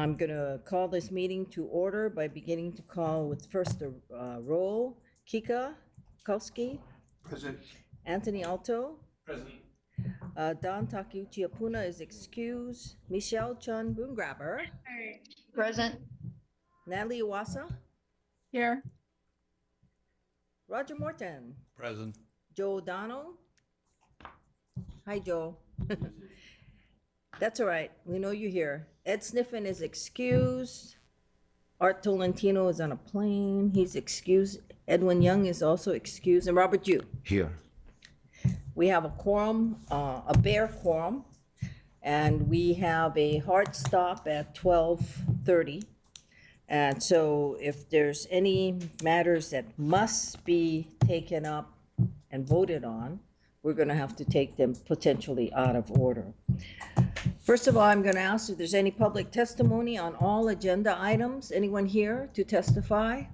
I'm going to call this meeting to order by beginning to call with first the roll. Kika Kowski, Present. Anthony Alto, Present. Don Takeuchi Apuna is excused, Michelle Chun Boongrabber, Present. Natalie Iwasa, Here. Roger Morton, Present. Joe O'Donnell. Hi, Joe. That's all right. We know you're here. Ed Sniffen is excused. Art Tolentino is on a plane. He's excused. Edwin Young is also excused. And Robert Yu. Here. We have a quorum, a bare quorum, and we have a hard stop at 12:30. And so if there's any matters that must be taken up and voted on, we're going to have to take them potentially out of order. First of all, I'm going to ask if there's any public testimony on all agenda items. Anyone here to testify?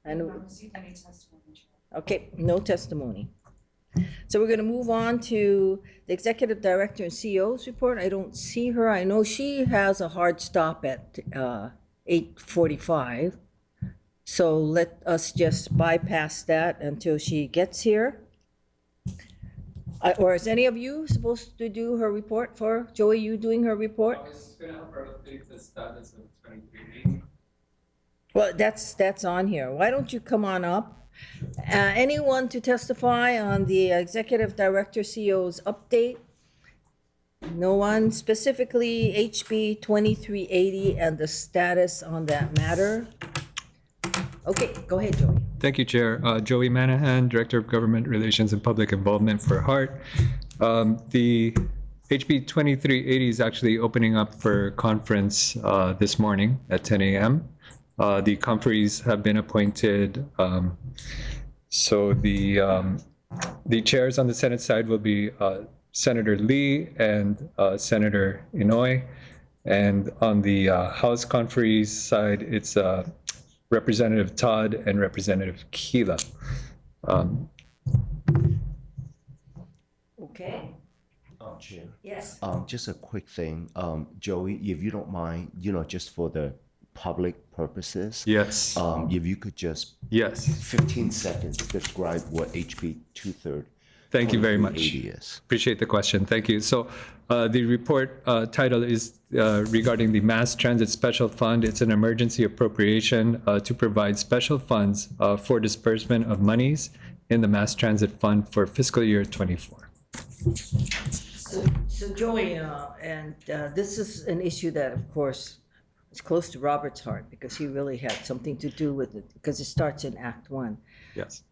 I don't receive any testimony. Okay, no testimony. So we're going to move on to the Executive Director and CEO's report. I don't see her. I know she has a hard stop at 8:45. So let us just bypass that until she gets here. Or is any of you supposed to do her report for Joey? You doing her report? I was gonna have her update the status of 2380. Well, that's on here. Why don't you come on up? Anyone to testify on the Executive Director CEO's update? No one, specifically HB 2380 and the status on that matter? Okay, go ahead, Joey. Thank you, Chair. Joey Manahan, Director of Government Relations and Public Involvement for HART. The HB 2380 is actually opening up for conference this morning at 10 a.m. The conferees have been appointed. So the chairs on the Senate side will be Senator Lee and Senator Inouye. And on the House conferees side, it's Representative Todd and Representative Keela. Okay, Chair. yes. Just a quick thing. Joey, if you don't mind, just for the public purposes. Yes. If you could just Yes. 15 seconds describe what HB 2/3. Thank you very much. 2380 is. Appreciate the question. Thank you. So the report title is regarding the Mass Transit Special Fund. It's an emergency appropriation to provide special funds for disbursement of monies in the Mass Transit Fund for fiscal year 24. So Joey, and this is an issue that, of course, is close to Robert's heart because he really had something to do with it because it starts in Act 1. Yes.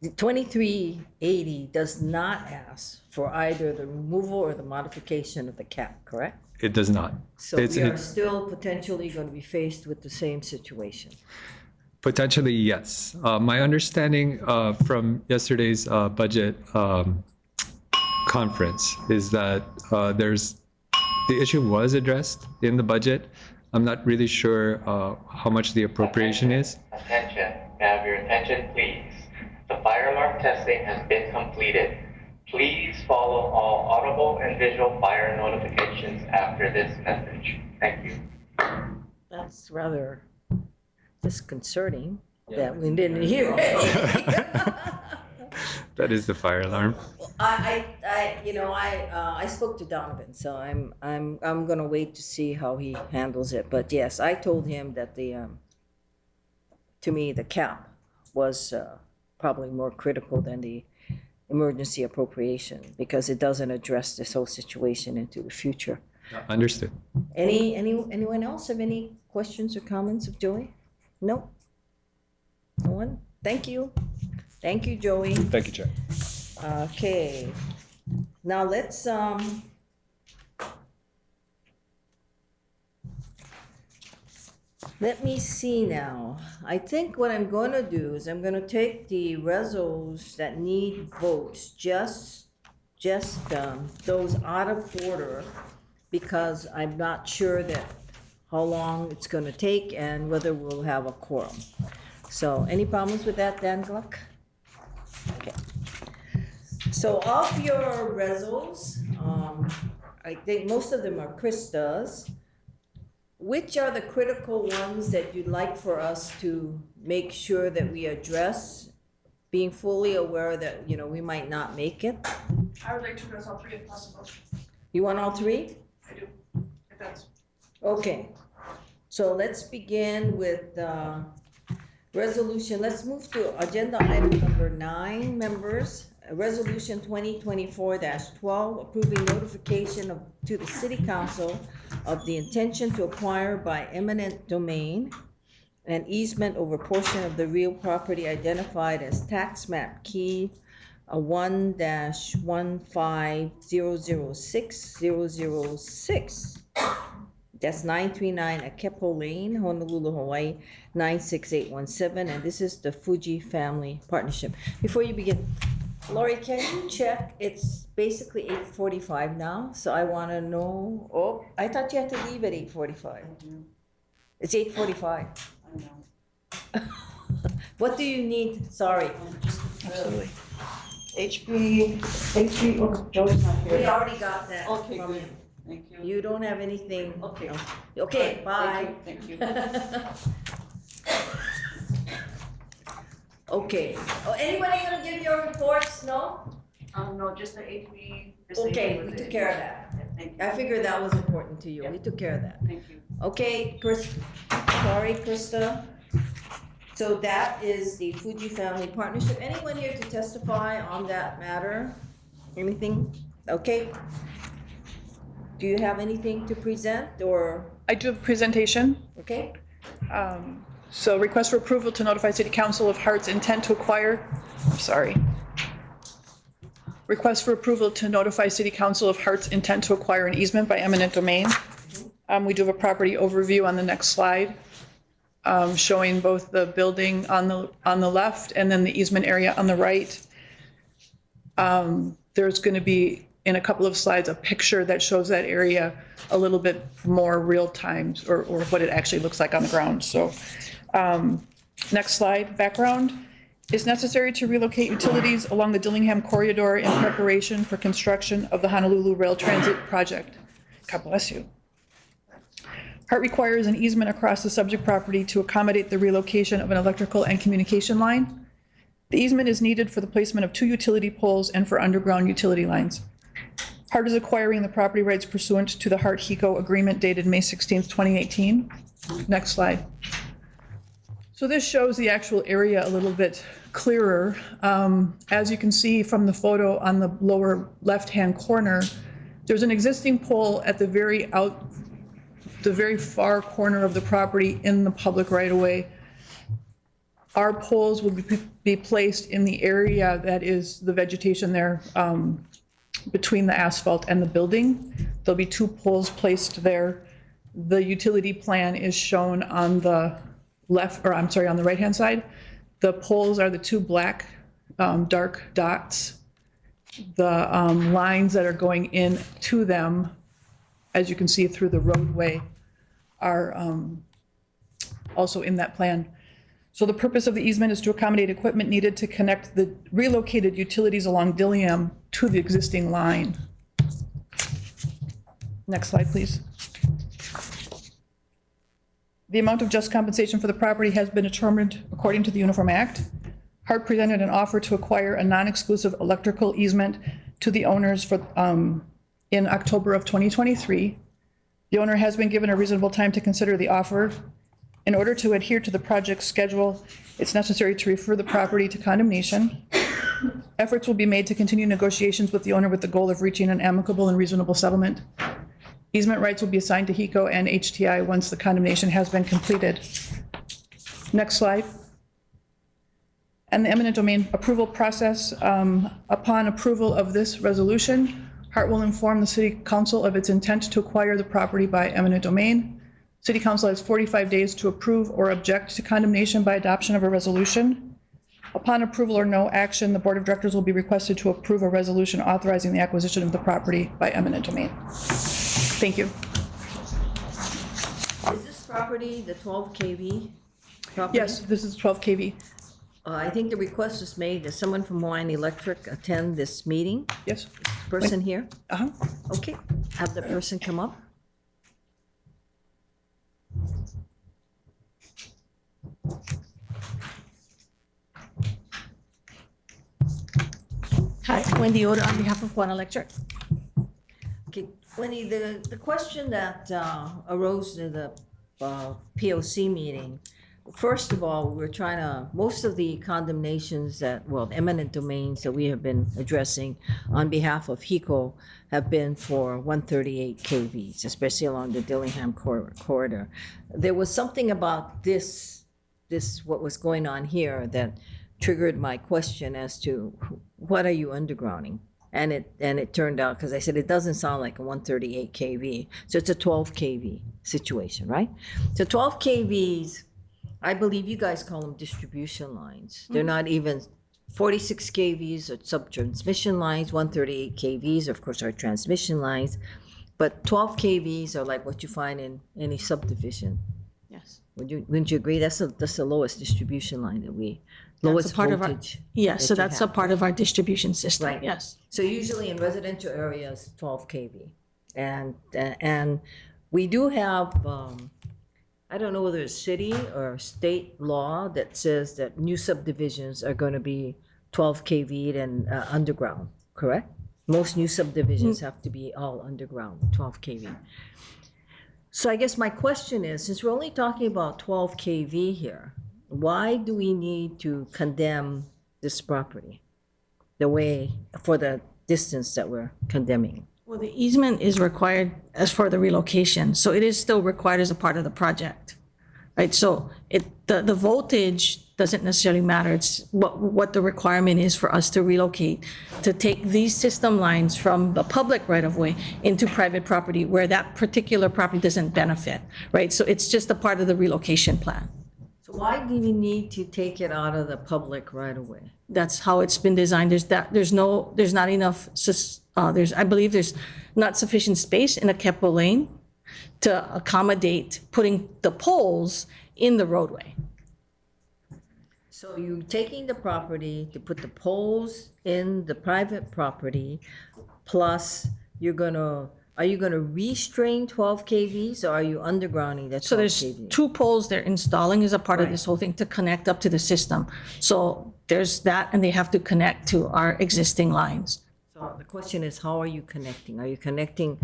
The 2380 does not ask for either the removal or the modification of the cap, correct? It does not. So we are still potentially going to be faced with the same situation. Potentially, yes. My understanding from yesterday's budget conference is that the issue was addressed in the budget. I'm not really sure how much the appropriation is. Attention, may I have your attention, please? The fire alarm testing has been completed. Please follow all audible and visual fire notifications after this message. Thank you. That's rather disconcerting that we didn't hear it. That is the fire alarm. I spoke to Donovan, so I'm gonna wait to see how he handles it. But yes, I told him that to me, the cap was probably more critical than the emergency appropriation because it doesn't address this whole situation into the future. Understood. Anyone else have any questions or comments of Joey? No? No one? Thank you. Thank you, Joey. Thank you, Chair. Okay, now let's, let me see now. I think what I'm gonna do is I'm gonna take the resos that need votes, just those out of order, because I'm not sure that how long it's gonna take and whether we'll have a quorum. So, any problems with that, Dan Gluck? Okay. So of your resos, I think most of them are Krista's. which are the critical ones that you'd like for us to make sure that we address, being fully aware that, you know, we might not make it? I would like to address all three if possible. You want all three? I do, if that's. Okay, so let's begin with resolution. Let's move to agenda item number 9, members. Resolution 2024-12, approving notification to the City Council of the intention to acquire by eminent domain an easement over portion of the real property identified as tax map key 1-15006-006. That's 939 Akepo Lane, Honolulu, Hawaii, 96817, and this is the Fuji Family Partnership. Before you begin, Lori, can you check? It's basically 8:45 now, so I want to know. Oh, I thought you had to leave at 8:45. It's 8:45. I know. What do you need? Sorry. Absolutely. HB, oh, Joey's not We here. already got that. Okay, from good. you. Thank you. You don't have anything? Okay. No. Okay, bye. Thank you. Okay. Oh, anybody gonna give your reports? No? No, just the HB. Okay, we took care of that. Thank you. I figured that was important to you. We took care of that. Thank you. Okay, sorry, Krista. So that is the Fuji Family Partnership. Anyone here to testify on that matter? Anything? Okay. Do you have anything to present or, I do have a presentation. okay? So request for approval to notify City Council of Hart's intent to acquire, Request for approval to notify City Council of Hart's intent to acquire an easement by eminent domain. We do have a property overview on the next slide, showing both the building on the left and then the easement area on the right. There's going to be, in a couple of slides, a picture that shows that area a little bit more real time, or what it actually looks like on the ground. So next slide, background. Is necessary to relocate utilities along the Dillingham Corridor in preparation for construction of the Honolulu Rail Transit Project. God bless you. Hart requires an easement across the subject property to accommodate the relocation of an electrical and communication line. The easement is needed for the placement of 2 utility poles and for underground utility lines. Hart is acquiring the property rights pursuant to the Hart-HECO agreement dated May 16th, 2018. Next slide. So this shows the actual area a little bit clearer. As you can see from the photo on the lower left-hand corner, there's an existing pole at the very far corner of the property in the public right-of-way. Our poles will be placed in the area that is the vegetation there between the asphalt and the building. There'll be 2 poles placed there. The utility plan is shown on the on the right-hand side. The poles are the 2 black dark dots. The lines that are going in to them, as you can see through the roadway, are also in that plan. So the purpose of the easement is to accommodate equipment needed to connect the relocated utilities along Dillingham to the existing line. Next slide, please. The amount of just compensation for the property has been determined according to the Uniform Act. Hart presented an offer to acquire a non-exclusive electrical easement to the owners in October of 2023. The owner has been given a reasonable time to consider the offer. In order to adhere to the project schedule, it's necessary to refer the property to condemnation. Efforts will be made to continue negotiations with the owner with the goal of reaching an amicable and reasonable settlement. Easement rights will be assigned to HECO and HTI once the condemnation has been completed. Next slide. And the eminent domain approval process. Upon approval of this resolution, Hart will inform the City Council of its intent to acquire the property by eminent domain. City Council has 45 days to approve or object to condemnation by adoption of a resolution. Upon approval or no action, the Board of Directors will be requested to approve a resolution authorizing the acquisition of the property by eminent domain. Thank you. Is this property the 12 kV property? Yes, this is 12 kV. I think the request was made that someone from Hawaiian Electric attend this meeting. Yes. Person here? Uh-huh. Okay, have the person come up. Wendy Oda on behalf of One Electric. Okay, Winnie, the question that arose in the POC meeting, first of all, we're trying to, most of the condemnations that, well, eminent domains that we have been addressing on behalf of HECO have been for 138 kVs, especially along the Dillingham corridor. There was something about this, what was going on here that triggered my question as to what are you undergrounding? And it turned out, because I said it doesn't sound like a 138 kV, so it's a 12 kV situation, right? So 12 kVs, I believe you guys call them distribution lines. They're not even 46 kVs or sub-transmission lines, 138 kVs, of course, are transmission lines, but 12 kVs are like what you find in any subdivision. Yes. Wouldn't you agree? That's the lowest distribution line that we, That's lowest a part of our, voltage. yes, so that you that's a have. part of our distribution system, Right. yes. So usually in residential areas, 12 kV. And we do have, I don't know whether it's city or state law that says that new subdivisions are going to be 12 kV and underground, correct? Most new subdivisions have to be all underground, 12 kV. So I guess my question is, since we're only talking about 12 kV here, why do we need to condemn this property the way, for the distance that we're condemning? Well, the easement is required as for the relocation, so it is still required as a part of the project, right? So the voltage doesn't necessarily matter. It's what the requirement is for us to relocate, to take these system lines from the public right-of-way into private property where that particular property doesn't benefit, right? So it's just a part of the relocation plan. So why do you need to take it out of the public right away? That's how it's been designed. There's not enough, I believe there's not sufficient space in a Keppel lane to accommodate putting the poles in the roadway. So you're taking the property to put the poles in the private property, plus are you gonna restrain 12 kVs, or are you undergrounding that 12 So there's kV? two poles they're installing as a part of this whole thing to connect up to the system. So there's that, and they have to connect to our existing lines. So the question is, how are you connecting? Are you connecting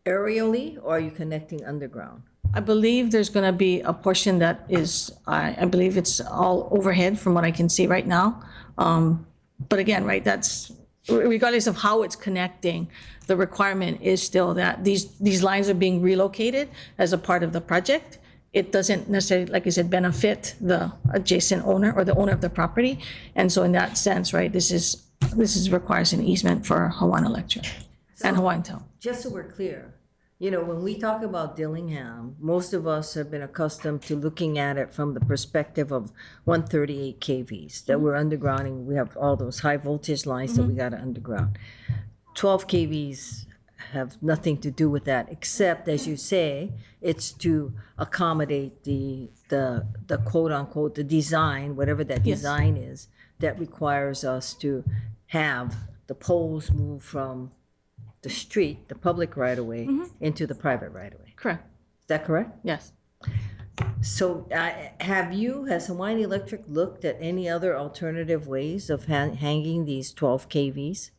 aerially, or are you connecting underground? I believe there's going to be a portion that is, I believe it's all overhead from what I can see right now. But again, right, that's, regardless of how it's connecting, the requirement is still that these lines are being relocated as a part of the project. It doesn't necessarily, like I said, benefit the adjacent owner or the owner of the property. And so in that sense, right, this requires an easement for Hawaiian Electric and Hawaiian Tel. Just so we're clear, you know, when we talk about Dillingham, most of us have been accustomed to looking at it from the perspective of 138 kVs, that we're undergrounding. We have all those high voltage lines that we got to underground. 12 kVs have nothing to do with that, except, as you say, it's to accommodate the quote unquote, the design, whatever that design is, that requires us to have the poles move from the street, the public right-of-way, into the private right-of-way. Correct. Is that correct? Yes. So has Hawaiian Electric looked at any other alternative ways of hanging these 12 kVs?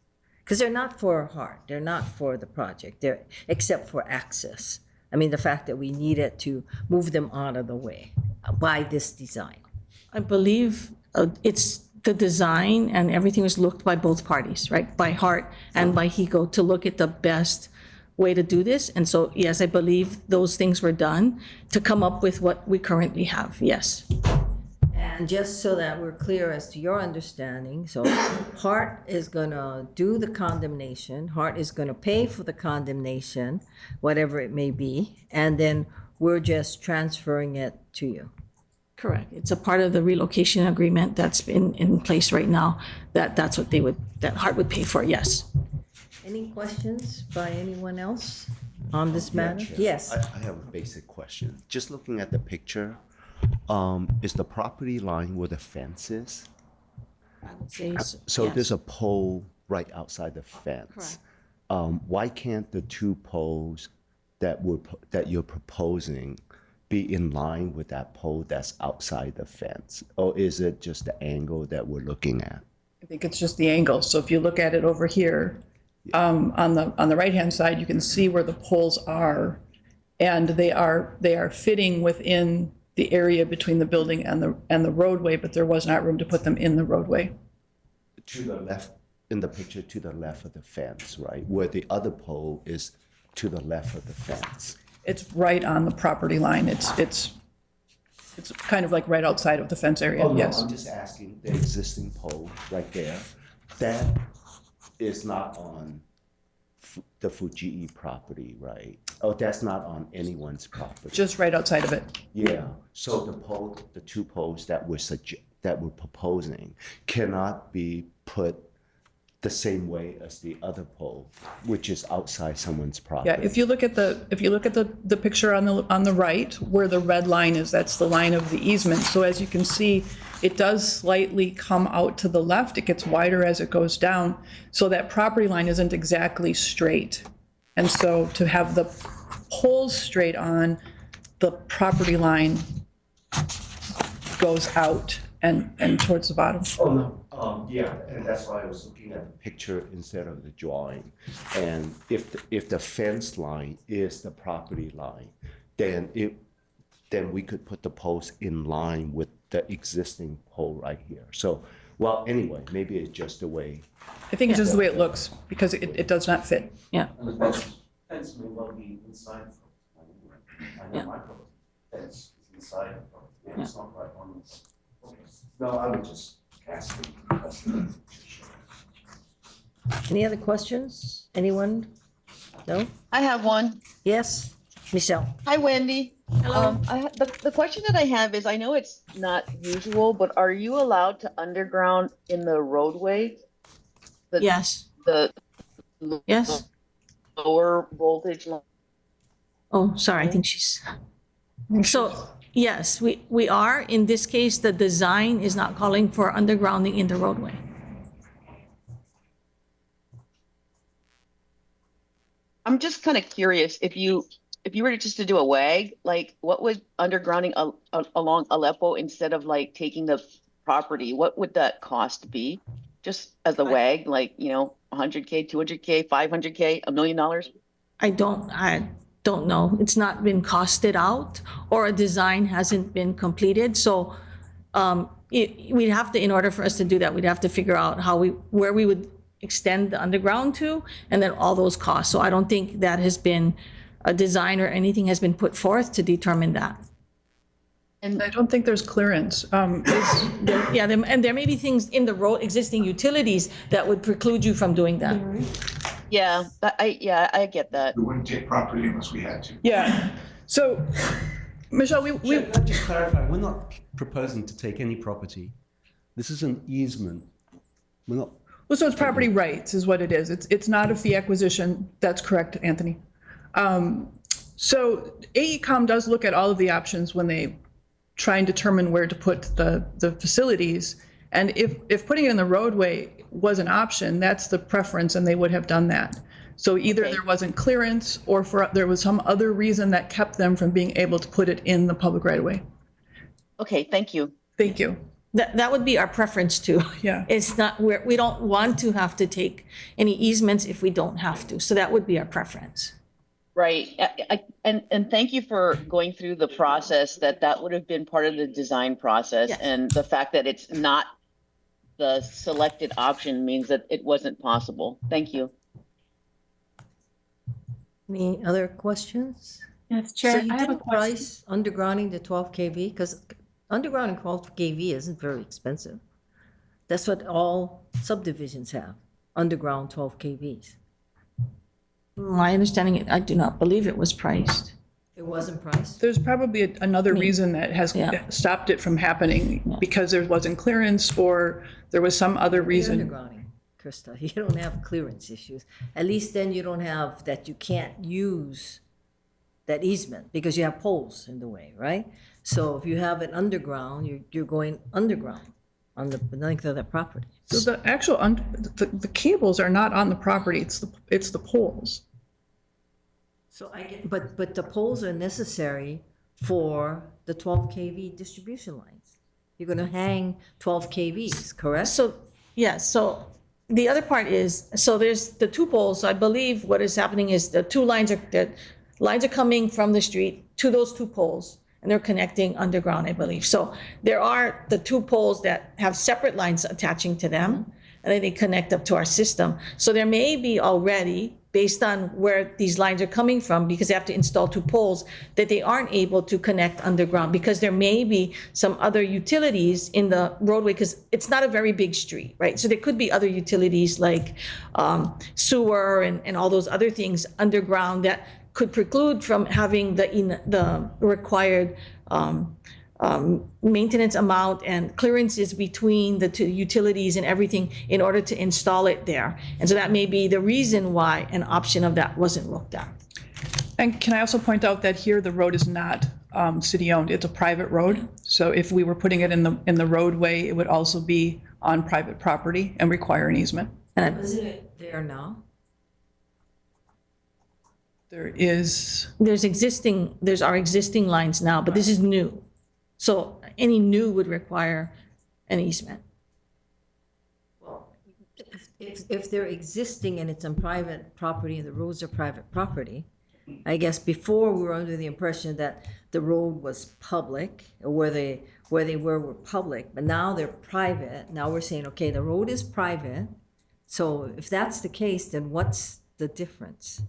Because they're not for HART, they're not for the project, they're except for access. I mean, the fact that we needed to move them out of the way by this design. I believe it's the design and everything was looked by both parties, right? By HART and by HECO to look at the best way to do this. And so, yes, I believe those things were done to come up with what we currently have, yes. And just so that we're clear as to your understanding, so HART is gonna do the condemnation, HART is gonna pay for the condemnation, whatever it may be, and then we're just transferring it to you. Correct. It's a part of the relocation agreement that's in place right now, that's what that HART would pay for, yes. Any questions by anyone else on this matter? Chair, Yes. I have a basic question. Just looking at the picture, is the property line where the fence is? I would say So yes. there's a pole right outside the fence. Why can't the two poles that you're proposing be in line with that pole that's outside the fence? Or is it just the angle that we're looking at? I think it's just the angle. So if you look at it over here, on the right-hand side, you can see where the poles are. And they are fitting within the area between the building and the roadway, but there was not room to put them in the roadway. To the left, in the picture, to the left of the fence, right? Where the other pole is to the left of the fence. It's right on the property line. It's kind of like right outside of the fence area, Oh, no, yes. I'm just asking, the existing pole right there, that is not on the Fujii property, right? Oh, that's not on anyone's property. Just right outside of it. Yeah, so the two poles that we're proposing cannot be put the same way as the other pole, which is outside someone's property. Yeah, if you look at the picture on the right, where the red line is, that's the line of the easement. So as you can see, it does slightly come out to the left. It gets wider as it goes down. So that property line isn't exactly straight. And so to have the poles straight on, the property line goes out and towards the bottom. Oh, no, yeah, and that's why I was looking at the picture instead of the drawing. And if the fence line is the property line, then we could put the post in line with the existing pole right here. So, well, anyway, maybe it's just the way. I think it's just the way it looks, because it does not fit. Yeah. And the fence may well be inside. I know my fence is inside, and it's not right on this. No, I would just ask him. Any other questions? Anyone? No? I have one. Yes? Michelle? Hi, Wendy. Hello. The question that I have is, I know it's not usual, but are you allowed to underground in the roadway? Yes, The yes. lower voltage line? Oh, sorry, I think she's. So, yes, we are. In this case, the design is not calling for undergrounding in the roadway. I'm just kind of curious, if you were just to do a WAG, like what would undergrounding along Aleppo instead of like taking the property, what would that cost be? Just as a WAG, like, 100K, 200K, 500K, $1 million? I don't know. It's not been costed out, or a design hasn't been completed. So we'd have to, in order for us to do that, we'd have to figure out where we would extend the underground to, and then all those costs. So I don't think that has been a design or anything has been put forth to determine that. And I don't think there's clearance. Yeah, and there may be things in the road, existing utilities that would preclude you from doing that. yeah, I get that. We wouldn't take property unless we had to. Yeah, so, Michelle, we Can I just clarify, we're not proposing to take any property. This is an easement. We're not, well, so it's property rights is what it is. It's not a fee acquisition. That's correct, Anthony. So AECom does look at all of the options when they try and determine where to put the facilities. And if putting it in the roadway was an option, that's the preference, and they would have done that. So either there wasn't clearance, or there was some other reason that kept them from being able to put it in the public right of way. Okay, thank you. Thank you. That would be our preference too. Yeah. It's not, we don't want to have to take any easements if we don't have to. So that would be our preference. Right. And thank you for going through the process, that would have been part of the design process. Yes. And the fact that it's not the selected option means that it wasn't possible. Thank you. Any other questions? Yes, So Chair, you I have a didn't question. price undergrounding the 12 kV? Because undergrounding 12 kV isn't very expensive. That's what all subdivisions have, underground 12 kVs. My understanding, I do not believe it was priced. It wasn't priced? There's probably another reason that has Yeah. stopped it from happening, because there wasn't clearance, or there was some other reason. Undergrounding, Krista, you don't have clearance issues. At least then you don't have that you can't use that easement because you have poles in the way, right? So if you have it underground, you're going underground on the length of that property. So the actual, the cables are not on the property, it's the poles. So I get, but the poles are necessary for the 12 kV distribution lines. You're gonna hang 12 kVs, correct? So Yes, so the other part is, so there's the two poles, so I believe what is happening is the lines are coming from the street to those two poles, and they're connecting underground, I believe. So there are the two poles that have separate lines attaching to them, and then they connect up to our system. So there may be already, based on where these lines are coming from, because they have to install two poles, that they aren't able to connect underground, because there may be some other utilities in the roadway, because it's not a very big street, right? So there could be other utilities like sewer and all those other things underground that could preclude from having the required maintenance amount and clearances between the two utilities and everything in order to install it there. And so that may be the reason why an option of that wasn't looked at. And can I also point out that here, the road is not city-owned, it's a private road. So if we were putting it in the roadway, it would also be on private property and require an easement. And Isn't it there now? There's our existing lines now, but this is new. So any new would require an easement. If they're existing and it's on private property and the roads are private property, I guess before we were under the impression that the road was public, or where they were public, but now they're private. Now we're saying, okay, the road is private. So if that's the case, then what's the difference?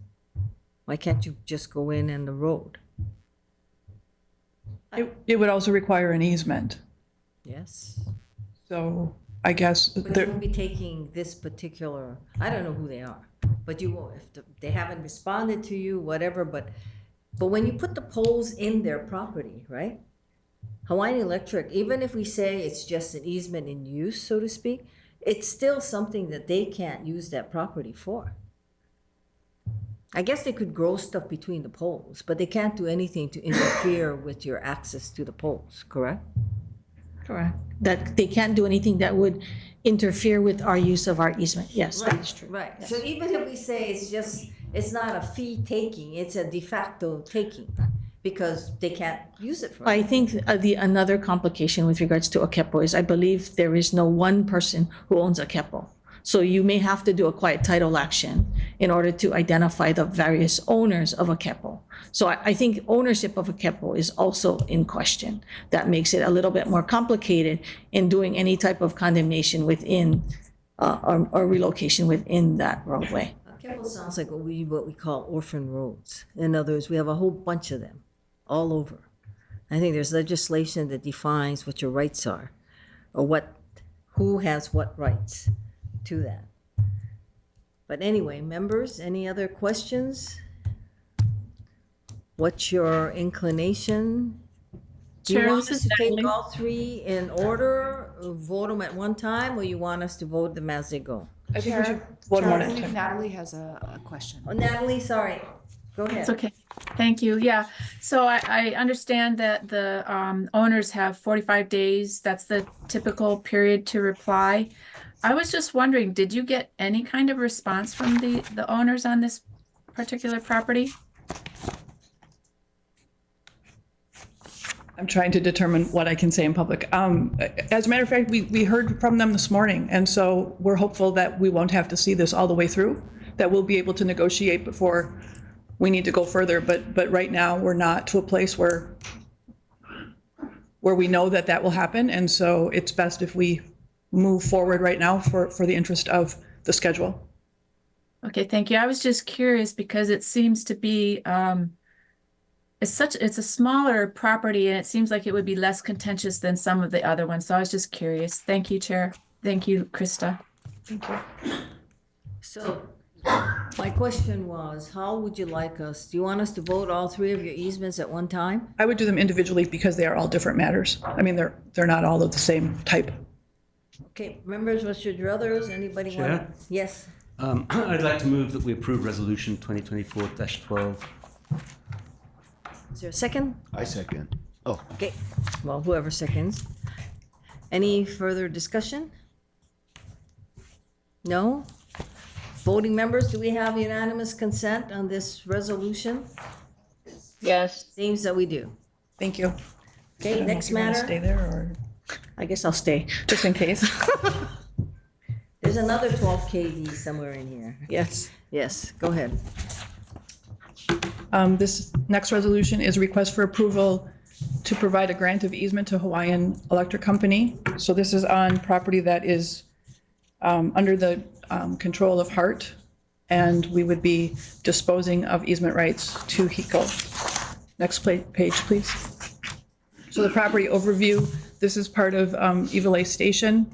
Why can't you just go in the road? it would also require an easement. Yes. So I guess But you there, won't be taking this particular, I don't know who they are, but you won't, if they haven't responded to you, whatever, but when you put the poles in their property, right? Hawaiian Electric, even if we say it's just an easement in use, so to speak, it's still something that they can't use that property for. I guess they could grow stuff between the poles, but they can't do anything to interfere with your access to the poles, correct? Correct. That they can't do anything that would interfere with our use of our easement. Yes, that is true. Right, so even if we say it's not a fee taking, it's a de facto taking, because they can't use it for. I think another complication with regards to Akepo is I believe there is no one person who owns Akepo. So you may have to do a quiet title action in order to identify the various owners of Akepo. So I think ownership of Akepo is also in question. That makes it a little bit more complicated in doing any type of condemnation within or relocation within that roadway. Keppel sounds like what we call orphan roads. In other words, we have a whole bunch of them all over. I think there's legislation that defines what your rights are, or who has what rights to that. But anyway, members, any other questions? What's your inclination? Do you Chair, want this us is to take Natalie. all three in order, vote them at one time, or you want us to vote them as they go? I think we should vote one at a I believe time. Natalie has a question. Oh, Natalie, sorry, go ahead. It's okay. Thank you. Yeah. So I understand that the owners have 45 days. That's the typical period to reply. I was just wondering, did you get any kind of response from the owners on this particular property? I'm trying to determine what I can say in public. As a matter of fact, we heard from them this morning, and so we're hopeful that we won't have to see this all the way through, that we'll be able to negotiate before we need to go further. But right now, we're not to a place where we know that will happen, and so it's best if we move forward right now for the interest of the schedule. Okay, thank you. I was just curious because it seems to be it's a smaller property and it seems like it would be less contentious than some of the other ones. So I was just curious. Thank you, Chair. Thank you, Krista. Thank you. So, my question was, how would you like us, do you want us to vote all three of your easements at one time? I would do them individually because they are all different matters. I mean, they're not all of the same type. Okay, members, what's your druthers? Anybody want? Chair? Yes, I'd like to move that we approve Resolution 2024-12. is there a second? I second. Oh, Okay, well, whoever seconds. Any further discussion? No? Voting members, do we have unanimous consent on this resolution? Yes. Seems that we do. Thank you. Okay, next Stay matter. there or I guess I'll stay. just in case. There's another 12 KD somewhere in here. Yes. Yes, go ahead. This next resolution is a request for approval to provide a grant of easement to Hawaiian Electric Company. So this is on property that is under the control of Hart, and we would be disposing of easement rights to HECO. Next page, please. So the property overview, this is part of Evelay Station.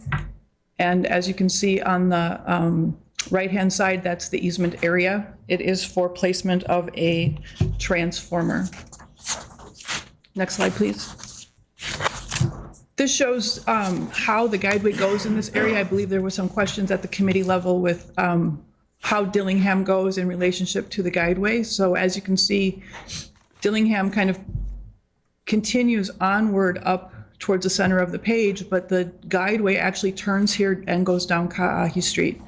And as you can see on the right-hand side, that's the easement area. It is for placement of a transformer. Next slide, please. This shows how the guideway goes in this area. I believe there were some questions at the committee level with how Dillingham goes in relationship to the guideway. So as you can see, Dillingham kind of continues onward up towards the center of the page, but the guideway actually turns here and goes down Ka'ahi Street.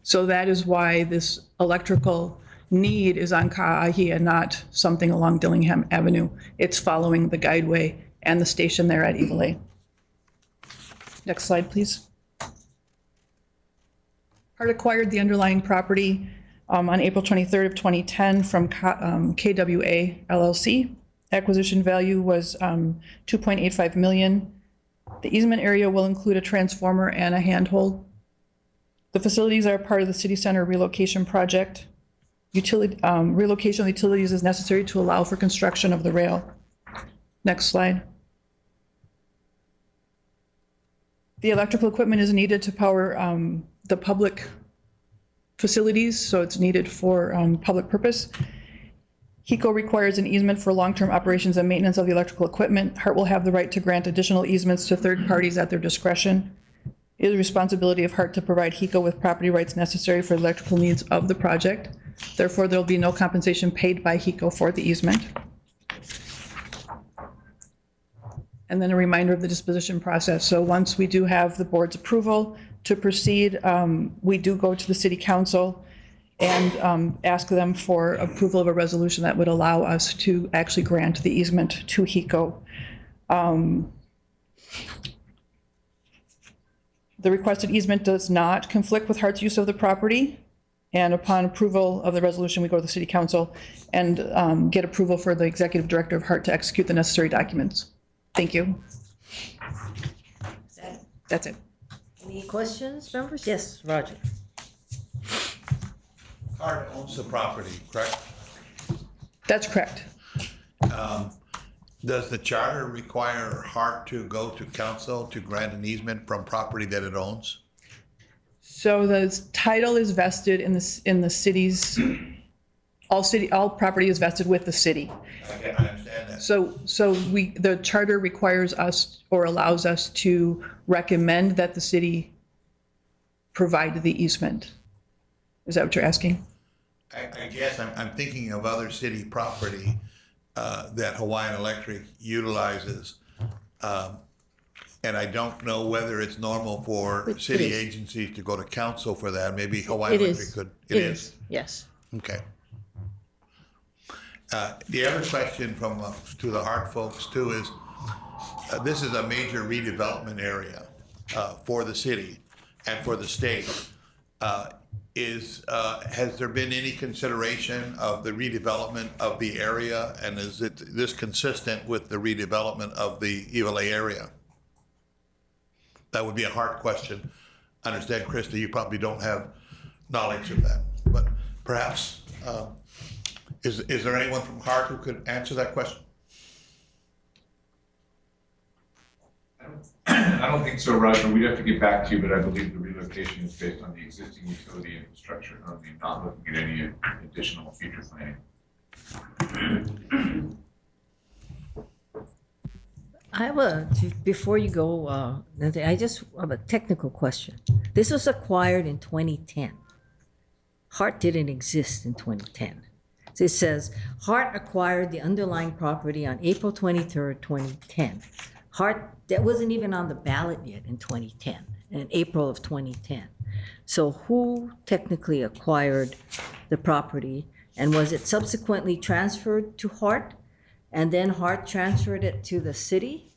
So that is why this electrical need is on Ka'ahi and not something along Dillingham Avenue. It's following the guideway and the station there at Evelay. Next slide, please. Hart acquired the underlying property on April 23rd of 2010 from KWA LLC. Acquisition value was $2.85 million. The easement area will include a transformer and a handhold. The facilities are part of the city center relocation project. Relocation of utilities is necessary to allow for construction of the rail. Next slide. The electrical equipment is needed to power the public facilities, so it's needed for public purpose. HECO requires an easement for long-term operations and maintenance of the electrical equipment. Hart will have the right to grant additional easements to third parties at their discretion. It is the responsibility of Hart to provide HECO with property rights necessary for electrical needs of the project. Therefore, there will be no compensation paid by HECO for the easement. And then a reminder of the disposition process. So once we do have the board's approval to proceed, we do go to the city council and ask them for approval of a resolution that would allow us to actually grant the easement to HECO. The requested easement does not conflict with Hart's use of the property. And upon approval of the resolution, we go to the city council and get approval for the executive director of Hart to execute the necessary documents. Thank you. That's it. Any questions, members? Yes, Roger. Hart owns the property, correct? That's correct. Does the charter require Hart to go to council to grant an easement from property that it owns? So the title is vested in the city's, all property is vested with the city. I understand that. So the charter requires us or allows us to recommend that the city provide the easement. Is that what you're asking? I guess I'm thinking of other city property that Hawaiian Electric utilizes. And I don't know whether it's normal for city agencies to go to council for that. Maybe Hawaiian Electric could. It is? Yes. Okay. The other question from to the Hart folks too is, this is a major redevelopment area for the city and for the state. Has there been any consideration of the redevelopment of the area, and is this consistent with the redevelopment of the Evelay area? That would be a hard question. I understand, Krista, you probably don't have knowledge of that, but perhaps, is there anyone from Hart who could answer that question? I don't think so, Roger. We'd have to get back to you, but I believe the relocation is based on the existing utility infrastructure, not looking at any additional future planning. I have before you go, Nancy, I just have a technical question. This was acquired in 2010. Hart didn't exist in 2010. So it says, Hart acquired the underlying property on April 23rd, 2010. Hart, that wasn't even on the ballot yet in 2010, in April of 2010. So who technically acquired the property, and was it subsequently transferred to Hart, and then Hart transferred it to the city?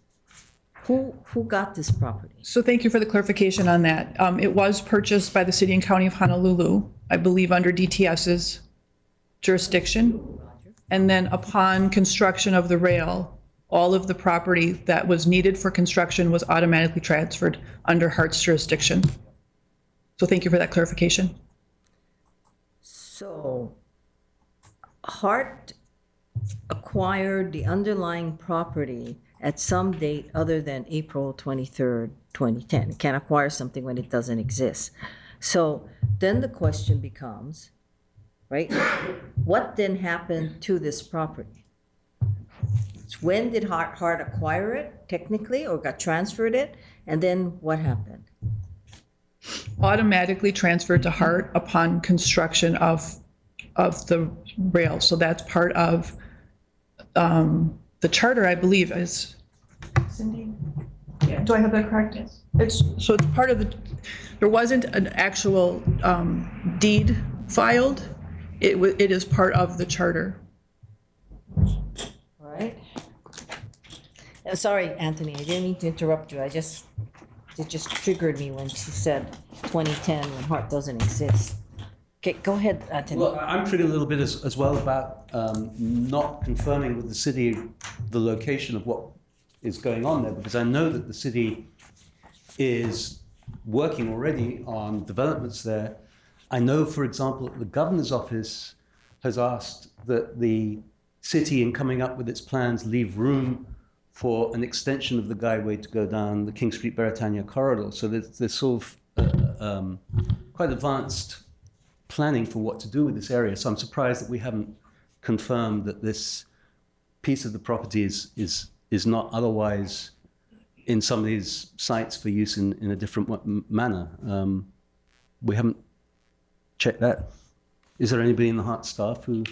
Who got this property? So thank you for the clarification on that. It was purchased by the city and county of Honolulu, I believe under DTS's jurisdiction. And then upon construction of the rail, all of the property that was needed for construction was automatically transferred under Hart's jurisdiction. So thank you for that clarification. So Hart acquired the underlying property at some date other than April 23rd, 2010. It can't acquire something when it doesn't exist. So then the question becomes, right, what then happened to this property? When did Hart acquire it technically, or got transferred it? And then what happened? Automatically transferred to Hart upon construction of the rail. So that's part of the charter, I believe, is, Cindy? Yeah, do I have that correct? Yes. So it's part of the, there wasn't an actual deed filed. It is part of the charter. All right. Sorry, Anthony, I didn't mean to interrupt you. It just triggered me when she said 2010 when Hart doesn't exist. Okay, go ahead, Anthony. Well, I'm triggered a little bit as well about not confirming with the city the location of what is going on there, because I know that the city is working already on developments there. I know, for example, that the governor's office has asked that the city, in coming up with its plans, leave room for an extension of the guideway to go down the King Street Beretania corridor. So there's sort of quite advanced planning for what to do with this area. So I'm surprised that we haven't confirmed that this piece of the property is not otherwise in some of these sites for use in a different manner. We haven't checked that. Is there anybody in the Hart staff who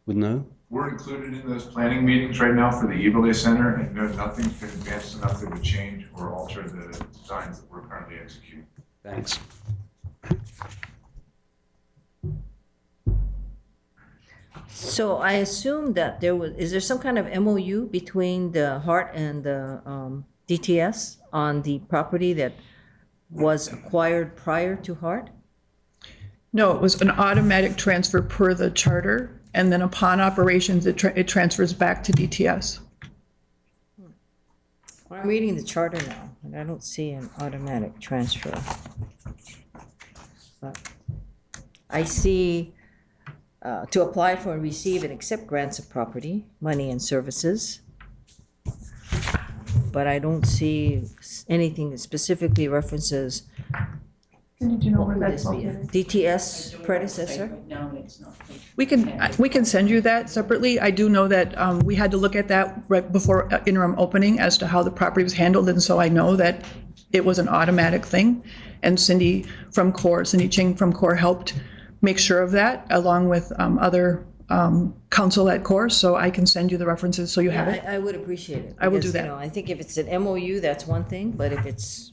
would know? We're included in those planning meetings right now for the Evilay Center, and no, nothing's been advanced enough that would change or alter the designs that we're currently executing. Thanks. So I assume that is there some kind of MOU between the Hart and the DTS on the property that was acquired prior to Hart? No, it was an automatic transfer per the charter, and then upon operations, it transfers back to DTS. Well, I'm reading the charter now, and I don't see an automatic transfer. But I see to apply for and receive and accept grants of property, money and services. But I don't see anything that specifically references Do you know where what would that's this be, a located? DTS predecessor? We can send you that separately. I do know that we had to look at that right before interim opening as to how the property was handled, and so I know that it was an automatic thing. And Cindy Ching from CORE helped make sure of that, along with other counsel at CORE, so I can send you the references so you have it. I would appreciate it. I will do because, that. you know, I think if it's an MOU, that's one thing, but if it's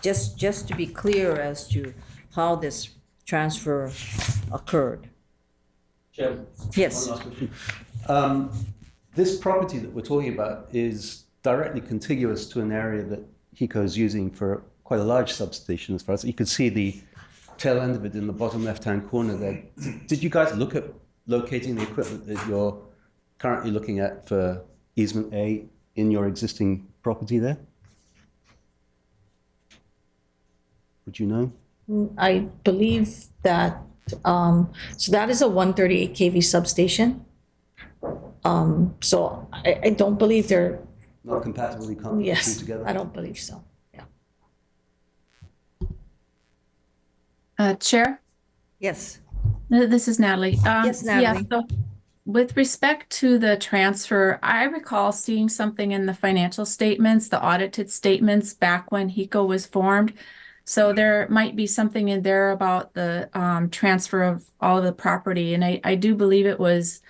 just to be clear as to how this transfer occurred. Chair, Yes. one last question. This property that we're talking about is directly contiguous to an area that HECO is using for quite a large substation as far as you can see the tail end of it in the bottom left-hand corner there. Did you guys look at locating the equipment that you're currently looking at for easement A in your existing property there? Would you know? I believe that, so that is a 138 kV substation. So I don't believe they're, Not compatible, you can't put the two yes, together? I don't believe so. Chair, Yes. this is Natalie. Yes, Natalie. Yeah, so with respect to the transfer, I recall seeing something in the financial statements, the audited statements back when HECO was formed. So there might be something in there about the transfer of all of the property. And I do believe it was,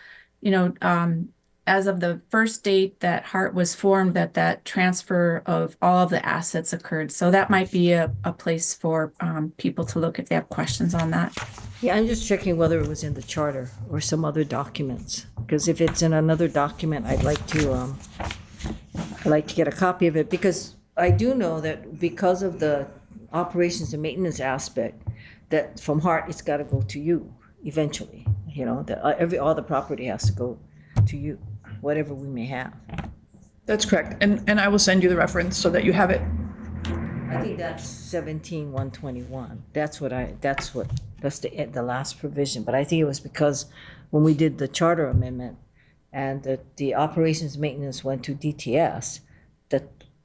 as of the first date that Hart was formed, that transfer of all of the assets occurred. So that might be a place for people to look if they have questions on that. Yeah, I'm just checking whether it was in the charter or some other documents. Because if it's in another document, I'd like to I'd like to get a copy of it, because I do know that because of the operations and maintenance aspect, that from Hart, it's got to go to you eventually. You know, that all the property has to go to you, whatever we may have. That's correct. And I will send you the reference so that you have it. I think that's 17-121. That's the last provision. But I think it was because when we did the charter amendment and the operations maintenance went to DTS,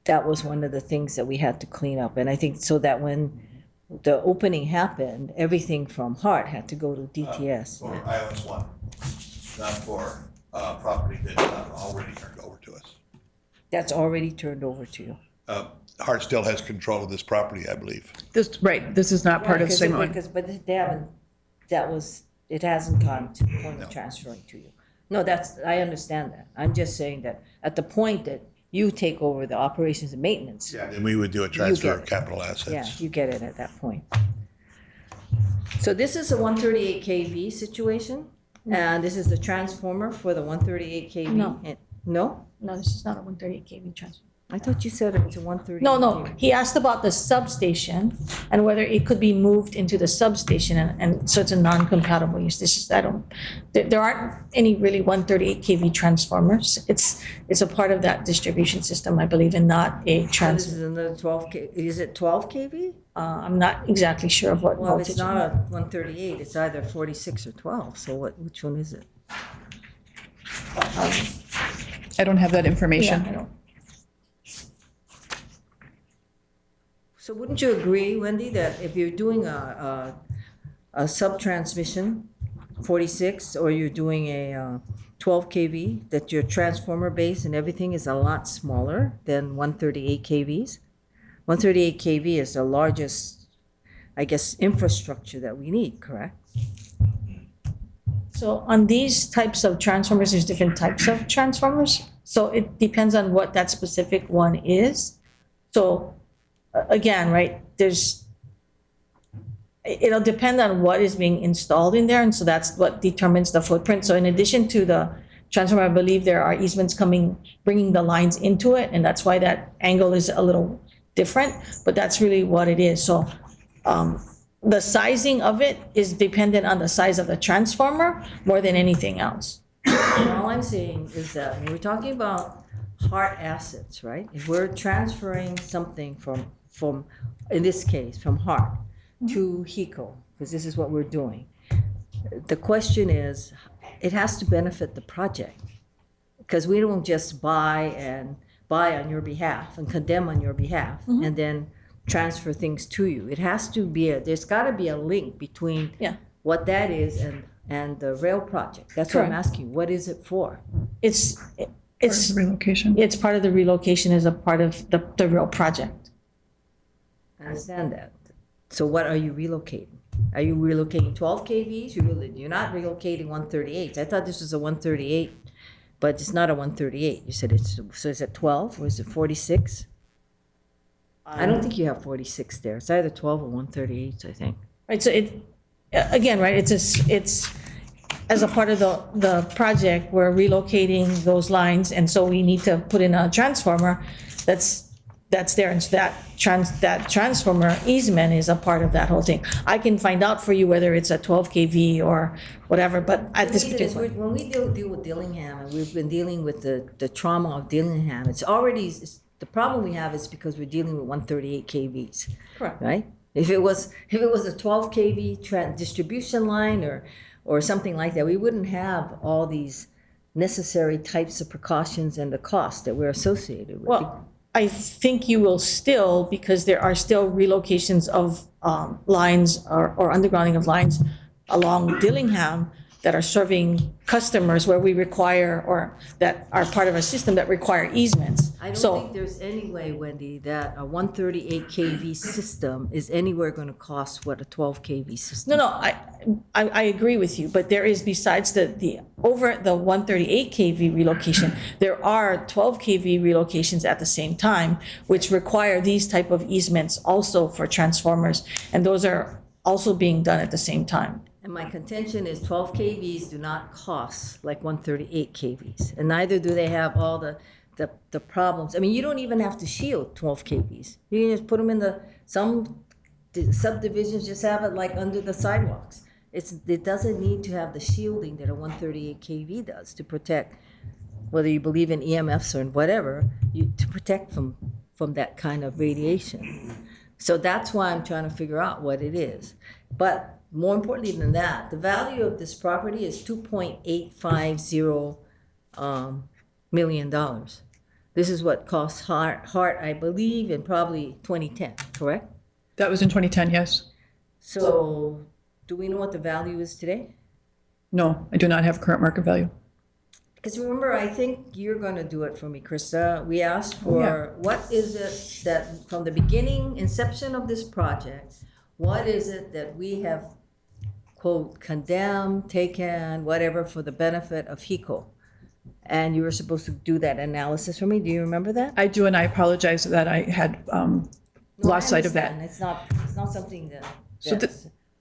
that was one of the things that we had to clean up. And I think so that when the opening happened, everything from Hart had to go to DTS. For Islands One, not for property that's not already turned over to us. That's already turned over to you. Hart still has control of this property, I believe. This is not part of Right, 'cause Sigma. but they haven't, it hasn't gone to the point of transferring to you. No, I understand that. I'm just saying that at the point that you take over the operations and maintenance. Yeah. Then we would do a transfer get of it. capital assets. Yeah, you get it at that point. So this is a 138 kV situation, and this is the transformer for the 138 kV. No. No? No, this is not a 138 kV transformer. I thought you said it was a 138. No, he asked about the substation and whether it could be moved into the substation, and so it's a non-compatible use. There aren't any really 138 kV transformers. It's a part of that distribution system, I believe, and not a So this transformer. is another 12 kV. Is it 12 kV? I'm not exactly sure of what Well, if voltage. it's not a 138, it's either 46 or 12. So which one is it? I don't have that Yeah, information. I don't. So wouldn't you agree, Wendy, that if you're doing a sub-transmission, 46, or you're doing a 12 kV, that your transformer base and everything is a lot smaller than 138 kVs? 138 kV is the largest, I guess, infrastructure that we need, correct? So on these types of transformers, there's different types of transformers. So it depends on what that specific one is. So again, right, it'll depend on what is being installed in there. And so that's what determines the footprint. So in addition to the transformer, I believe there are easements bringing the lines into it. And that's why that angle is a little different, but that's really what it is. So the sizing of it is dependent on the size of the transformer more than anything else. All I'm saying is that when we're talking about Hart assets, right? If we're transferring something from in this case, from Hart to HECO, because this is what we're doing, the question is, it has to benefit the project. Because we don't just buy on your behalf and condemn on your behalf and then transfer things to you. It has to be there's got to be a link between what that is and the rail project. That's what I'm Correct. asking. What is it for? It's Relocation. It's part of the relocation as a part of the real project. I understand that. So what are you relocating? Are you relocating 12 kVs? You're not relocating 138s. I thought this was a 138, but it's not a 138. You said so is it 12 or is it 46? I don't think you have 46 there. It's either 12 or 138s, I think. Right, so again, right, it's as a part of the project, we're relocating those lines, and so we need to put in a transformer that's there, and so that transformer easement is a part of that whole thing. I can find out for you whether it's a 12 kV or whatever, but at this particular. When we deal with Dillingham, and we've been dealing with the trauma of Dillingham, the problem we have is because we're dealing with 138 kVs. Correct. Right? If it was a 12 kV distribution line or something like that, we wouldn't have all these necessary types of precautions and the cost that we're associated with. Well, I think you will still, because there are still relocations of lines or undergrounding of lines along Dillingham that are serving customers where we require, or that are part of a system that require easements. I don't So think there's any way, Wendy, that a 138 kV system is anywhere going to cost what a 12 kV system. No, I agree with you, but there is, besides over the 138 kV relocation, there are 12 kV relocations at the same time, which require these type of easements also for transformers, and those are also being done at the same time. And my contention is 12 kVs do not cost like 138 kVs. And neither do they have all the the problems. I mean, you don't even have to shield 12 KVs. You can just put them in some subdivisions just have it like under the sidewalks. It doesn't need to have the shielding that a 138 KV does to protect, whether you believe in EMFs or whatever, to protect from that kind of radiation. So that's why I'm trying to figure out what it is. But more importantly than that, the value of this property is $2.850 million. This is what cost Hart, I believe, in probably 2010, correct? That was in 2010, yes. So do we know what the value is today? No, I do not have current market value. Because remember, I think you're going to do it for me, Krista. We asked for what is it that from the beginning, inception of this project, what is it that we have, quote, condemned, taken, whatever, for the benefit of HECO? And you were supposed to do that analysis for me. Do you remember that? I do, and I apologize that I had lost sight of that. Understand. It's not something that. So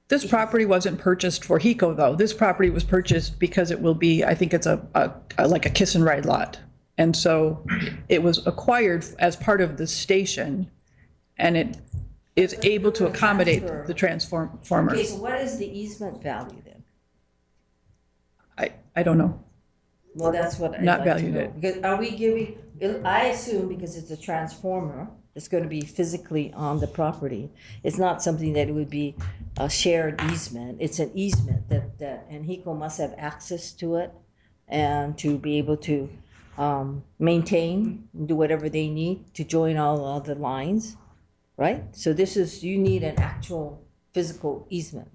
this property wasn't purchased for HECO, though. This property was purchased because it will be, I think it's like a kiss and ride lot. And so it was acquired as part of the station, and it is able to accommodate the transformers. Okay, so what is the easement value then? I don't know. Well, that's what I'd Not like to valued know. it. Because are we giving, I assume because it's a transformer, it's going to be physically on the property. It's not something that it would be a shared easement. It's an easement that and HECO must have access to it and to be able to maintain, do whatever they need to join all the lines, right? So you need an actual physical easement.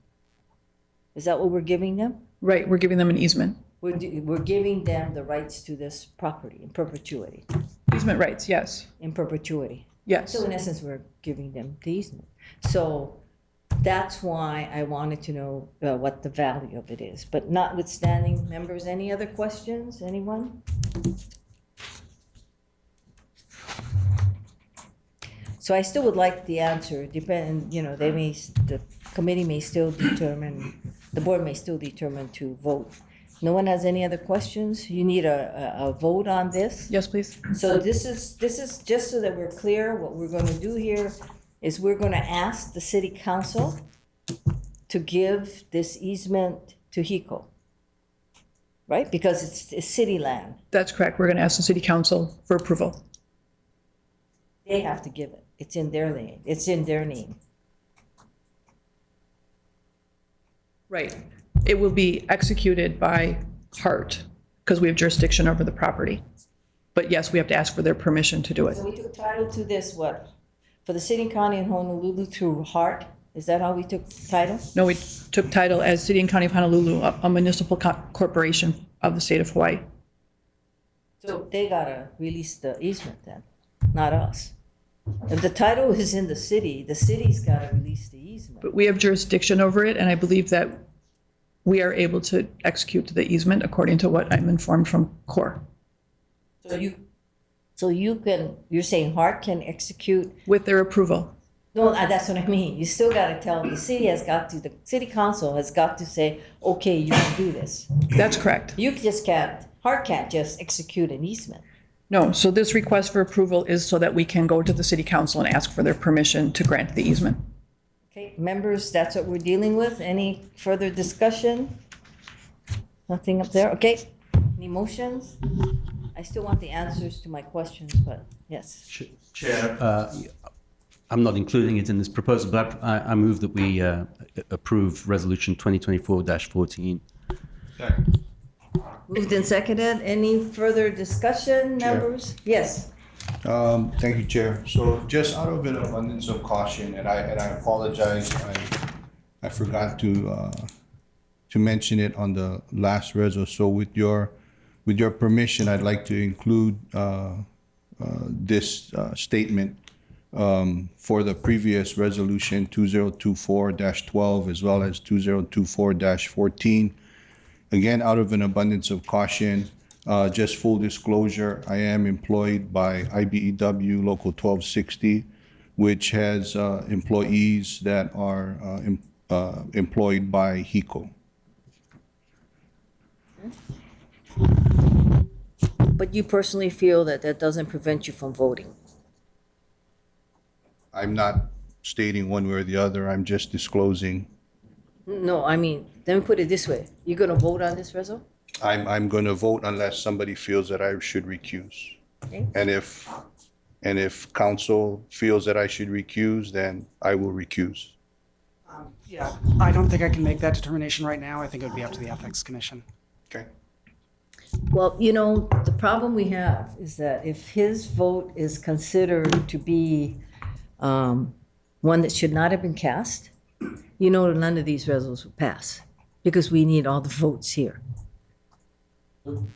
Is that what we're giving them? Right, we're giving them an easement. We're giving them the rights to this property in perpetuity. Easement rights, yes. In perpetuity. Yes. So in essence, we're giving them the easement. So that's why I wanted to know what the value of it is. But notwithstanding, members, any other questions? Anyone? So I still would like the answer. The committee may still determine, the board may still determine to vote. No one has any other questions? You need a vote on this? Yes, please. So this is just so that we're clear, what we're going to do here is we're going to ask the city council to give this easement to HECO, right? Because it's city land. That's correct. We're going to ask the city council for approval. They have to give it. It's in their name. It's in their name. Right. It will be executed by Hart because we have jurisdiction over the property. But yes, we have to ask for their permission to do it. So we took title to this, what? For the city and county in Honolulu through Hart? Is that how we took title? No, we took title as City and County of Honolulu, a municipal corporation of the state of Hawaii. So they gotta release the easement then, not us. If the title is in the city's gotta release the easement. But we have jurisdiction over it, and I believe that we are able to execute the easement according to what I'm informed from CORE. So you're saying Hart can execute? With their approval. No, that's what I mean. You still gotta tell, the city council has got to say, okay, you can do this. That's correct. Hart can't just execute an easement. No, so this request for approval is so that we can go to the city council and ask for their permission to grant the easement. Okay, members, that's what we're dealing with. Any further discussion? Nothing up there? Okay, any motions? I still want the answers to my questions, but yes. Chair, I'm not including it in this proposal, but I move that we approve Resolution 2024-14. Moved and seconded. Any further discussion, members? Yes. Thank you, Chair. So just out of an abundance of caution, and I apologize, I forgot to mention it on the last reso. So with your permission, I'd like to include this statement for the previous resolution 2024-12 as well as 2024-14. Again, out of an abundance of caution, just full disclosure, I am employed by IBEW Local 1260, which has employees that are employed by HECO. But you personally feel that that doesn't prevent you from voting? I'm not stating one way or the other, I'm just disclosing. No, I mean, let me put it this way. You're gonna vote on this, Rezo? I'm going to vote unless somebody feels that I should recuse. Okay. And if council feels that I should recuse, then I will recuse. Yeah, I don't think I can make that determination right now. I think it would be up to the Ethics Commission. Okay? Well, you know, the problem we have is that if his vote is considered to be one that should not have been cast, you know, none of these resolutions will pass because we need all the votes here.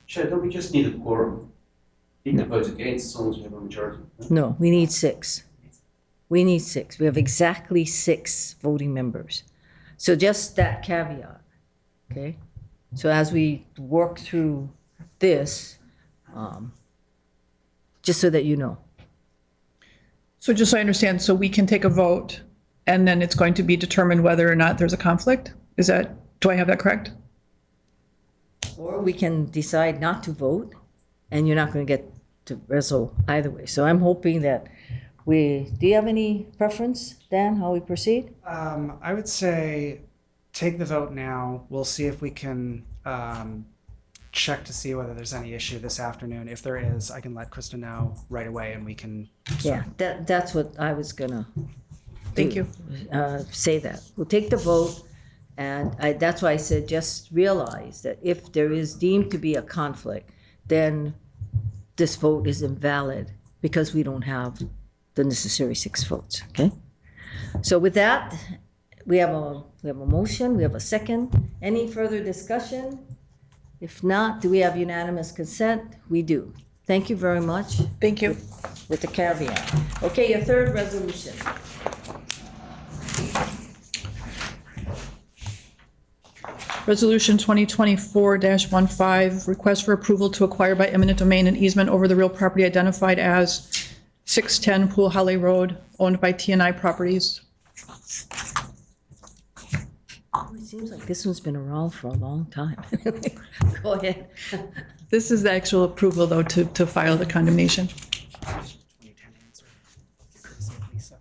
Chair, don't we just need a quorum? You can vote against as long as we have a majority. No, we need 6. We need 6. We have exactly 6 voting members. So just that caveat, okay? So as we work through this, just so that you know. So just so I understand, so we can take a vote and then it's going to be determined whether or not there's a conflict? Is that, do I have that correct? Or we can decide not to vote, and you're not going to get to wrestle either way. So I'm hoping that do you have any preference, Dan, how we proceed? I would say take the vote now. We'll see if we can check to see whether there's any issue this afternoon. If there is, I can let Krista know right away and we can. Yeah, that's what I was going to Thank you. say that. We'll take the vote, and that's why I said just realize that if there is deemed to be a conflict, then this vote is invalid because we don't have the necessary 6 votes, okay? So with that, we have a motion, we have a second. Any further discussion? If not, do we have unanimous consent? We do. Thank you very much. Thank you. With the caveat. Okay, your third resolution. Resolution 2024-15, request for approval to acquire by eminent domain an easement over the real property identified as 610 Pool Holly Road, owned by TNI Properties. Oh, it seems like this one's been around for a long time. Go ahead. This is the actual approval, though, to file the condemnation. 2010 answer. Courtesy of Lisa.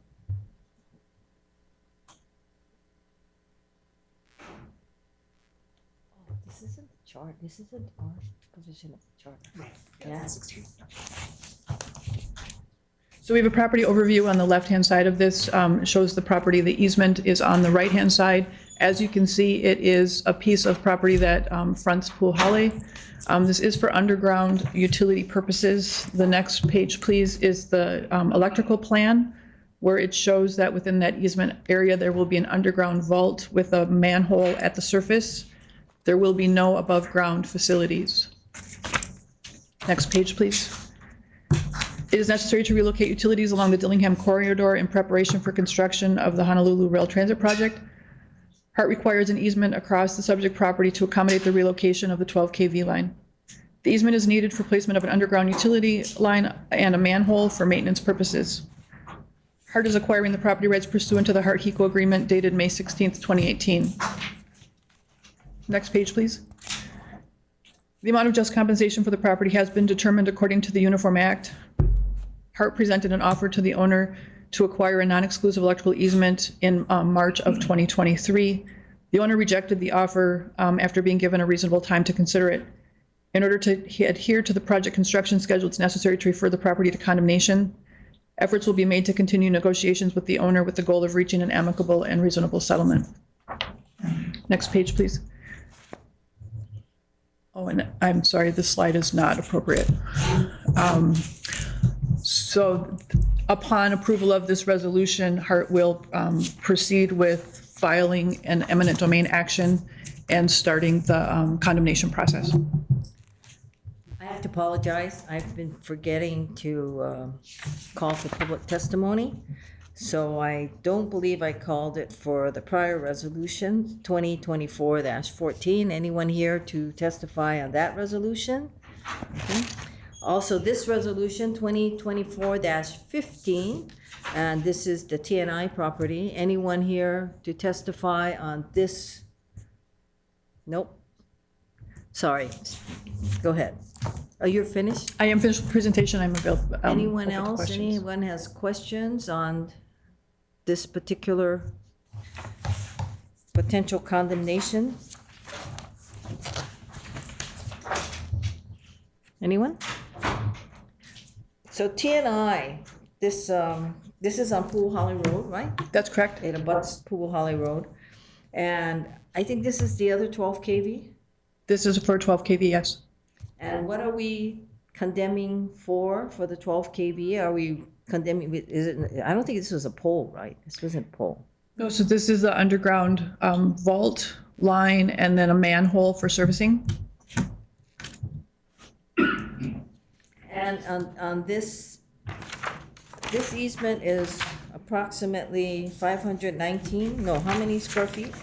This isn't the chart, this isn't our provision of the charter. Yeah, 16. So we have a property overview on the left-hand side of this. It shows the property. The easement is on the right-hand side. As you can see, it is a piece of property that fronts Pool Holly. This is for underground utility purposes. The next page, please, is the electrical plan, where it shows that within that easement area, there will be an underground vault with a manhole at the surface. There will be no above-ground facilities. Next page, please. It is necessary to relocate utilities along the Dillingham Corridor in preparation for construction of the Honolulu Rail Transit Project. HART requires an easement across the subject property to accommodate the relocation of the 12 kV line. The easement is needed for placement of an underground utility line and a manhole for maintenance purposes. HART is acquiring the property rights pursuant to the HART-HECO agreement dated May 16th, 2018. Next page, please. The amount of just compensation for the property has been determined according to the Uniform Act. HART presented an offer to the owner to acquire a non-exclusive electrical easement in March of 2023. The owner rejected the offer after being given a reasonable time to consider it. In order to adhere to the project construction schedule, it's necessary to refer the property to condemnation. Efforts will be made to continue negotiations with the owner with the goal of reaching an amicable and reasonable settlement. Next page, please. Oh, and I'm sorry, this slide is not appropriate. So upon approval of this resolution, HART will proceed with filing an eminent domain action and starting the condemnation process. I have to apologize. I've been forgetting to call for public testimony. So I don't believe I called it for the prior resolution, 2024-14. Anyone here to testify on that resolution? Okay. Also, this resolution, 2024-15, and this is the TNI property. Anyone here to testify on this? Nope. Sorry. Go ahead. Are you finished? I am finished with the presentation. I'm available. Anyone open to else? questions. Anyone has questions on this particular potential condemnation? Anyone? So TNI, this is on Pool Holly Road, right? That's correct. It abuts Pool Holly Road. And I think this is the other 12 kV. This is for 12 kV, yes. And what are we condemning for the 12 kV? Are we condemning, is it, I don't think this was a pole, right? This wasn't a pole. No, so this is the underground vault line and then a manhole for servicing. And on this easement is approximately 519, no, how many square feet?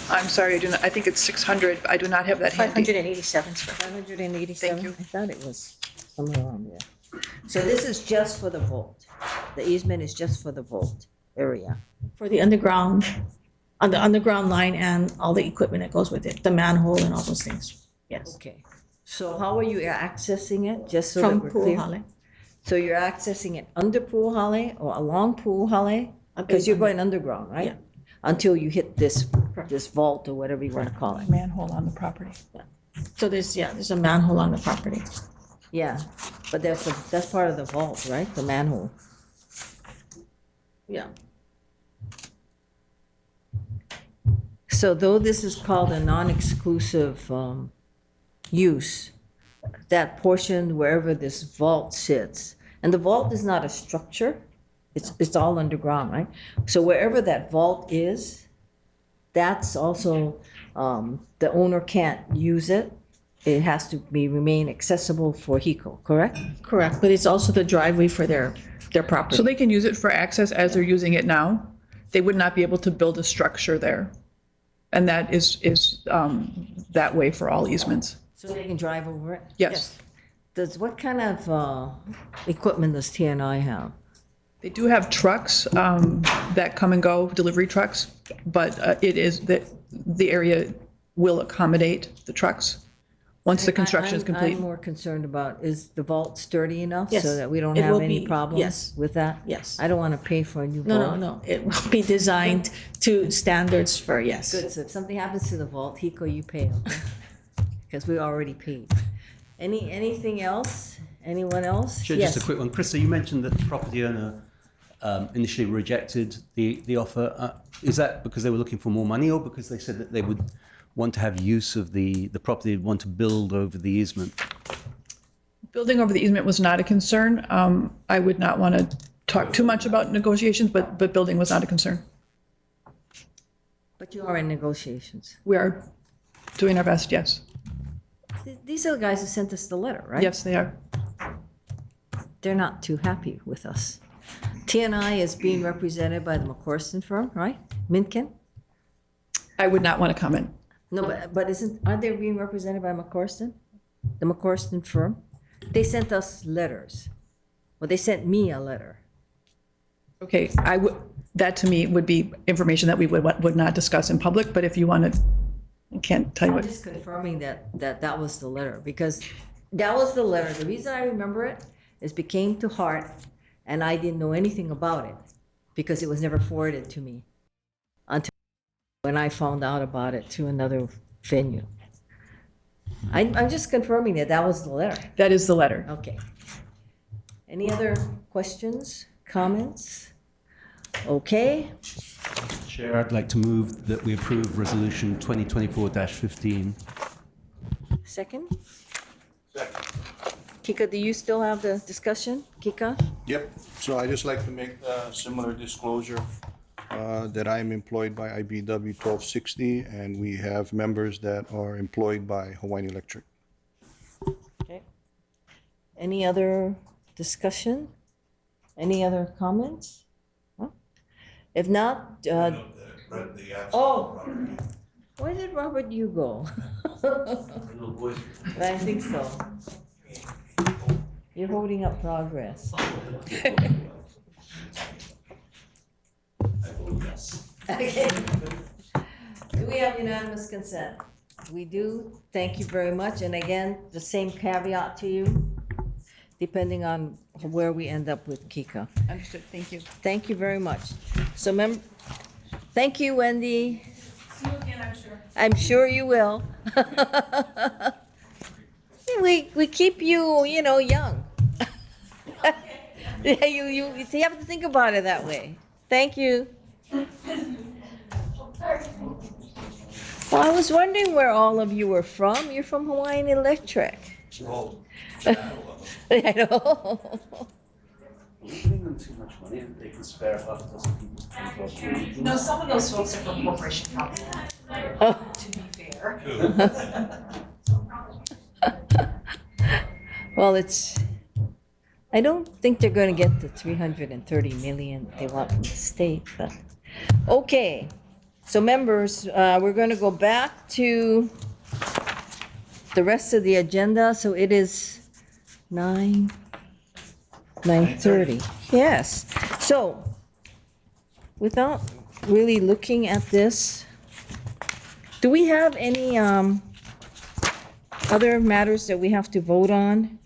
I'm sorry, I think it's 600. I do not have that handy. 587 square. 587? Thank you. I thought it was somewhere around there. So this is just for the vault. The easement is just for the vault area. For the underground, on the underground line and all the equipment that goes with it, the manhole and all those things. Yes. Okay. So how are you accessing it, just so that From we're Pool clear? Holly. So you're accessing it under Pool Holly or along Pool Holly? Because you're going underground, right? Yeah. Until you hit this vault or whatever you want to call it. Manhole on the property. So there's a manhole on the property. Yeah, but that's part of the vault, right? The manhole. Yeah. So though this is called a non-exclusive use, that portion wherever this vault sits, and the vault is not a structure, it's all underground, right? So wherever that vault is, that's also, the owner can't use it. It has to remain accessible for HECO, correct? Correct, but it's also the driveway for their property. So they can use it for access as they're using it now. They would not be able to build a structure there. And that is that way for all easements. So they can drive over it? Yes. What kind of equipment does TNI have? They do have trucks that come and go, delivery trucks, but it is that the area will accommodate the trucks once the construction is complete. I'm more concerned about, is the vault sturdy enough Yes, so that we don't it have will any be, problems yes. with that? Yes. I don't want to pay for a new No, vault. no, it will be designed to standards for, yes. Good, so if something happens to the vault, HECO, you pay, okay? Because we already paid. Anything else? Anyone else? Sure, Yes. just a quick one. Krista, you mentioned that the property owner initially rejected the offer. Is that because they were looking for more money or because they said that they would want to have use of the property, want to build over the easement? Building over the easement was not a concern. I would not want to talk too much about negotiations, but building was not a concern. But you are in negotiations. We are doing our best, yes. These are the guys who sent us the letter, right? Yes, they are. They're not too happy with us. TNI is being represented by the McCorston firm, right? Minkin? I would not want to comment. No, but aren't they being represented by McCorston? The McCorston firm? They sent us letters. Well, they sent me a letter. Okay, that to me would be information that we would not discuss in public, but if you want to, I can't tell you I'm what. just confirming that was the letter, because that was the letter. The reason I remember it is it came to Hart, and I didn't know anything about it, because it was never forwarded to me until when I found out about it through another venue. I'm just confirming that was the letter. That is the letter. Okay. Any other questions, comments? Okay. Chair, I'd like to move that we approve Resolution 2024-15. Second? Kika, do you still have the discussion? Kika? Yep, so I just like to make a similar disclosure that I am employed by IBW 1260, and we have members that are employed by Hawaiian Electric. Okay. Any other discussion? Any other comments? Huh? If not, oh, where did Robert you go? I think so. You're holding up progress. Yes. Okay. Do we have unanimous consent? We do. Thank you very much. And again, the same caveat to you, depending on where we end up with Kika. Understood, thank you. Thank you very much. So thank you, Wendy. See you again, I'm sure. I'm sure you will. We keep you, young. Yeah, you have to think about it that way. Thank you. Well, I was wondering where all of you were from. You're from Hawaiian Electric. Oh. I know. We're giving them too much money that they can spare half a dozen people. No, some of those folks are from Corporation Council, Oh. to be fair. Well, I don't think they're going to get the 330 million they want from the state, but, okay. So members, we're going to go back to the rest of the agenda. So it is 9:30. Yes. So without really looking at this, do we have any other matters that we have to vote on?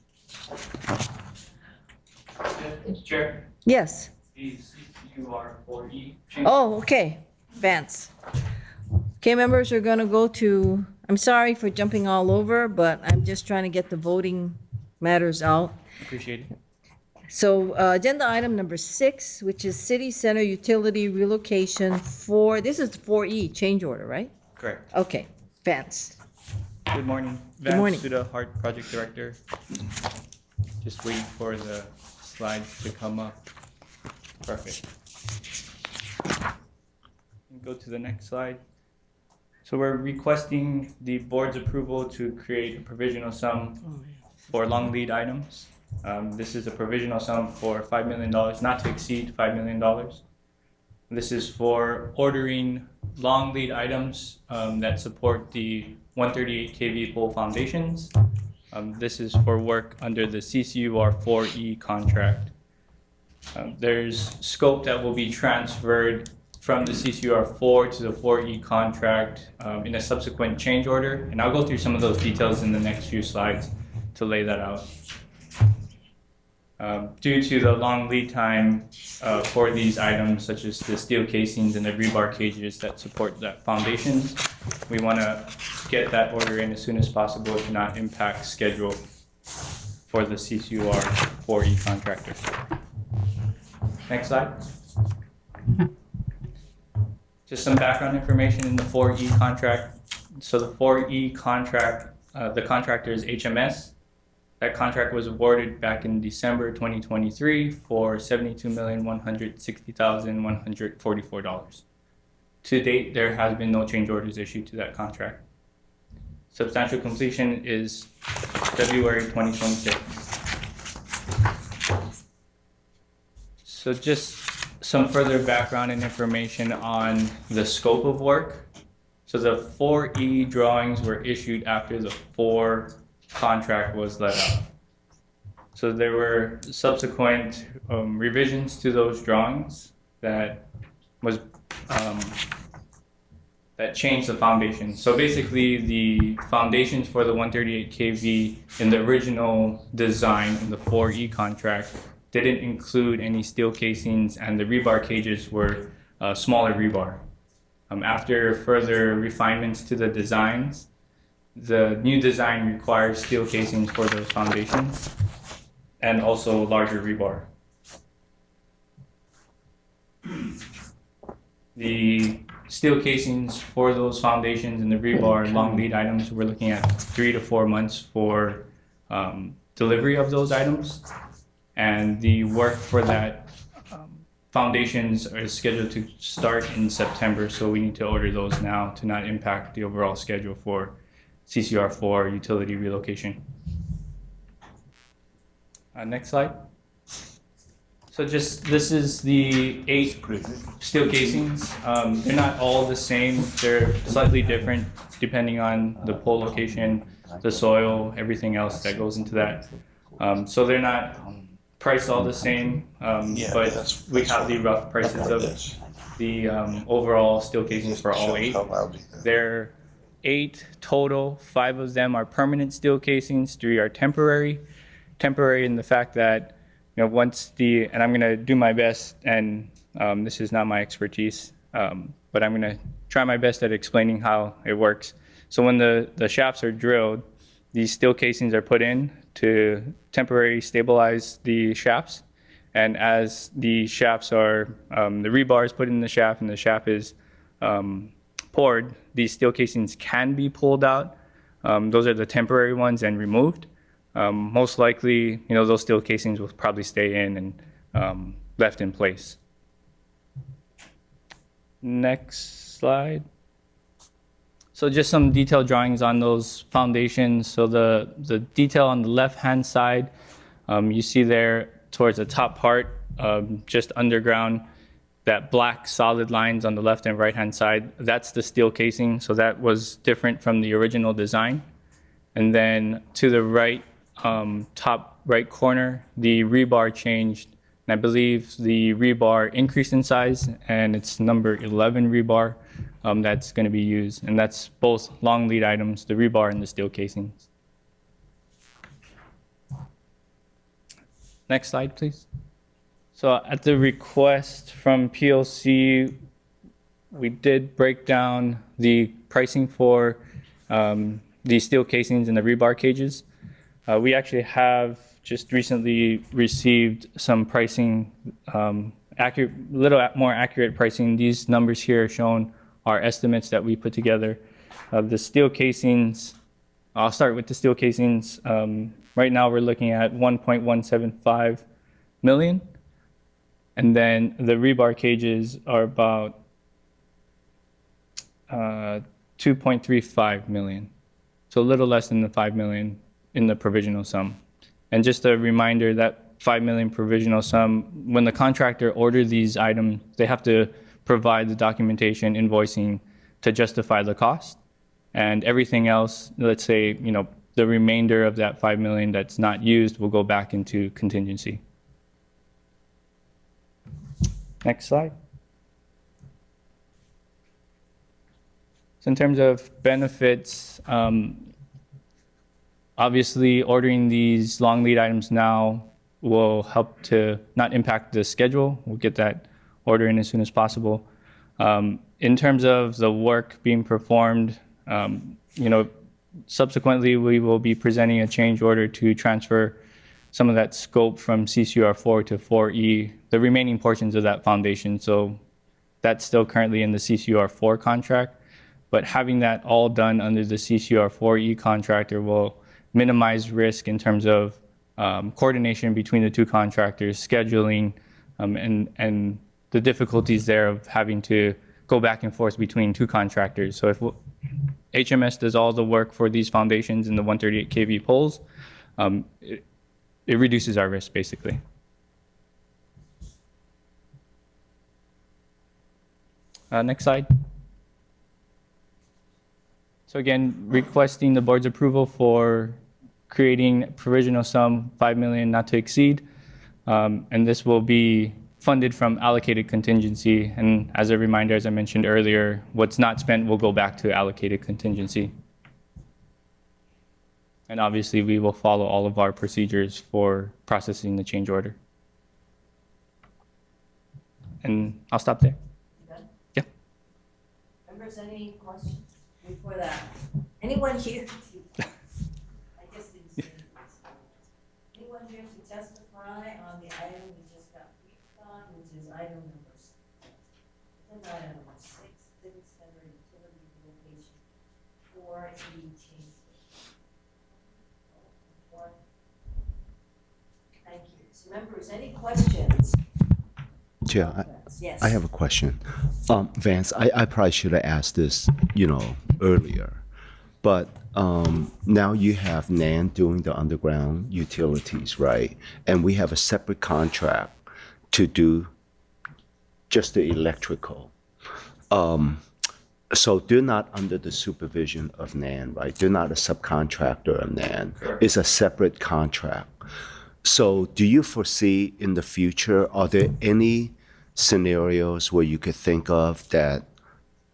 Chair, Yes. the CCUR4E. Oh, okay. Vance. Okay, members, we're going to go to, I'm sorry for jumping all over, but I'm just trying to get the voting matters out. Appreciate it. So agenda item number 6, which is city center utility relocation this is 4E, change order, right? Correct. Okay, Vance. Good morning. Good morning. Vance Suda, Hart Project Director. Just waiting for the slides to come up. Perfect. Go to the next slide. So we're requesting the board's approval to create a provisional sum for long lead items. This is a provisional sum for $5 million, not to exceed $5 million. This is for ordering long lead items that support the 138 kV pole foundations. This is for work under the CCUR4E contract. There's scope that will be transferred from the CCUR4 to the 4E contract in a subsequent change order. And I'll go through some of those details in the next few slides to lay that out. Due to the long lead time for these items, such as the steel casings and the rebar cages that support that foundations, we want to get that order in as soon as possible to not impact schedule for the CCUR 4E contractor. Next slide. Just some background information in the 4E contract. So the 4E contract, the contractor is HMS. That contract was awarded back in December 2023 for $72,160,144. To date, there has been no change orders issued to that contract. Substantial completion is February 2026. So just some further background and information on the scope of work. So the 4E drawings were issued after the 4 contract was let out. So there were subsequent revisions to those drawings that changed the foundation. So basically the foundations for the 138 kV in the original design in the 4E contract didn't include any steel casings, and the rebar cages were smaller rebar. After further refinements to the designs, the new design requires steel casings for those foundations and also larger rebar. The steel casings for those foundations and the rebar long lead items, we're looking at 3 to 4 months for delivery of those items. And the work for that foundations are scheduled to start in September, so we need to order those now to not impact the overall schedule for CCUR4 utility relocation. Next slide. So this is the 8 steel casings. They're not all the same. They're slightly different depending on the pole location, the soil, everything else that goes into that. So they're not priced all the same, but we have the rough prices of the overall steel casings for all 8. There are 8 total. 5 of them are permanent steel casings. 3 are temporary. Temporary in the fact that, you know, once and I'm going to do my best, and this is not my expertise, but I'm going to try my best at explaining how it works. So when the shafts are drilled, these steel casings are put in to temporarily stabilize the shafts. And as the shafts are, the rebar is put in the shaft and the shaft is poured, these steel casings can be pulled out. Those are the temporary ones and removed. Most likely, you know, those steel casings will probably stay in and left in place. Next slide. So just some detailed drawings on those foundations. So the detail on the left-hand side, you see there towards the top part, just underground, that black solid lines on the left and right-hand side, that's the steel casing. So that was different from the original design. And then to the right, top right corner, the rebar changed. And I believe the rebar increased in size, and it's number 11 rebar that's going to be used. And that's both long lead items, the rebar and the steel casings. Next slide, please. So at the request from PLC, we did break down the pricing for the steel casings and the rebar cages. We actually have just recently received some pricing, little more accurate pricing. These numbers here shown are estimates that we put together. The steel casings, I'll start with the steel casings. Right now we're looking at 1.175 million. And then the rebar cages are about 2.35 million. So a little less than the 5 million in the provisional sum. And just a reminder that 5 million provisional sum, when the contractor ordered these items, they have to provide the documentation, invoicing to justify the cost. And everything else, let's say, you know, the remainder of that 5 million that's not used will go back into contingency. Next slide. So in terms of benefits, obviously ordering these long lead items now will help to not impact the schedule. We'll get that order in as soon as possible. In terms of the work being performed, you know, subsequently we will be presenting a change order to transfer some of that scope from CCR4 to 4E, the remaining portions of that foundation. So that's still currently in the CCR4 contract, but having that all done under the CCR4E contractor will minimize risk in terms of coordination between the two contractors, scheduling, and the difficulties there of having to go back and forth between two contractors. So if HMS does all the work for these foundations and the 138 kV poles, it reduces our risk, basically. Next slide. So again, requesting the board's approval for creating provisional sum 5 million not to exceed. And this will be funded from allocated contingency. And as a reminder, as I mentioned earlier, what's not spent will go back to allocated contingency. And obviously, we will follow all of our procedures for processing the change order. And I'll stop there. Yeah. Members, any questions before that? Anyone here? I just didn't see this. Anyone here to testify on the item we just got briefed on, which is item number 6? Agenda item number 6, Civic Center Utility Location for the change. Thank you. So members, any questions? Yeah, Yes. I have a question. Vance, I probably should have asked this, you know, earlier, but now you have NAN doing the underground utilities, right? And we have a separate contract to do just the electrical. So they're not under the supervision of NAN, right? They're not a subcontractor of NAN. It's a separate contract. So do you foresee in the future, are there any scenarios where you could think of that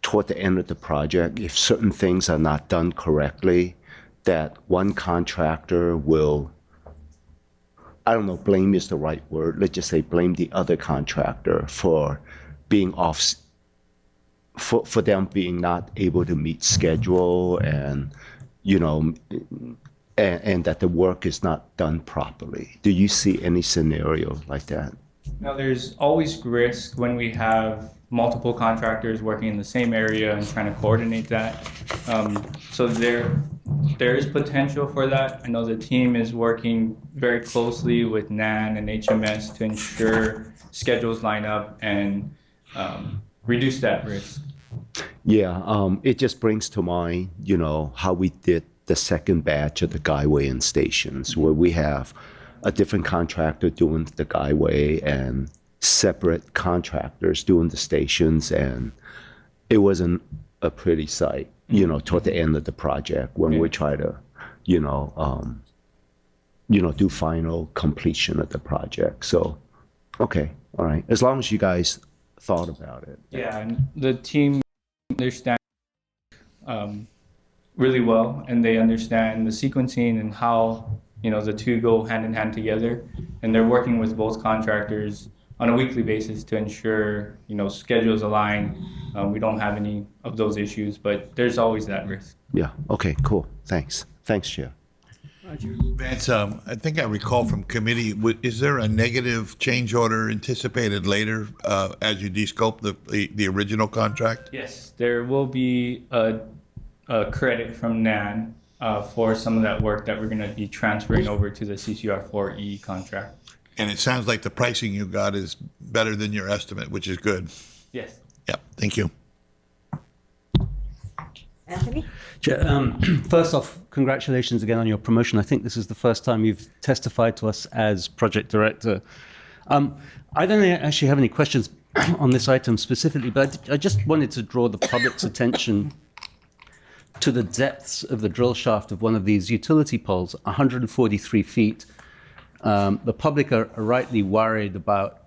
toward the end of the project, if certain things are not done correctly, that one contractor will, I don't know, blame is the right word, let's just say blame the other contractor for being off, for them being not able to meet schedule and, you know, and that the work is not done properly? Do you see any scenario like that? Now, there's always risk when we have multiple contractors working in the same area and trying to coordinate that. So there is potential for that. I know the team is working very closely with NAN and HMS to ensure schedules line up and reduce that risk. Yeah, it just brings to mind, you know, how we did the second batch of the guideway and stations, where we have a different contractor doing the guideway and separate contractors doing the stations, and it wasn't a pretty sight, you know, toward the end of the project when we try to, you know, do final completion of the project. So, okay, all right, as long as you guys thought about it. Yeah, and the team understands really well, and they understand the sequencing and how, you know, the two go hand in hand together, and they're working with both contractors on a weekly basis to ensure, you know, schedules align. We don't have any of those issues, but there's always that risk. Yeah, okay, cool, thanks. Thanks, Chair. Vance, I think I recall from committee, is there a negative change order anticipated later as you descope the original contract? Yes, there will be a credit from NAN for some of that work that we're going to be transferring over to the CCR4E contract. And it sounds like the pricing you got is better than your estimate, which is good. Yes. Yep, thank you. Anthony? First off, congratulations again on your promotion. I think this is the first time you've testified to us as project director. I don't actually have any questions on this item specifically, but I just wanted to draw the public's attention to the depths of the drill shaft of one of these utility poles, 143 feet. The public are rightly worried about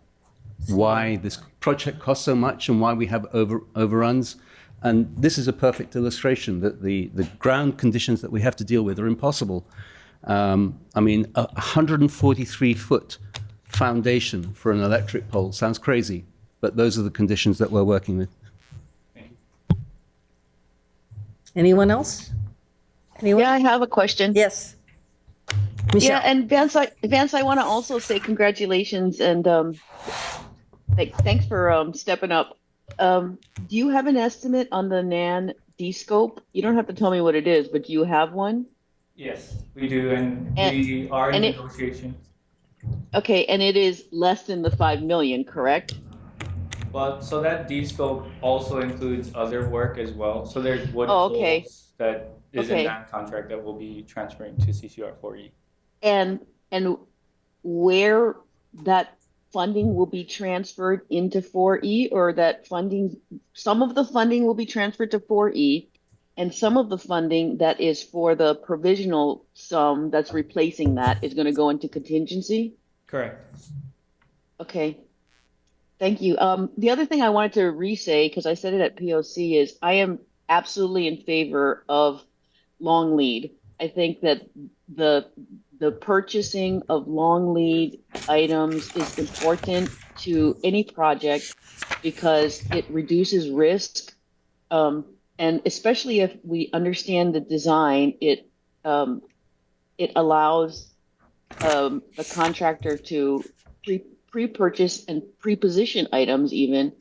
why this project costs so much and why we have overruns. And this is a perfect illustration that the ground conditions that we have to deal with are impossible. I mean, a 143-foot foundation for an electric pole sounds crazy, but those are the conditions that we're working with. Anyone else? Anyone? Yeah, I have a question. Yes. Yeah, and Vance, I want to also say congratulations and thanks for stepping up. Do you have an estimate on the NAN D-scope? You don't have to tell me what it is, but do you have one? Yes, we do, and we are in negotiation. Okay, and it is less than the 5 million, correct? Well, so that D-scope also includes other work as well. So there's wood okay. poles that is Okay. in that contract that will be transferring to CCR4E. And where that funding will be transferred into 4E, or that funding, some of the funding will be transferred to 4E, and some of the funding that is for the provisional sum that's replacing that is going to go into contingency? Correct. Okay. Thank you. The other thing I wanted to re-say, because I said it at POC, is I am absolutely in favor of long lead. I think that the purchasing of long lead items is important to any project because it reduces risk, and especially if we understand the design, it allows the contractor to pre-purchase and pre-position items even,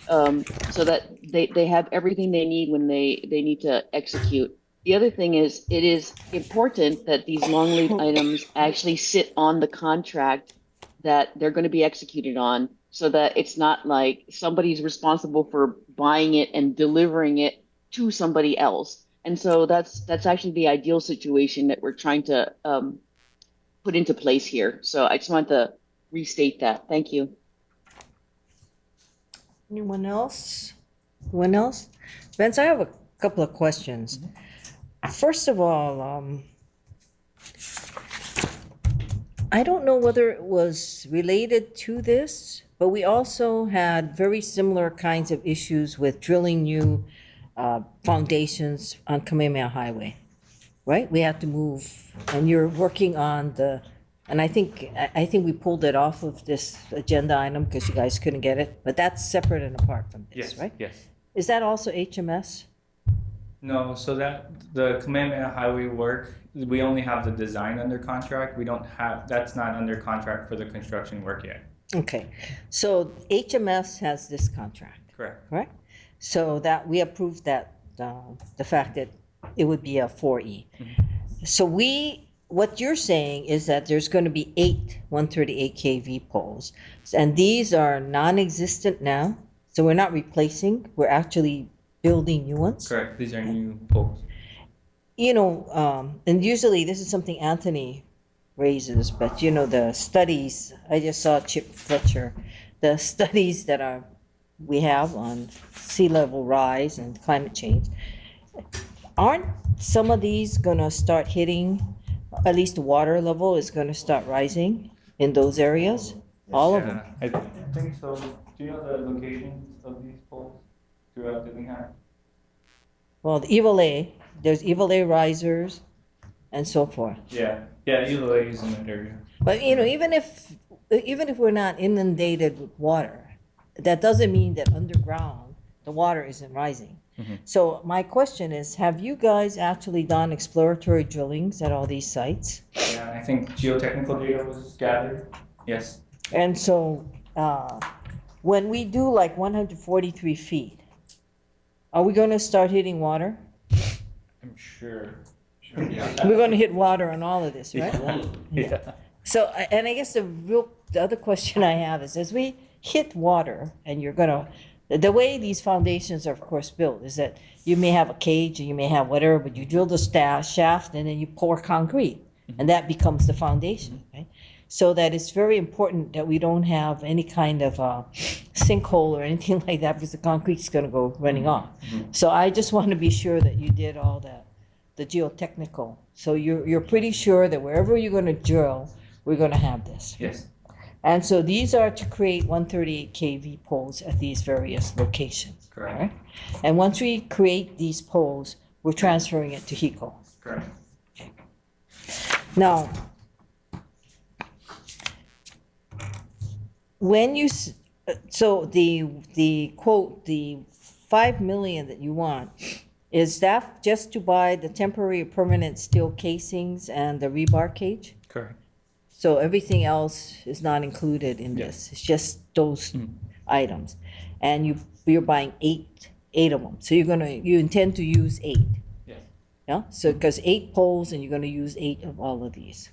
so that they have everything they need when they need to execute. The other thing is, it is important that these long lead items actually sit on the contract that they're going to be executed on, so that it's not like somebody's responsible for buying it and delivering it to somebody else. And so that's actually the ideal situation that we're trying to put into place here. So I just want to restate that. Thank you. Anyone else? Anyone else? Vince, I have a couple of questions. First of all, I don't know whether it was related to this, but we also had very similar kinds of issues with drilling new foundations on Kamehameha Highway, right? We had to move, and you're working on and I think we pulled it off of this agenda item because you guys couldn't get it, but that's separate and apart from this, Yes, right? yes. Is that also HMS? No, so that the Kamehameha Highway work, we only have the design under contract. We don't have, that's not under contract for the construction work yet. Okay, so HMS has this contract, Correct. correct? So that, we approved that, the fact that it would be a 4E. So what you're saying is that there's going to be 8 138 kV poles, and these are non-existent now, so we're not replacing, we're actually building new ones? Correct. These are new poles. You know, and usually this is something Anthony raises, but you know, the studies, I just saw Chip Fletcher, the studies that we have on sea level rise and climate change, aren't some of these gonna start hitting, at least the water level is gonna start rising in those areas? All of them? I think so. Do you know the locations of these poles throughout Dillingham? Well, the Evil A, there's Evil A risers and so forth. Yeah. Yeah, Evil A is in that area. But you know, even if we're not inundated with water, that doesn't mean that underground the water isn't rising. So my question is, have you guys actually done exploratory drillings at all these sites? Yeah, I think geotechnical data was gathered. Yes. And so when we do like 143 feet, are we going to start hitting water? I'm sure. We're going to hit water on all of this, right? Yeah. So, and I guess the other question I have is, as we hit water, and you're gonna, the way these foundations are of course built is that you may have a cage, or you may have whatever, but you drill the shaft, and then you pour concrete, and that becomes the foundation, right? So that it's very important that we don't have any kind of sinkhole or anything like that, because the concrete's gonna go running off. So I just want to be sure that you did all that, the geotechnical. So you're pretty sure that wherever you're gonna drill, we're gonna have this. Yes. And so these are to create 138 kV poles at these various locations. Correct. Right? And once we create these poles, we're transferring it to HECO. Correct. Now, when you, so the quote, the 5 million that you want, is that just to buy the temporary or permanent steel casings and the rebar cage? Correct. So everything else is not included in this. It's just those items. And you're buying eight of them. So you intend to use 8. Yeah. Yeah? So because 8 poles, and you're gonna use 8 of all of these.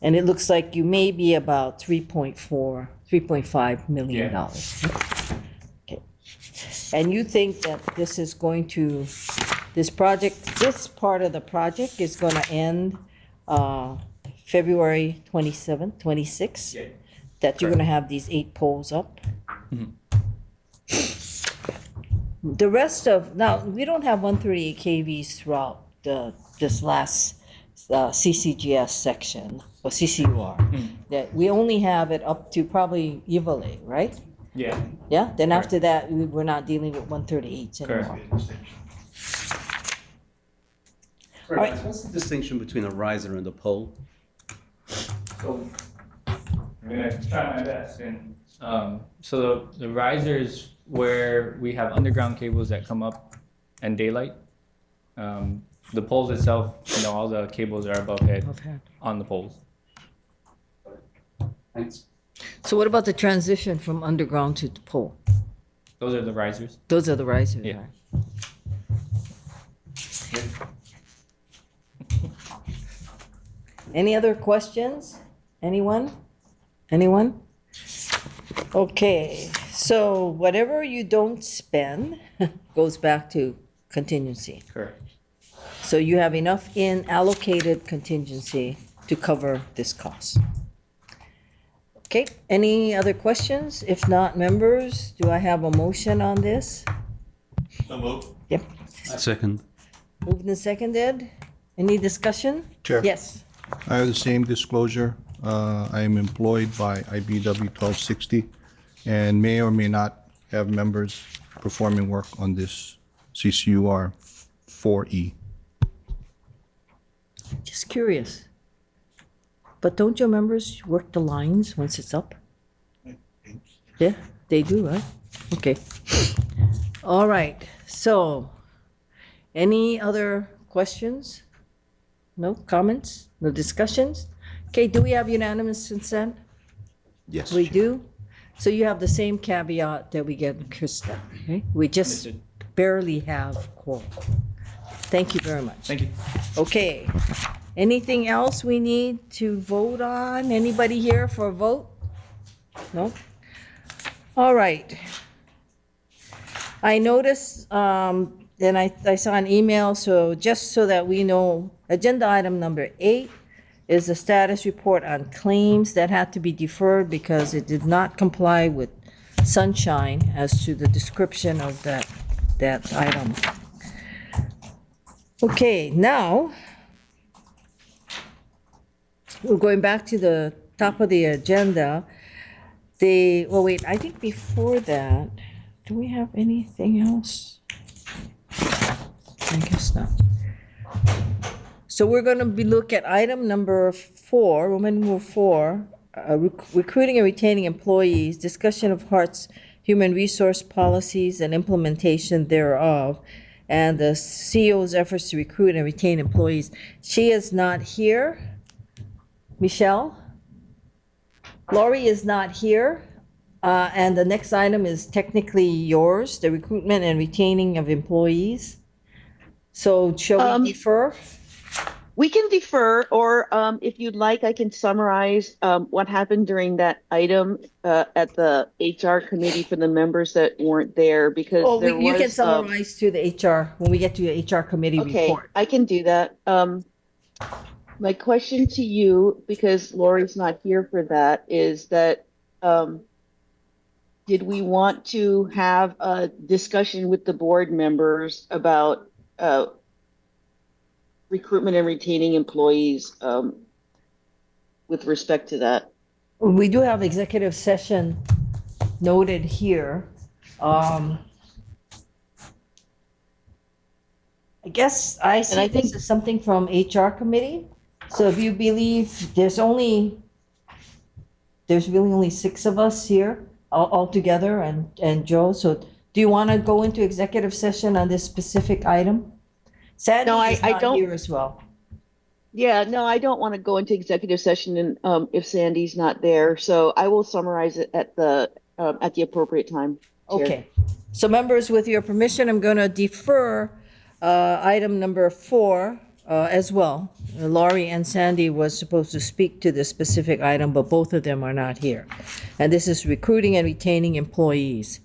And it looks like you may be about $3.5 million. Yeah. Okay. And you think that this is going to, this part of the project is gonna end February 27th, 26th? Yeah. That you're gonna have these 8 poles up? The rest of, now, we don't have 138 kVs throughout this last CCGS section, or CCUR. That we only have it up to probably Evil A, right? Yeah. Yeah, then after that, we're not dealing with 138s anymore. Sorry, right. Max, what's the distinction between a riser and a pole? So, I'm gonna try my best. And so the riser is where we have underground cables that come up and daylight. The poles itself, all the cables are above head on the poles. Thanks. So what about the transition from underground to the pole? Those are the risers. Those are the risers, Yeah. right? Any other questions? Anyone? Okay, so whatever you don't spend goes back to contingency. Correct. So you have enough in allocated contingency to cover this cost. Okay, any other questions? If not, members, do I have a motion on this? So move. Yep. Second. Moved and seconded. Any discussion? Chair. Yes. I have the same disclosure. I am employed by IBW 1260 and may or may not have members performing work on this CCUR 4E. Just curious. But don't your members work the lines once it's up? Yeah, they do, right? Okay. All right, so any other questions? No comments? No discussions? Okay, do we have unanimous consent? Yes. We Chair. do? So you have the same caveat that we get in Krista, okay? We just Understood. barely have quorum. Thank you very much. Thank you. Okay, anything else we need to vote on? Anybody here for a vote? No? All right. I noticed, and I saw an email, so just so that we know, agenda item number 8 is the status report on claims that had to be deferred because it did not comply with Sunshine as to the description of that item. Okay, now, we're going back to the top of the agenda. Well, wait, I think before that, do we have anything else? I guess not. So we're going to look at item number 4, Roman numeral 4, recruiting and retaining employees, discussion of HART's human resource policies and implementation thereof, and the CEO's efforts to recruit and retain employees. She is not here. Michelle? Lori is not here. And the next item is technically yours, the recruitment and retaining of employees. So shall we defer? We can defer, or if you'd like, I can summarize what happened during that item at the HR committee for the members that weren't there, because Oh, there you can was, summarize to the HR, when we get to the HR committee okay, report. I can do that. My question to you, because Lori's not here for that, is that did we want to have a discussion with the board members about recruitment and retaining employees with respect to that? We do have executive session noted here. I guess I see this as something from HR committee. So if you believe there's really only 6 of us here all together and Joe, so do you want to go into executive session on this specific item? Sandy is I not don't. here as well. Yeah, no, I don't want to go into executive session and if Sandy's not there. So I will summarize it at the appropriate time. Chair. Okay. So members, with your permission, I'm going to defer item number 4 as well. Laurie and Sandy was supposed to speak to this specific item, but both of them are not here. And this is recruiting and retaining employees.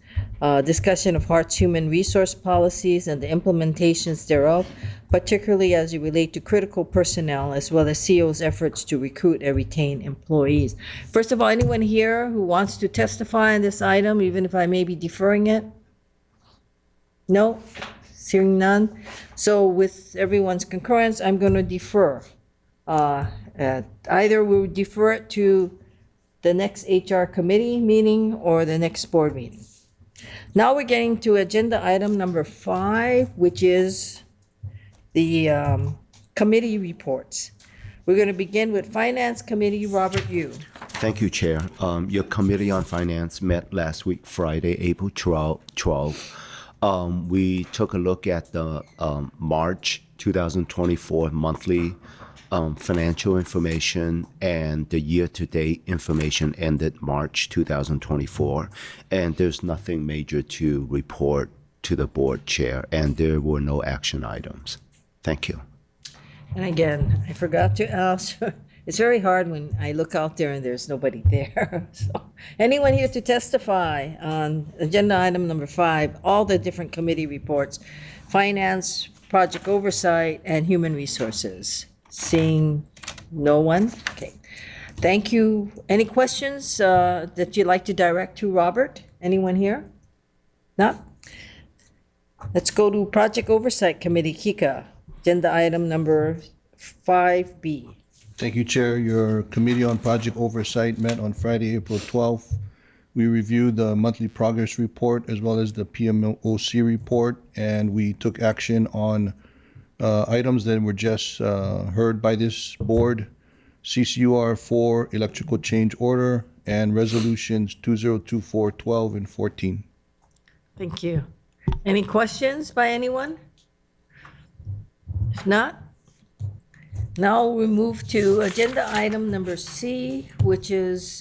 Discussion of HART's human resource policies and the implementations thereof, particularly as it relate to critical personnel, as well as CEO's efforts to recruit and retain employees. First of all, anyone here who wants to testify on this item, even if I may be deferring it? No? Hearing none? So with everyone's concurrence, I'm going to defer. Either we'll defer it to the next HR committee meeting or the next board meeting. Now we're getting to agenda item number 5, which is the committee reports. We're going to begin with Finance Committee, Robert Yu. Thank you, Chair. Your Committee on Finance met last week, Friday, April 12. We took a look at the March 2024 monthly financial information and the year-to-date information ended March 2024. And there's nothing major to report to the board chair, and there were no action items. Thank you. And again, I forgot to ask, it's very hard when I look out there and there's nobody there. So, anyone here to testify on agenda item number 5, all the different committee reports, finance, project oversight, and human resources? Seeing no one? Okay. Thank you. Any questions that you'd like to direct to Robert? Anyone here? No? Let's go to Project Oversight Committee, Kika. Agenda item number 5B. Thank you, Chair. Your Committee on Project Oversight met on Friday, April 12th. We reviewed the monthly progress report as well as the PMOC report, and we took action on items that were just heard by this board, CCUR 4 electrical change order, and resolutions 2024, 12, and 14. Thank you. Any questions by anyone? If not, now we move to agenda item number C, which is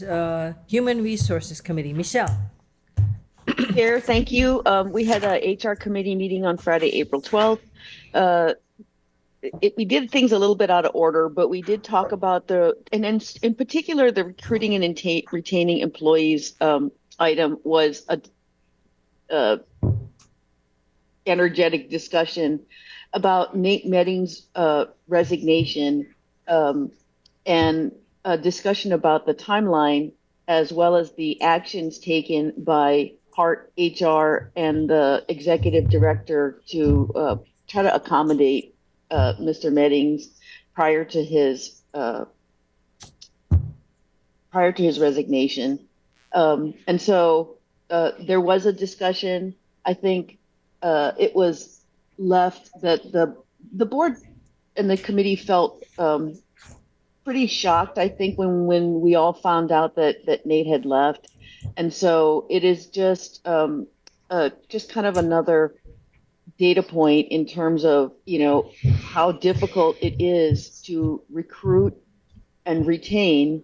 Human Resources Committee. Michelle? Chair, thank you. We had a HR committee meeting on Friday, April 12th. We did things a little bit out of order, but we did talk about in particular, the recruiting and retaining employees item was a energetic discussion about Nate Medding's resignation and a discussion about the timeline as well as the actions taken by Hart HR and the executive director to try to accommodate Mr. Meddings prior to his resignation. And so there was a discussion. I think it was left that the board and the committee felt pretty shocked, I think, when we all found out that Nate had left. And so it is just kind of another data point in terms of, how difficult it is to recruit and retain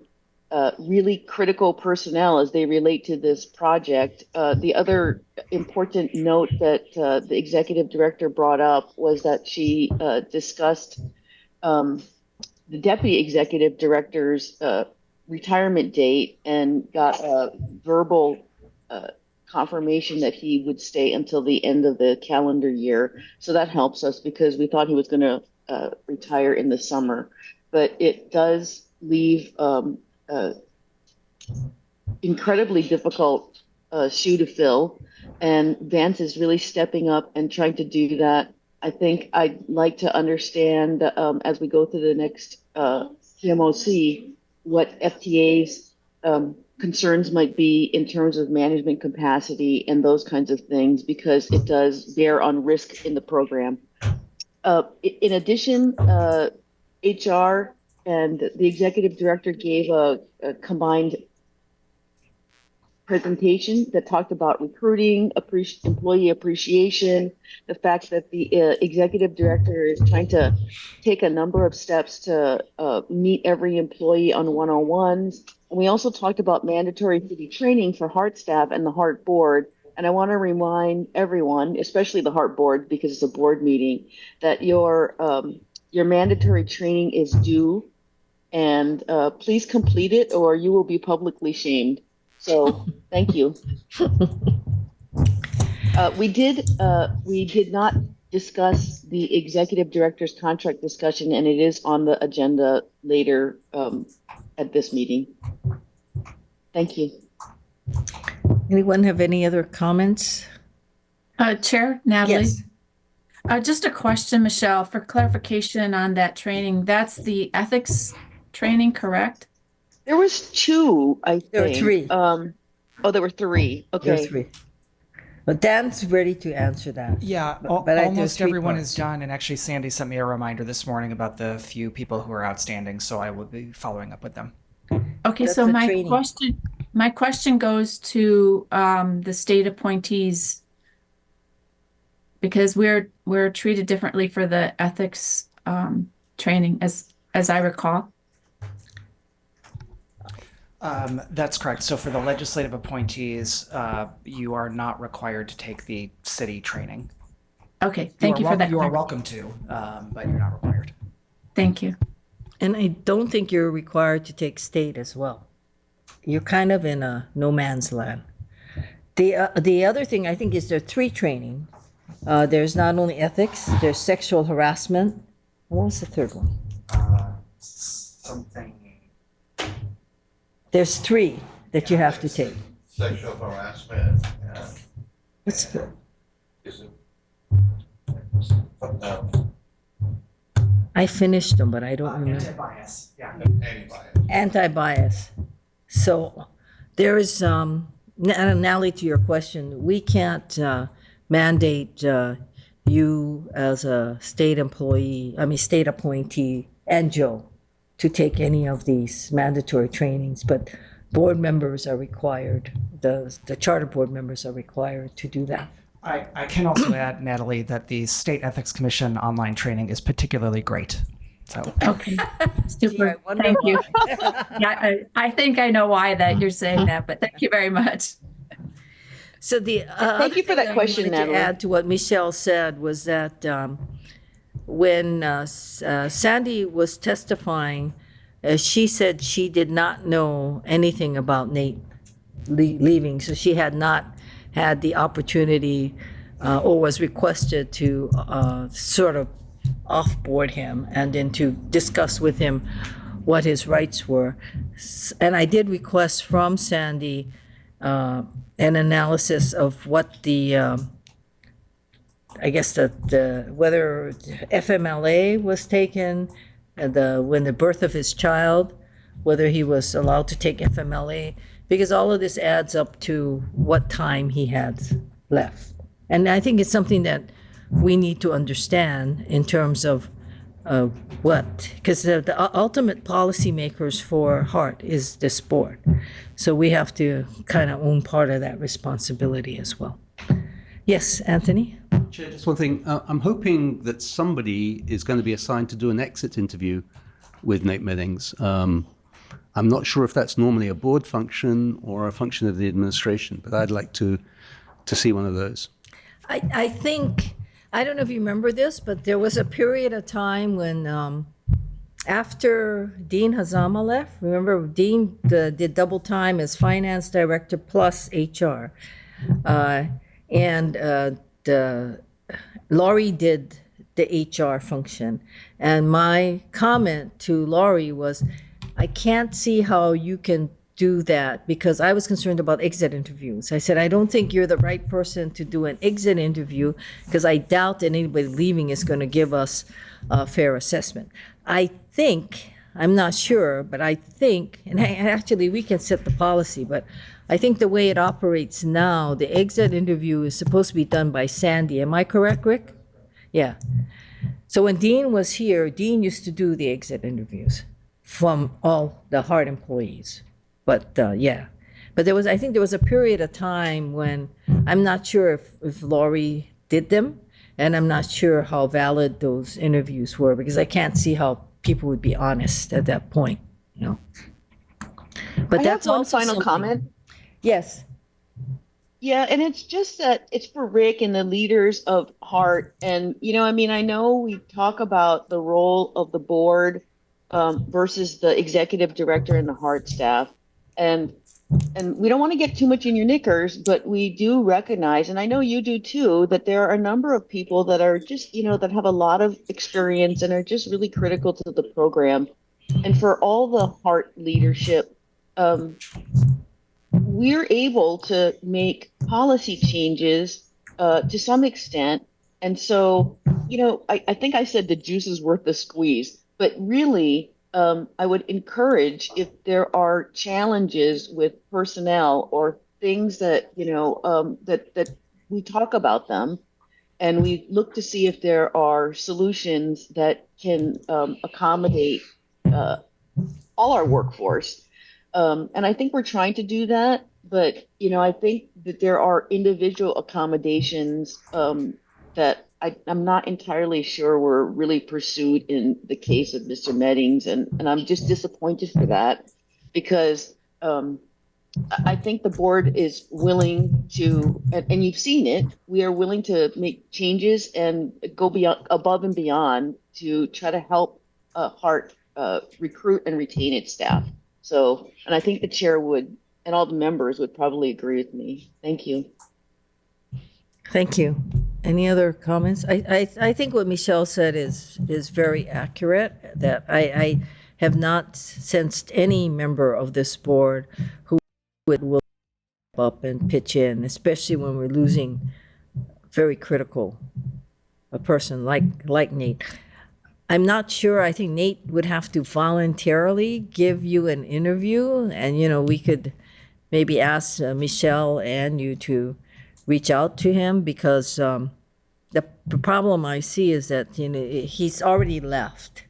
really critical personnel as they relate to this project. The other important note that the executive director brought up was that she discussed the deputy executive director's retirement date and got a verbal confirmation that he would stay until the end of the calendar year. So that helps us because we thought he was going to retire in the summer. But it does leave incredibly difficult shoe to fill, and Vance is really stepping up and trying to do that. I think I'd like to understand as we go through the next CMOC what FTA's concerns might be in terms of management capacity and those kinds of things, because it does bear on risk in the program. In addition, HR and the executive director gave a combined presentation that talked about recruiting, employee appreciation, the fact that the executive director is trying to take a number of steps to meet every employee on one-on-ones. And we also talked about mandatory city training for Hart staff and the Hart board. And I want to remind everyone, especially the Hart board, because it's a board meeting, that your mandatory training is due, and please complete it or you will be publicly shamed. So thank you. We did not discuss the executive director's contract discussion, and it is on the agenda later at this meeting. Thank you. Anyone have any other comments? Chair, Natalie? Yes. Just a question, Michelle, for clarification on that training. That's the ethics training, correct? There was two, I think. There were three. There were three. Okay. There's three. But Dan's ready to answer that. Yeah, But there's almost three everyone parts. is done. And actually, Sandy sent me a reminder this morning about the few people who are outstanding, so I will be following up with them. Okay, That's so the my training. question goes to the state appointees, because we're treated differently for the ethics training, as I recall. That's correct. So for the legislative appointees, you are not required to take the city training. Okay, thank you for that. You are welcome to, but you're not required. Thank you. And I don't think you're required to take state as well. You're kind of in a no man's land. The other thing I think is there are three training. There's not only ethics, there's sexual harassment. What was the third one? Something. There's three that you have to take. Sexual harassment. What's the, Is it? I finished them, but I don't remember. Anti-bias, yeah. Anti-bias. So there is, Natalie, to your question, we can't mandate you as a state employee, state appointee, and Joe, to take any of these mandatory trainings, but board members are required, the charter board members are required to do that. I can also add, Natalie, that the State Ethics Commission online training is particularly great. So Okay, super. I wonder Thank you. why. Yeah, I think I know why that you're saying that, but thank you very much. So the Thank you for that question, To Natalie. add to what Michelle said was that when Sandy was testifying, she said she did not know anything about Nate leaving, so she had not had the opportunity or was requested to sort of off-board him and then to discuss with him what his rights were. And I did request from Sandy an analysis of what the, I guess the whether FMLA was taken, when the birth of his child, whether he was allowed to take FMLA, because all of this adds up to what time he had left. And I think it's something that we need to understand in terms of what, because the ultimate policymakers for HART is this board. So we have to kind of own part of that responsibility as well. Yes, Anthony? Chair, just one thing. I'm hoping that somebody is going to be assigned to do an exit interview with Nate Meddings. I'm not sure if that's normally a board function or a function of the administration, but I'd like to see one of those. I think, I don't know if you remember this, but there was a period of time when, after Dean Hazama left, remember Dean did double time as finance director plus HR. And Laurie did the HR function. And my comment to Laurie was, I can't see how you can do that, because I was concerned about exit interviews. I said, I don't think you're the right person to do an exit interview, because I doubt that anybody leaving is going to give us a fair assessment. I think, I'm not sure, but I think, and actually we can set the policy, but I think the way it operates now, the exit interview is supposed to be done by Sandy. Am I correct, Rick? Yeah. So when Dean was here, Dean used to do the exit interviews from all the HART employees. But yeah, but I think there was a period of time when I'm not sure if Laurie did them, and I'm not sure how valid those interviews were, because I can't see how people would be honest at that point, you know. But I that's have one also final something- comment. Yes. Yeah, and it's just that it's for Rick and the leaders of HART. And, I know we talk about the role of the board versus the executive director and the HART staff. And we don't want to get too much in your knickers, but we do recognize, and I know you do too, that there are a number of people that are just, that have a lot of experience and are just really critical to the program. And for all the HART leadership, we're able to make policy changes to some extent. And so, I think I said the juice is worth the squeeze, but really, I would encourage, if there are challenges with personnel or things that, that we talk about them, and we look to see if there are solutions that can accommodate all our workforce. And I think we're trying to do that, but, I think that there are individual accommodations that I'm not entirely sure were really pursued in the case of Mr. Meddings, and I'm just disappointed for that, because I think the board is willing to, and you've seen it, we are willing to make changes and go above and beyond to try to help HART recruit and retain its staff. So, and I think the chair would, and all the members would probably agree with me. Thank you. Thank you. Any other comments? I think what Michelle said is very accurate, that I have not sensed any member of this board who will step up and pitch in, especially when we're losing very critical a person like Nate. I'm not sure. I think Nate would have to voluntarily give you an interview, and we could maybe ask Michelle and you to reach out to him, because the problem I see is that he's already left,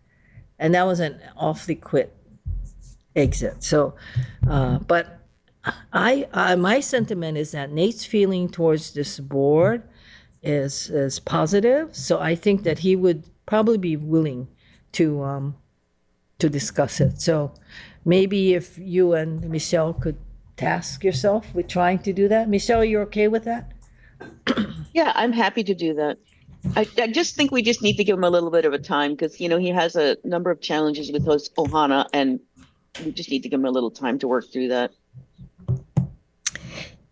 and that was an awfully quick exit. So, but my sentiment is that Nate's feeling towards this board is positive. So I think that he would probably be willing to discuss it. So maybe if you and Michelle could task yourself with trying to do that. Michelle, you're okay with that? Yeah, I'm happy to do that. I just think we just need to give him a little bit of a time, because he has a number of challenges with his Ohana, and we just need to give him a little time to work through that.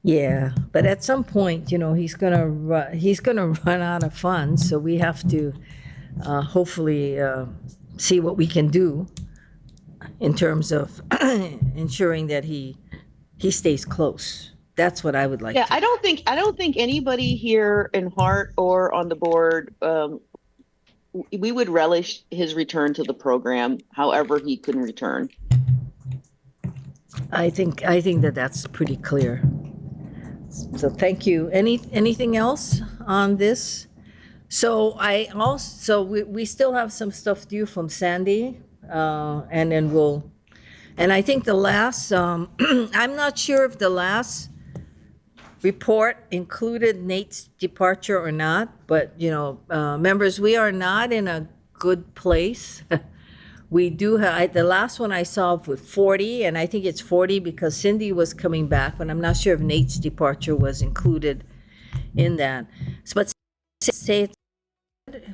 Yeah, but at some point, he's gonna run out of funds, so we have to hopefully see what we can do in terms of ensuring that he stays close. That's what I would like. Yeah, to. I don't think anybody here in Hart or on the board, we would relish his return to the program, however he can return. I think that that's pretty clear. So thank you. Anything else on this? So we still have some stuff due from Sandy, and then and I think the last, I'm not sure if the last report included Nate's departure or not, but members, we are not in a good place. We do have, the last one I saw with 40, and I think it's 40 because Cindy was coming back, but I'm not sure if Nate's departure was included in that. But say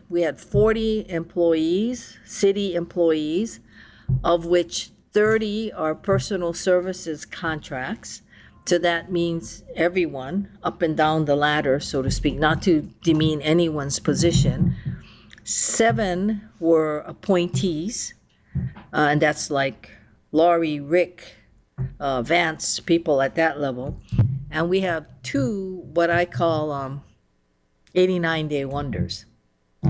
we had 40 employees, city employees, of which 30 are personal services contracts. So that means everyone up and down the ladder, so to speak, not to demean anyone's position. 7 were appointees, and that's like Laurie, Rick, Vance, people at that level. And we have 2, what I call 89-day wonders.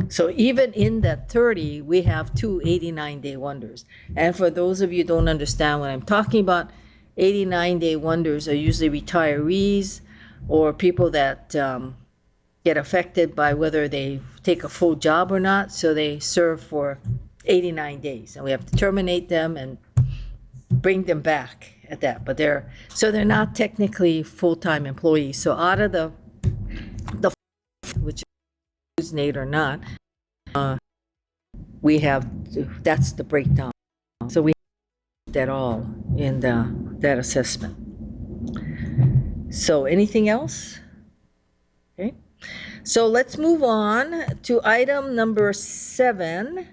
So even in that 30, we have 2 89-day wonders. And for those of you who don't understand what I'm talking about, 89-day wonders are usually retirees or people that get affected by whether they take a full job or not. So they serve for 89 days, and we have to terminate them and bring them back at that. But they're not technically full-time employees. So out of the which is Nate or not, we have, that's the breakdown. So we have that all in that assessment. So anything else? Okay. So let's move on to item number 7.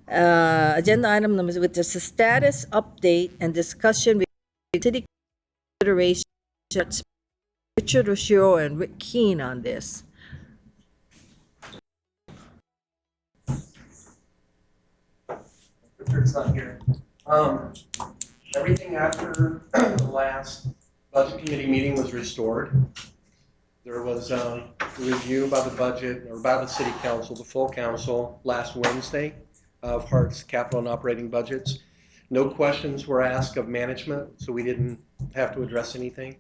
Agenda item numbers, which is a status update and discussion with city consideration. Richard Oshiro and Rick Keene on this. Richard's not here. Everything after the last budget committee meeting was restored. There was a review by the budget, or by the city council, the full council, last Wednesday of Hart's capital and operating budgets. No questions were asked of management, so we didn't have to address anything.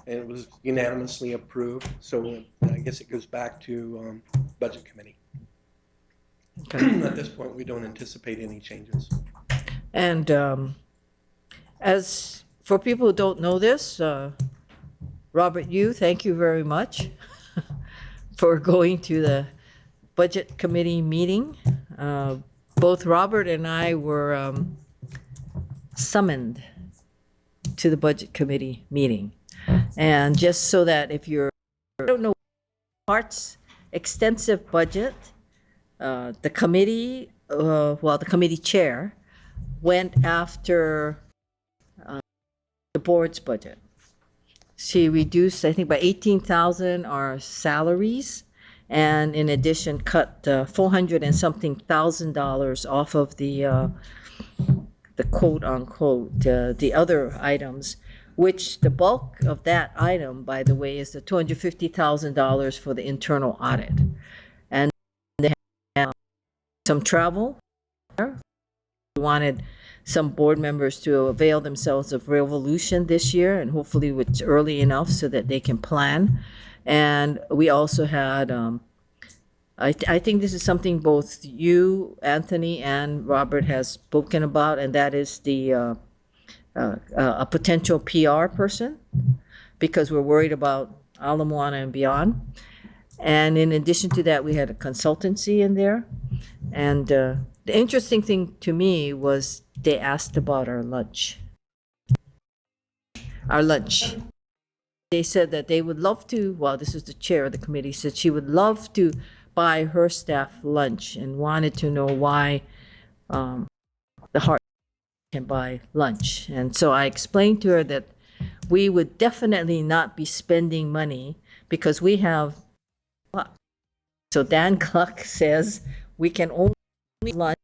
And it was unanimously approved. So I guess it goes back to budget committee. Okay. At this point, we don't anticipate any changes. And as for people who don't know this, Robert Yu, thank you very much for going to the budget committee meeting. Both Robert and I were summoned to the budget committee meeting. And just so that if you're, I don't know, Hart's extensive budget, the committee, the committee chair went after the board's budget. She reduced, I think, by 18,000 our salaries, and in addition cut $400 and something thousand off of the quote unquote the other items, which the bulk of that item, by the way, is the $250,000 for the internal audit, and they have some travel We wanted some board members to avail themselves of Revolution this year, and hopefully it's early enough so that they can plan. And we also had, I think this is something both you, Anthony, and Robert has spoken about, and that is a potential PR person, because we're worried about Ala Moana and beyond. And in addition to that, we had a consultancy in there. And the interesting thing to me was they asked about our lunch. They said that they would love to, well, this is the chair of the committee, said she would love to buy her staff lunch and wanted to know why the Hart can buy lunch. And so I explained to her that we would definitely not be spending money because we have clock. So Dan Cluck says we can only lunch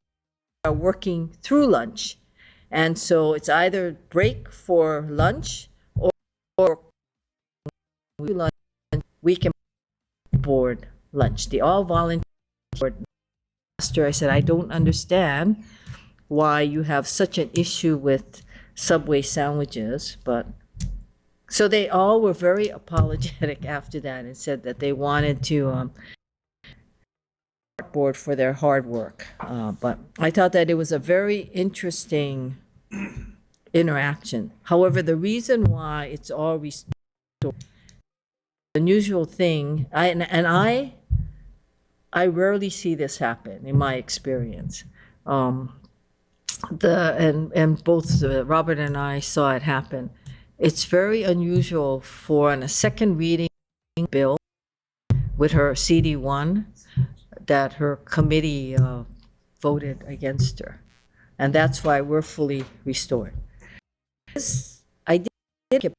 are working through lunch. And so it's either break for lunch or lunch, we can board lunch. They all volunteered. I said, I don't understand why you have such an issue with Subway sandwiches, but so they all were very apologetic after that and said that they wanted to board for their hard work. But I thought that it was a very interesting interaction. However, the reason why it's all restored, unusual thing, I rarely see this happen in my experience. And both Robert and I saw it happen. It's very unusual for on a second reading bill with her CD1 that her committee voted against her. And that's why we're fully restored. I did get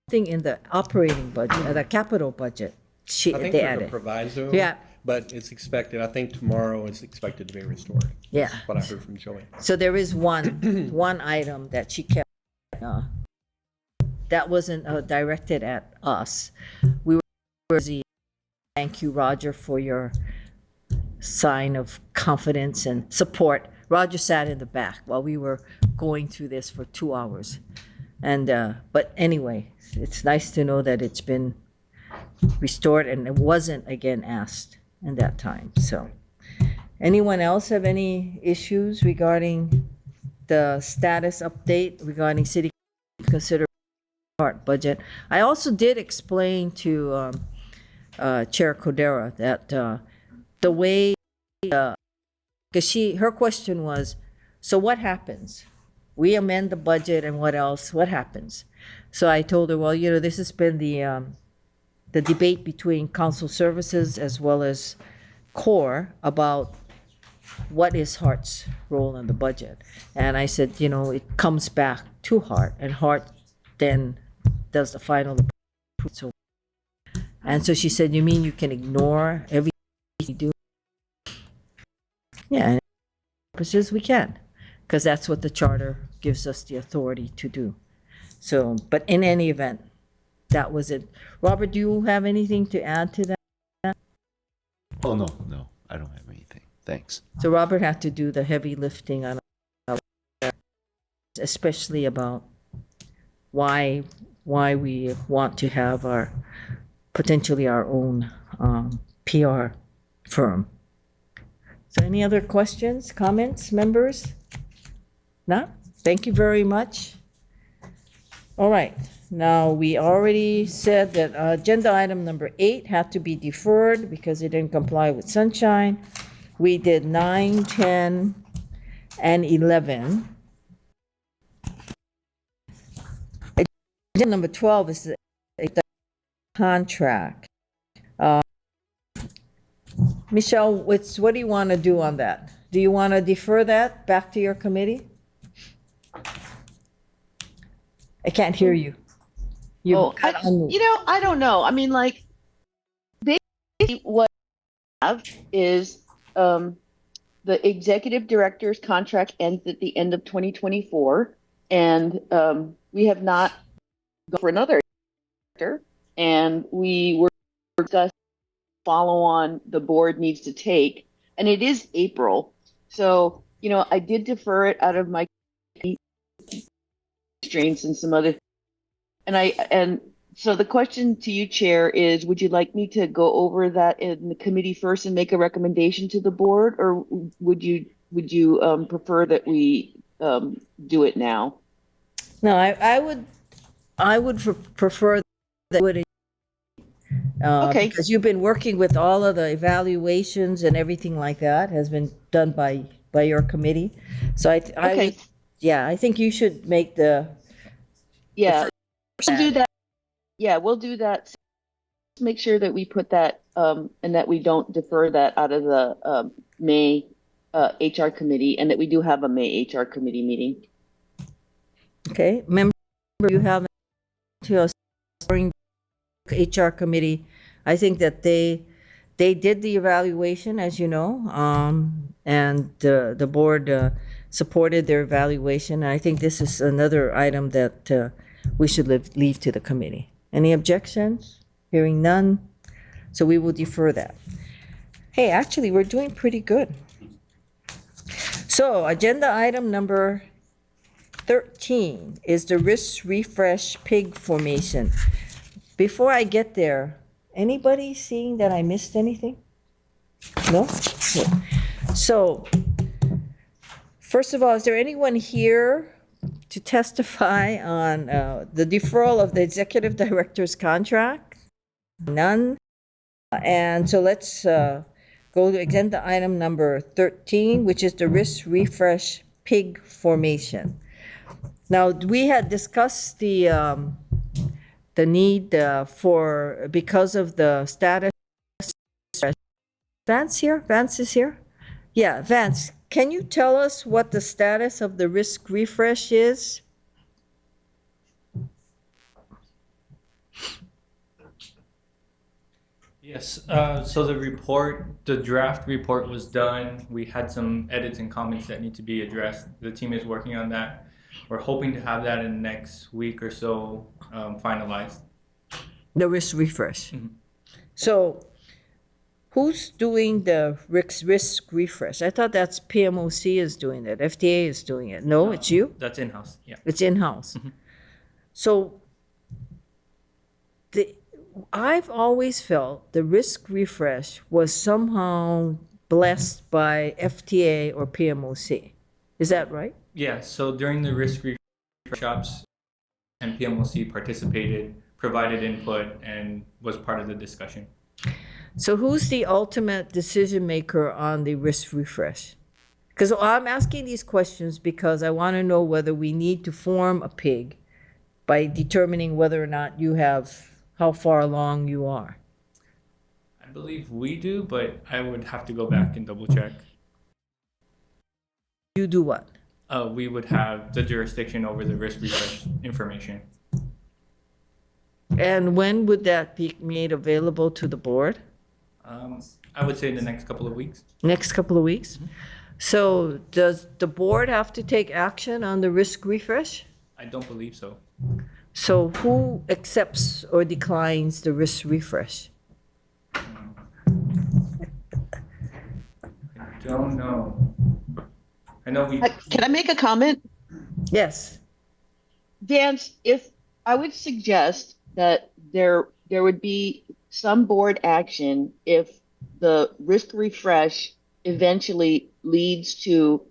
something in the operating budget, the capital budget. I think They there's a added. proviso. Yeah. But it's expected, I think tomorrow it's expected to be restored. Yeah. That's what I heard from Joey. So there is one item that she kept, that wasn't directed at us. We were busy. Thank you, Roger, for your sign of confidence and support. Roger sat in the back while we were going through this for 2 hours. And, but anyway, it's nice to know that it's been restored and it wasn't again asked in that time. So anyone else have any issues regarding the status update regarding city consider part budget? I also did explain to Chair Codera that the way, because her question was, so what happens? We amend the budget and what else? What happens? So I told her, well, this has been the debate between council services as well as core about what is Hart's role in the budget. And I said, it comes back to Hart, and Hart then does the final approval. And so she said, you mean you can ignore everything we do? Yeah, and purposes we can, because that's what the charter gives us the authority to do. So, but in any event, that was it. Robert, do you have anything to add to that? Oh, no, I don't have anything. Thanks. So Robert had to do the heavy lifting on, especially about why we want to have potentially our own PR firm. So any other questions, comments, members? No? Thank you very much. All right. Now, we already said that agenda item number 8 had to be deferred because it didn't comply with sunshine. We did 9, 10, and 11. Agenda number 12 is the contract. Michelle, what do you want to do on that? Do you want to defer that back to your committee? I can't hear you. I don't know. I mean, like, basically what we have is the executive director's contract ends at the end of 2024, and we have not gone for another director, and we were discussing follow on the board needs to take, and it is April. So I did defer it out of my constraints and some other, and so the question to you, Chair, is would you like me to go over that in the committee first and make a recommendation to the board, or would you prefer that we do it now? No, I would prefer that would. Okay. Because you've been working with all of the evaluations and everything like that has been done by your committee. So I Okay. would, yeah, I think you should make the. Yeah, the we'll do that. Yeah, we'll do that. Let's make sure that we put that and that we don't defer that out of the May HR committee, and that we do have a May HR committee meeting. Okay, member, you have to us during HR committee. I think that they did the evaluation, as you know, and the board supported their evaluation. And I think this is another item that we should leave to the committee. Any objections? Hearing none, so we will defer that. Hey, actually, we're doing pretty good. So, agenda item number 13 is the risk refresh pig formation. Before I get there, anybody seeing that I missed anything? No? Good. So, first of all, is there anyone here to testify on the deferral of the executive director's contract? None. And so let's go to agenda item number 13, which is the risk refresh pig formation. Now, we had discussed the need for, because of the status. Vance here? Vance is here? Yeah, Vance, can you tell us what the status of the risk refresh is? Yes, so the draft report was done. We had some edits and comments that need to be addressed. The team is working on that. We're hoping to have that in the next week or so finalized. The risk refresh. Mm-hmm. So who's doing the risk refresh? I thought that's PMOC is doing it. FDA is doing it. No, it's you? That's in-house, yeah. It's in-house. So I've always felt the risk refresh was somehow blessed by FDA or PMOC. Is that right? Yeah, so during the risk workshops, and PMOC participated, provided input, and was part of the discussion. So who's the ultimate decision maker on the risk refresh? Because I'm asking these questions because I want to know whether we need to form a pig by determining whether or not you have, how far along you are. I believe we do, but I would have to go back and double check. You do what? We would have the jurisdiction over the risk refresh information. And when would that be made available to the board? I would say in the next couple of weeks. Next couple of weeks? Mm-hmm. So does the board have to take action on the risk refresh? I don't believe so. So who accepts or declines the risk refresh? I don't know. I know we. Can I make a comment? Yes. Vance, if I would suggest that there would be some board action if the risk refresh eventually leads to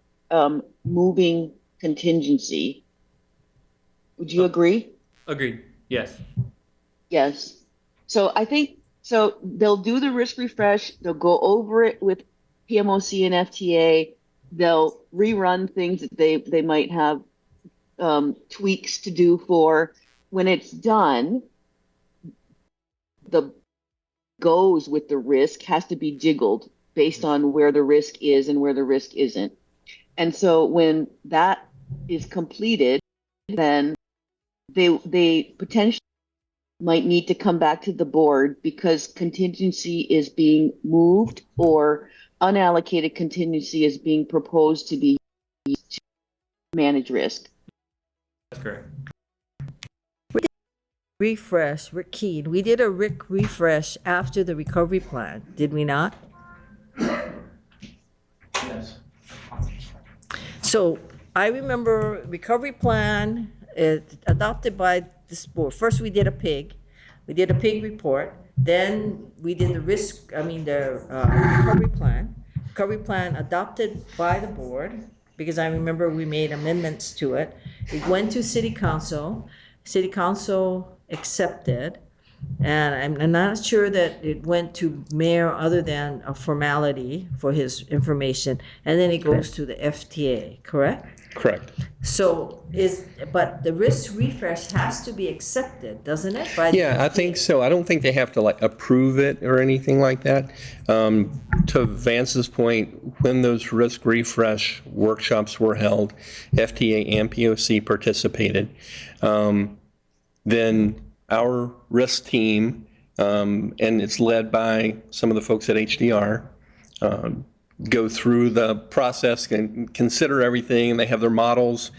moving contingency. Would you agree? Agreed. Yes. Yes. So I think so. They'll do the risk refresh. They'll go over it with PMOC and FTA. They'll rerun things that they might have tweaks to do for. When it's done, the goes with the risk has to be jiggled based on where the risk is and where the risk isn't. And so when that is completed, then they potentially might need to come back to the board because contingency is being moved or unallocated contingency is being proposed to be used to manage risk. That's correct. Refresh, Rick Keene. We did a Rick refresh after the recovery plan, did we not? Yes. So I remember recovery plan adopted by this board. First, we did a pig. We did a pig report. Then we did the recovery plan. Recovery plan adopted by the board, because I remember we made amendments to it. It went to city council. City council accepted. And I'm not sure that it went to mayor other than a formality for his information. And then it goes to the FTA, correct? Correct. So but the risk refresh has to be accepted, doesn't it? Yeah, I think so. I don't think they have to like approve it or anything like that. To Vance's point, when those risk refresh workshops were held, FTA and POC participated. Then our risk team, and it's led by some of the folks at HDR, go through the process and consider everything, and they have their models.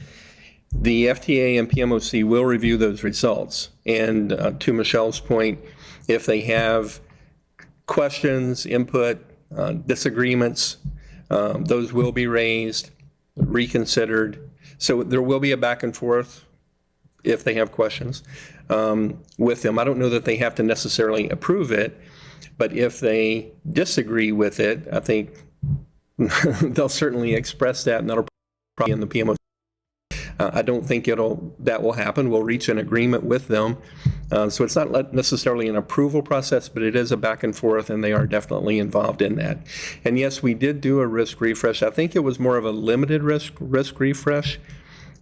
The FTA and PMOC will review those results. And to Michelle's point, if they have questions, input, disagreements, those will be raised, reconsidered. So there will be a back and forth if they have questions with them. I don't know that they have to necessarily approve it, but if they disagree with it, I think they'll certainly express that, and that'll probably in the PMO. I don't think that will happen. We'll reach an agreement with them. So it's not necessarily an approval process, but it is a back and forth, and they are definitely involved in that. And yes, we did do a risk refresh. I think it was more of a limited risk refresh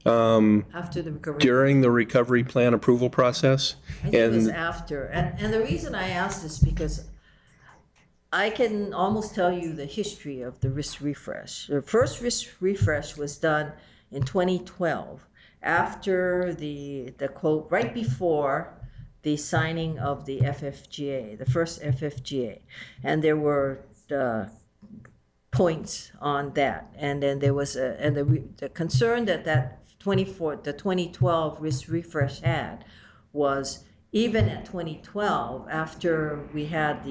After the recovery. during the recovery plan approval process. I think it was after. And the reason I asked is because I can almost tell you the history of the risk refresh. The first risk refresh was done in 2012, after the quote, right before the signing of the FFGA, the first FFGA. And there were points on that. And then there was the concern that the 2012 risk refresh had was, even at 2012, after we had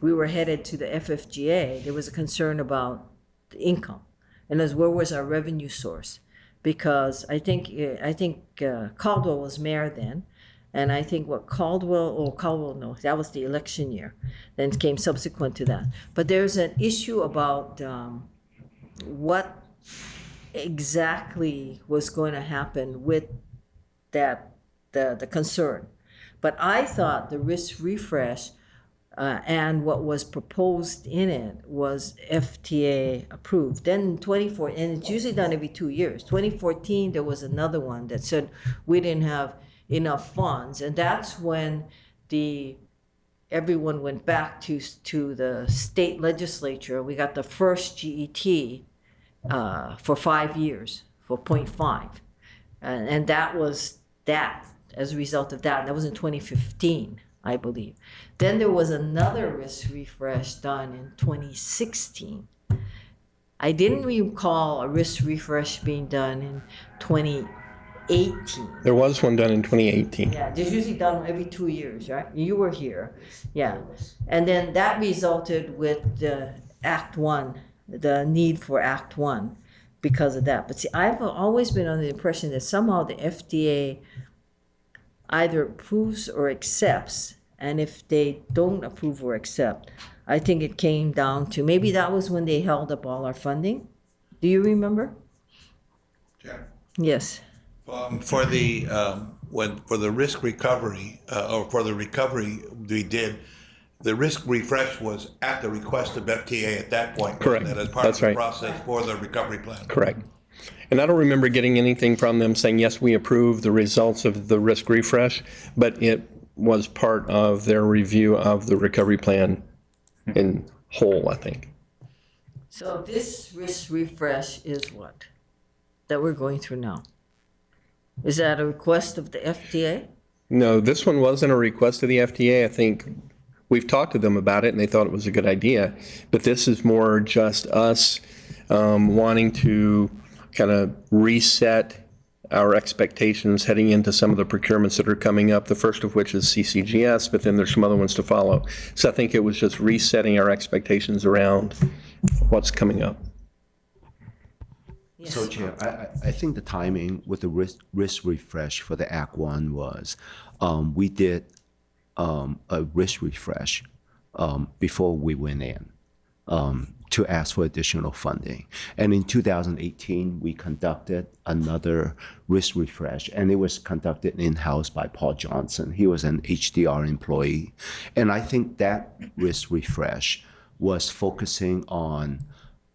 we were headed to the FFGA, there was a concern about the income, and as where was our revenue source? Because I think Caldwell was mayor then, and I think that was the election year, then came subsequent to that. But there's an issue about what exactly was going to happen with that, the concern. But I thought the risk refresh and what was proposed in it was FTA approved. Then 2014, and it's usually done every 2 years. 2014, there was another one that said we didn't have enough funds, and that's when everyone went back to the state legislature. We got the first GET for 5 years for 0.5, and that was that. As a result of that, that was in 2015. I believe. Then there was another risk refresh done in 2016. I didn't recall a risk refresh being done in 2018. There was one done in 2018. Yeah, they're usually done every 2 years, right? You were here. Yeah. And then that resulted with the Act 1, the need for Act 1 because of that. But see, I've always been under the impression that somehow the FDA either approves or accepts, and if they don't approve or accept, I think it came down to, maybe that was when they held up all our funding. Do you remember? Yeah. Yes. For the risk recovery, or for the recovery we did, the risk refresh was at the request of FTA at that point. Correct. That as part That's of the right. process for the recovery plan. Correct. And I don't remember getting anything from them saying, yes, we approve the results of the risk refresh, but it was part of their review of the recovery plan in whole, I think. So this risk refresh is what? That we're going through now? Is that a request of the FDA? No, this one wasn't a request of the FDA. I think we've talked to them about it and they thought it was a good idea. But this is more just us wanting to kind of reset our expectations heading into some of the procurements that are coming up, the first of which is CCGS, but then there's some other ones to follow. So I think it was just resetting our expectations around what's coming up. So Chair, I think the timing with the risk refresh for the Act One was, we did a risk refresh before we went in to ask for additional funding. And in 2018, we conducted another risk refresh, and it was conducted in-house by Paul Johnson. He was an HDR employee. And I think that risk refresh was focusing on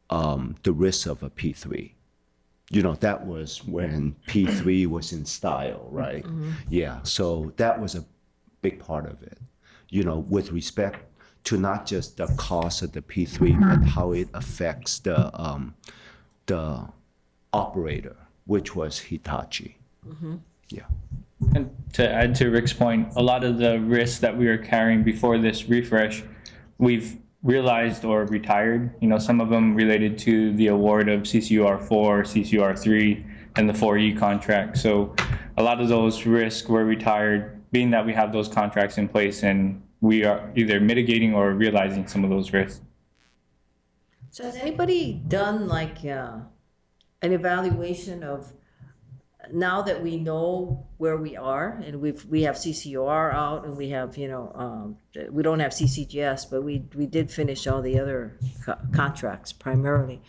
the risk of a P3. You know, that was when P3 was in style, right? Yeah, so that was a big part of it, you know, with respect to not just the cost of the P3, but how it affects the operator, which was Hitachi. Yeah. And to add to Rick's point, a lot of the risks that we were carrying before this refresh, we've realized or retired. You know, some of them related to the award of CCUR 4, CCUR 3, and the 4E contract. So a lot of those risks were retired, being that we have those contracts in place, and we are either mitigating or realizing some of those risks. So has anybody done like an evaluation of, now that we know where we are, and we have CCR out, and we have, you know, we don't have CCGS, but we did finish all the other contracts primarily,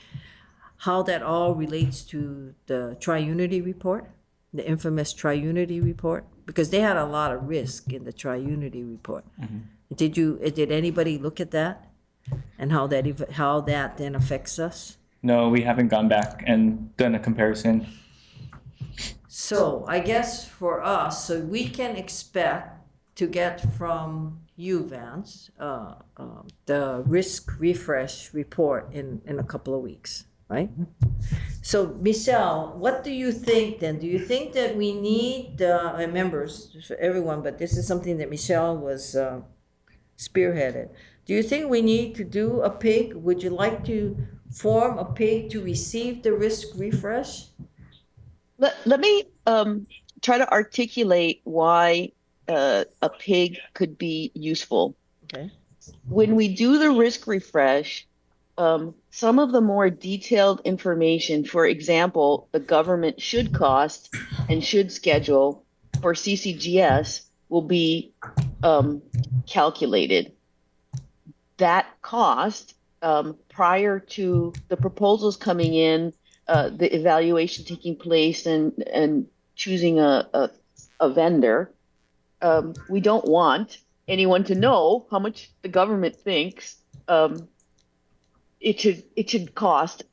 how that all relates to the Tri-Unity report, the infamous Tri-Unity report? Because they had a lot of risk in the Tri-Unity report. Did anybody look at that and how that then affects us? No, we haven't gone back and done a comparison. So I guess for us, so we can expect to get from you, Vance, the risk refresh report in a couple of weeks, right? So Michelle, what do you think then? Do you think that we need members for everyone, but this is something that Michelle was spearheaded. Do you think we need to do a PIG? Would you like to form a PIG to receive the risk refresh? Let me try to articulate why a PIG could be useful. Okay. When we do the risk refresh, some of the more detailed information, for example, the government should cost and should schedule for CCGS will be calculated. That cost, prior to the proposals coming in, the evaluation taking place, and choosing a vendor, we don't want anyone to know how much the government thinks it should cost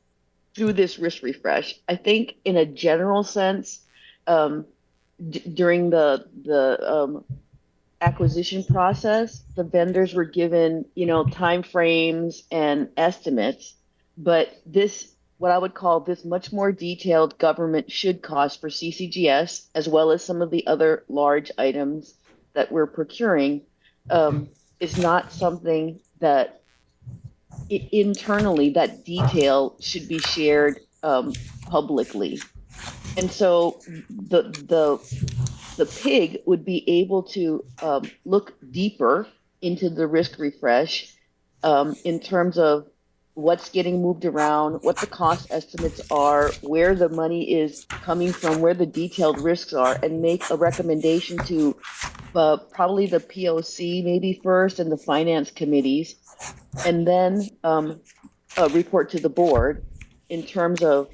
through this risk refresh. I think in a general sense, during the acquisition process, the vendors were given, time frames and estimates, but this, what I would call this much more detailed government should cost for CCGS, as well as some of the other large items that we're procuring, is not something that internally, that detail should be shared publicly. And so the PIG would be able to look deeper into the risk refresh in terms of what's getting moved around, what the cost estimates are, where the money is coming from, where the detailed risks are, and make a recommendation to probably the POC maybe first and the finance committees, and then report to the board in terms of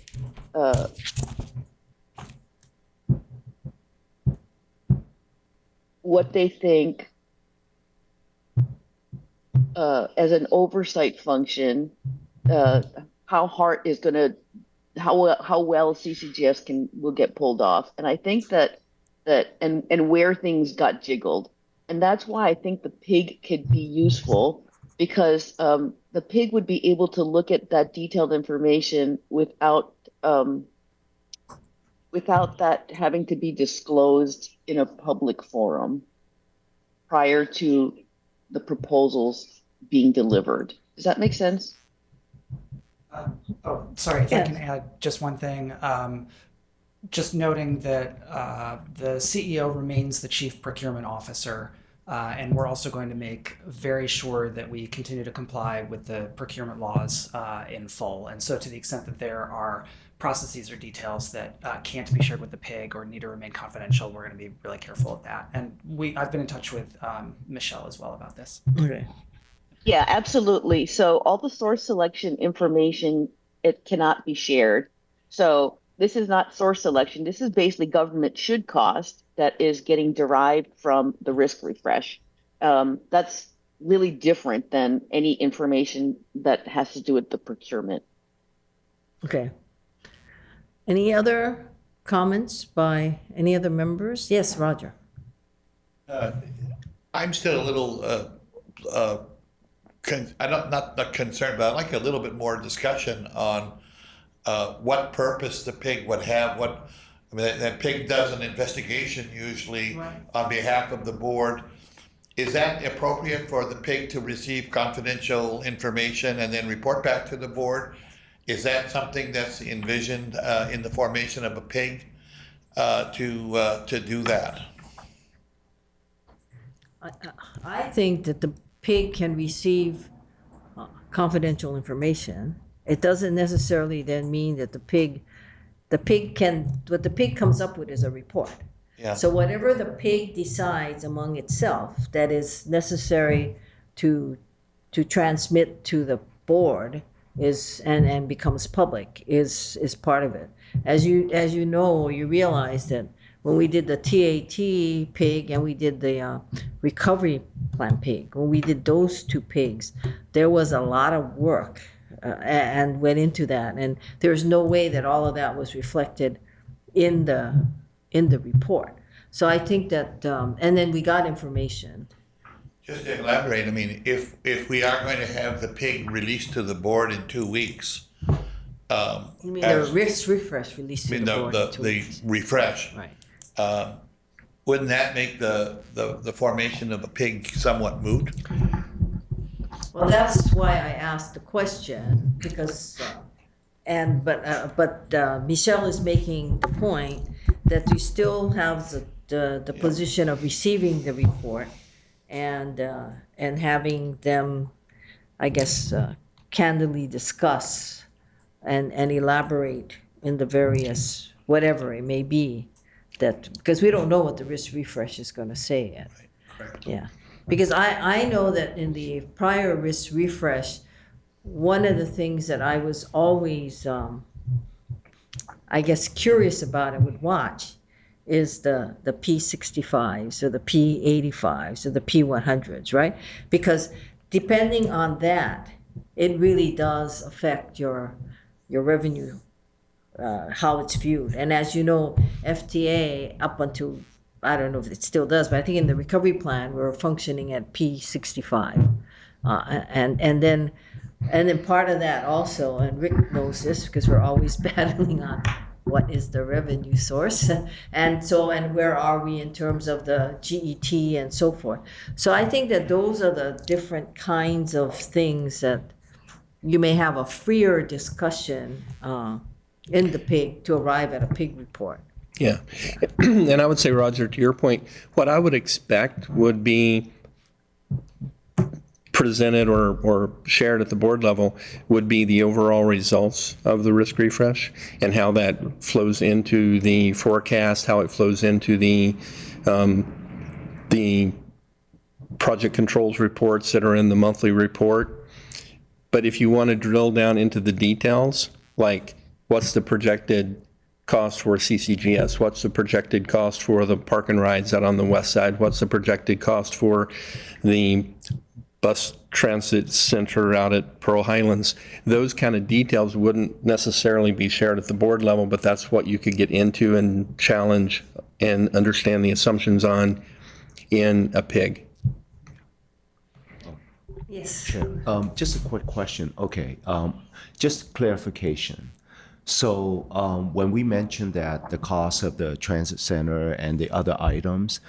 what they think as an oversight function, how HART is going to, how well CCGS will get pulled off. And I think that and where things got jiggled. And that's why I think the PIG could be useful, because the PIG would be able to look at that detailed information without that having to be disclosed in a public forum prior to the proposals being delivered. Does that make sense? Sorry, if I can add just one thing. Just noting that the CEO remains the chief procurement officer. And we're also going to make very sure that we continue to comply with the procurement laws in full. And so to the extent that there are processes or details that can't be shared with the PIG or need to remain confidential, we're going to be really careful of that. And I've been in touch with Michelle as well about this. Okay. Yeah, absolutely. So all the source selection information, it cannot be shared. So this is not source selection. This is basically government should cost that is getting derived from the risk refresh. That's really different than any information that has to do with the procurement. Okay. Any other comments by any other members? Yes, Roger. I'm still a little, not concerned, but I'd like a little bit more discussion on what purpose the PIG would have. That PIG does an investigation usually on behalf of the board. Is that appropriate for the PIG to receive confidential information and then report back to the board? Is that something that's envisioned in the formation of a PIG to do that? I think that the PIG can receive confidential information. It doesn't necessarily then mean that what the PIG comes up with is a report. Yeah. So whatever the PIG decides among itself that is necessary to transmit to the board is and becomes public is part of it. As you know, you realize that when we did the TAT PIG and we did the recovery plan PIG, when we did those two PIGs, there was a lot of work and went into that, and there's no way that all of that was reflected in the report. So I think that, and then we got information. Just to elaborate, I mean, if we are going to have the PIG released to the board in 2 weeks, You mean the risk refresh released to the board in 2 weeks. refresh, Right. wouldn't that make the formation of a PIG somewhat moot? Well, that's why I asked the question, because, but Michelle is making the point that you still have the position of receiving the report and having them, I guess, candidly discuss and elaborate in the various, whatever it may be, that, because we don't know what the risk refresh is going to say yet. Correct. Yeah, because I know that in the prior risk refresh, one of the things that I was always, I guess, curious about and would watch is the P65s or the P85s or the P100s, right? Because depending on that, it really does affect your revenue, how it's viewed. And as you know, FTA up until, I don't know if it still does, but I think in the recovery plan, we're functioning at P65. And then part of that also, and Rick knows this because we're always battling on what is the revenue source, and where are we in terms of the GET and so forth. So I think that those are the different kinds of things that you may have a freer discussion in the PIG to arrive at a PIG report. Yeah. And I would say, Roger, to your point, what I would expect would be presented or shared at the board level would be the overall results of the risk refresh and how that flows into the forecast, how it flows into the project controls reports that are in the monthly report. But if you want to drill down into the details, like what's the projected cost for CCGS? What's the projected cost for the park and rides out on the west side? What's the projected cost for the bus transit center out at Pearl Highlands? Those kind of details wouldn't necessarily be shared at the board level, but that's what you could get into and challenge and understand the assumptions on in a PIG. Yes. Sure. Just a quick question. Okay. Just clarification. So when we mentioned that the cost of the transit center and the other items,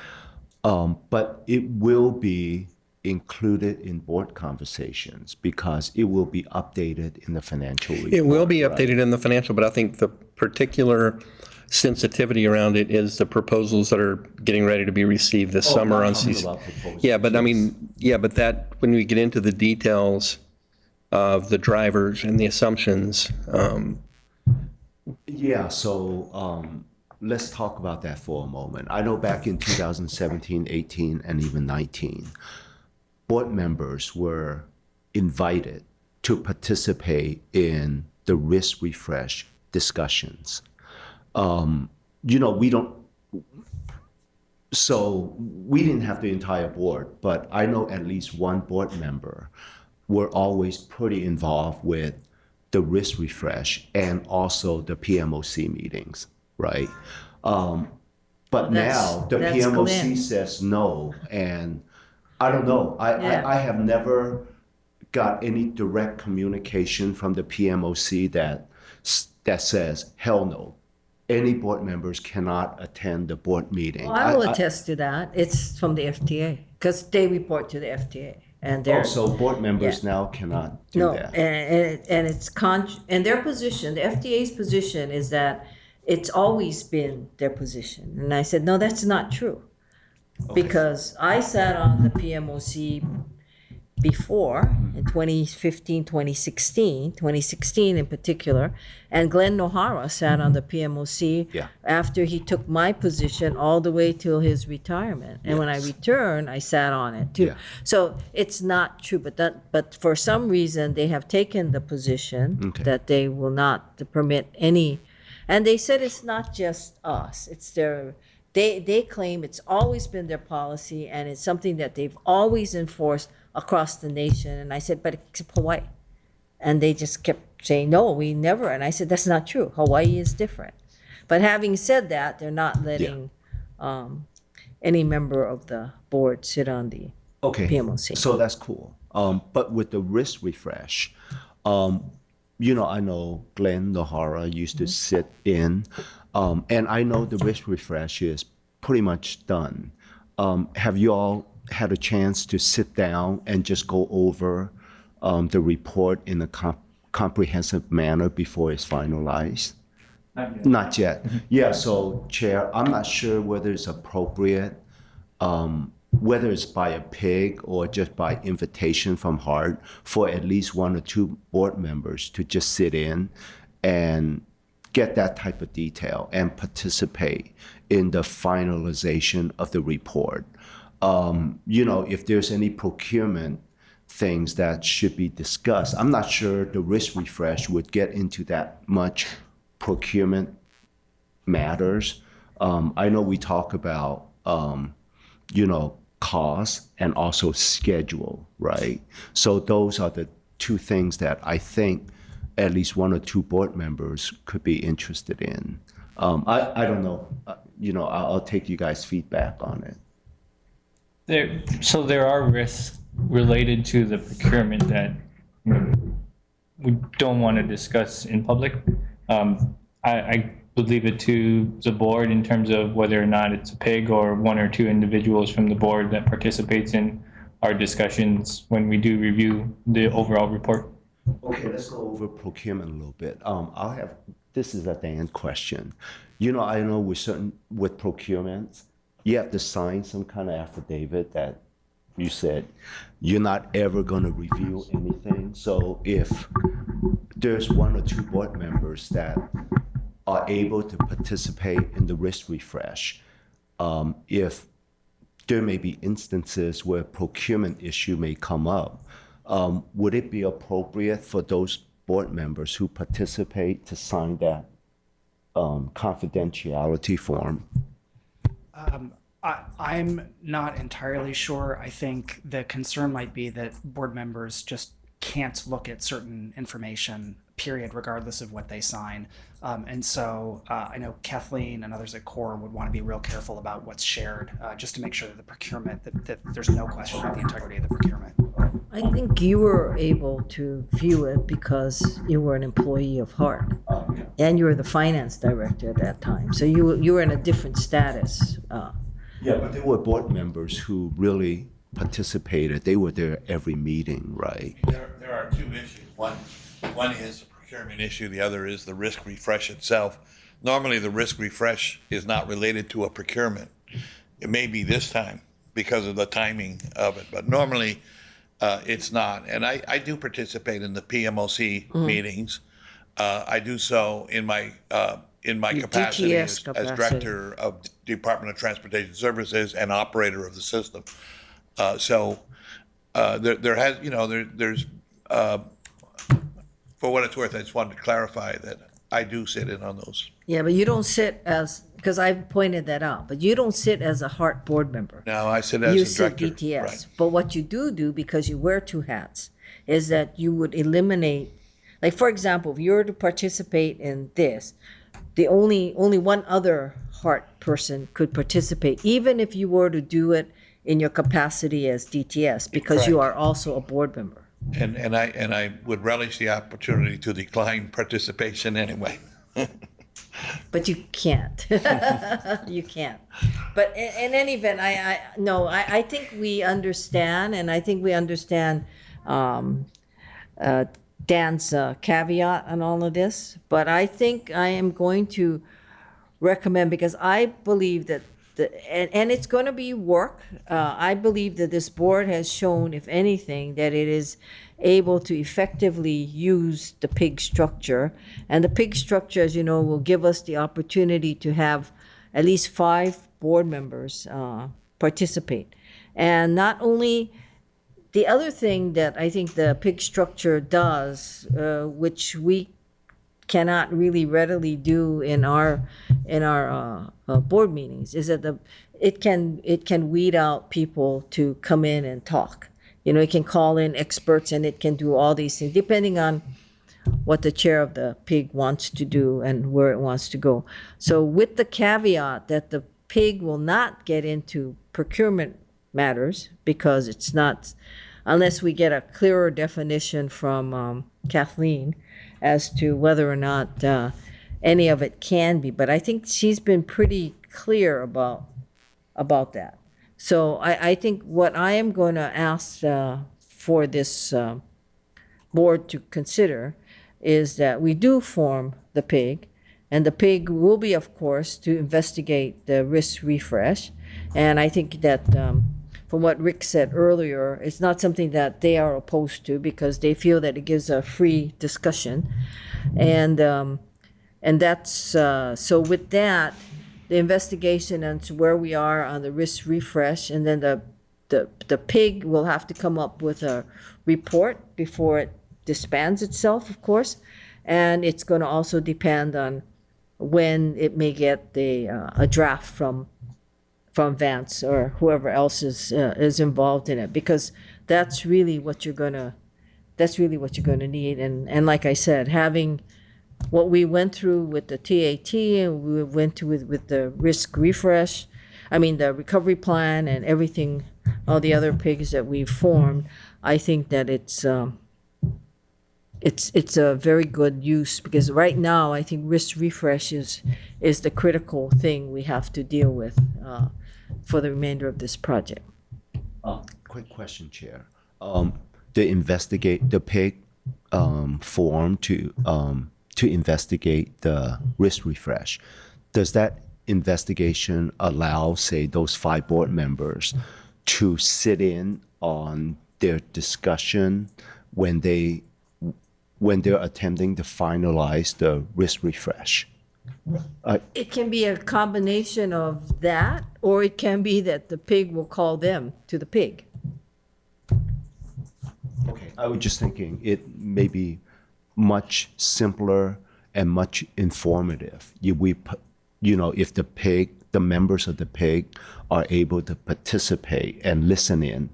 but it will be included in board conversations because it will be updated in the financial report. It will be right? updated in the financial, but I think the particular sensitivity around it is the proposals that are getting ready to be received this summer on talking CC. about proposals, Yeah, but I yes. mean, yeah, but that, when we get into the details of the drivers and the assumptions, Yeah, so let's talk about that for a moment. I know back in 2017, 18, and even 19, board members were invited to participate in the risk refresh discussions. We don't, so we didn't have the entire board, but I know at least one board member were always pretty involved with the risk refresh and also the PMOC meetings, right? But now the that's PMOC Glenn. says no, and I don't know. I have never got any direct communication from the PMOC that says hell no. Any board members cannot attend the board meeting. Well, I will attest to that. It's from the FTA, because they report to the FTA. And they're, So board members now cannot do no, that. and it's and their position, the FDA's position is that it's always been their position. And I said, no, that's not true. Because I sat on the PMOC before in 2015, 2016 in particular, and Glenn Nohara sat on the PMOC after he took my position all the way till his retirement. And when I returned, I sat on it too. So it's not true, but for some reason they have taken the position that they will not permit any, and they said it's not just us, it's their, they claim it's always been their policy and it's something that they've always enforced across the nation. And I said, but except Hawaii. And they just kept saying, no, we never. And I said, that's not true. Hawaii is different. But having said that, they're not letting any member of the board sit on the PMOC. So that's cool. But with the risk refresh, I know Glenn Nohara used to sit in, and I know the risk refresh is pretty much done. Have you all had a chance to sit down and just go over the report in a comprehensive manner before it's finalized? Not yet. Yeah, so Chair, I'm not sure whether it's appropriate, whether it's by a pig or just by invitation from Hart, for at least one or two board members to just sit in and get that type of detail and participate in the finalization of the report. If there's any procurement things that should be discussed, I'm not sure the risk refresh would get into that much procurement matters. I know we talk about, cost and also schedule, right? So those are the two things that I think at least one or two board members could be interested in. I don't know, I'll take you guys' feedback on it. There are risks related to the procurement that we don't want to discuss in public. I would leave it to the board in terms of whether or not it's a pig or one or two individuals from the board that participates in our discussions when we do review the overall report. Okay, let's go over procurement a little bit. This is a Dan question. I know with procurement, you have to sign some kind of affidavit that you said you're not ever going to review anything. So if there's one or two board members that are able to participate in the risk refresh, if there may be instances where procurement issue may come up, would it be appropriate for those board members who participate to sign that confidentiality form? I'm not entirely sure. I think the concern might be that board members just can't look at certain information, period, regardless of what they sign. And so I know Kathleen and others at CORE would want to be real careful about what's shared, just to make sure that the procurement, that there's no question about the integrity of the procurement. I think you were able to view it because you were an employee of Hart, and you were the finance director at that time. So you were in a different status. Yeah, but there were board members who really participated. They were there every meeting, right? There are two issues. One is the procurement issue, the other is the risk refresh itself. Normally, the risk refresh is not related to a procurement. It may be this time because of the timing of it, but normally it's not. And I do participate in the PMOC meetings. I do so in my capacity DTS as capacity. director of Department of Transportation Services and operator of the system. So there has, there's, for what it's worth, I just wanted to clarify that I do sit in on those. Yeah, but you don't sit as, because I've pointed that out, but you don't sit as a HART board member. Now, I sit as You a sit director. DTS. Right. But what you do, because you wear two hats, is that you would eliminate, like, for example, if you were to participate in this, the only one other HART person could participate, even if you were to do it in your capacity as DTS, because you are also a board member. And I would relish the opportunity to decline participation anyway. But you can't. You can't. But in any event, I think we understand, and I think we understand Dan's caveat on all of this. But I think I am going to recommend, because I believe that, and it's going to be work. I believe that this board has shown, if anything, that it is able to effectively use the PIG structure. And the PIG structure, as you know, will give us the opportunity to have at least 5 board members participate. And not only, the other thing that I think the PIG structure does, which we cannot really readily do in our board meetings, is that it can weed out people to come in and talk. It can call in experts, and it can do all these things depending on what the chair of the PIG wants to do and where it wants to go. So with the caveat that the PIG will not get into procurement matters, because it's not, unless we get a clearer definition from Kathleen as to whether or not any of it can be. But I think she's been pretty clear about that. So I think what I am going to ask for this board to consider is that we do form the PIG, and the PIG will be, of course, to investigate the risk refresh. And I think that from what Rick said earlier, it's not something that they are opposed to, because they feel that it gives a free discussion. And that's, so with that, the investigation into where we are on the risk refresh, and then the PIG will have to come up with a report before it disbands itself, of course. And it's going to also depend on when it may get a draft from Vance or whoever else is involved in it, because that's really what you're gonna need. And like I said, having what we went through with the TAT, and we went through with the risk refresh, the recovery plan, and everything, all the other PIGs that we've formed, I think that it's a very good use, because right now I think risk refresh is the critical thing we have to deal with for the remainder of this project. Quick question, Chair. The PIG form to investigate the risk refresh, does that investigation allow, say, those 5 board members to sit in on their discussion when they're attempting to finalize the risk refresh? It can be a combination of that, or it can be that the PIG will call them to the PIG. Okay, I was just thinking it may be much simpler and much informative. If the members of the PIG are able to participate and listen in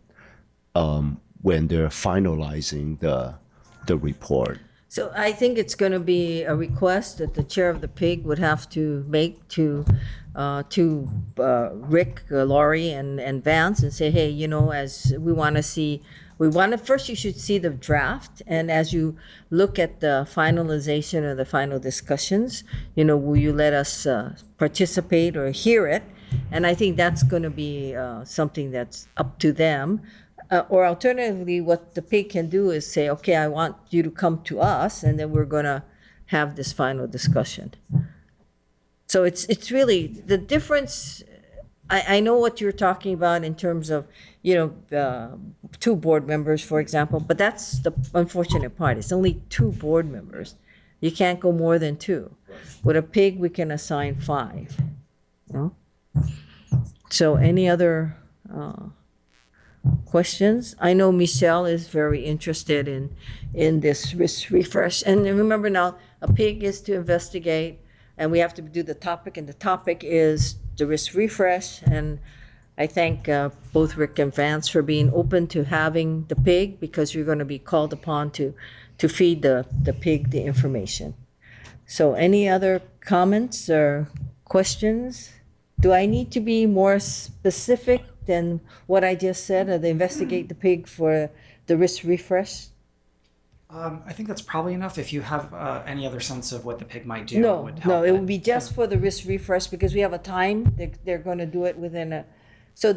when they're finalizing the report. So I think it's going to be a request that the chair of the PIG would have to make to Rick, Laurie, and Vance, and say, hey, as we want to see, first you should see the draft, and as you look at the finalization or the final discussions, will you let us participate or hear it? And I think that's going to be something that's up to them. Or alternatively, what the pig can do is say, okay, I want you to come to us, and then we're going to have this final discussion. So it's really the difference. I know what you're talking about in terms of, two board members, for example, but that's the unfortunate part. It's only two board members. You can't go more than two. With a pig, we can assign 5. So any other questions? I know Michelle is very interested in this risk refresh. And remember now, a pig is to investigate, and we have to do the topic, and the topic is the risk refresh. And I thank both Rick and Vance for being open to having the pig, because you're going to be called upon to feed the pig the information. So any other comments or questions? Do I need to be more specific than what I just said, or the investigate the pig for the risk refresh? I think that's probably enough. If you have any other sense of what the pig might do, No, would help. no, it would be just for the risk refresh, because we have a time. They're going to do it within a. So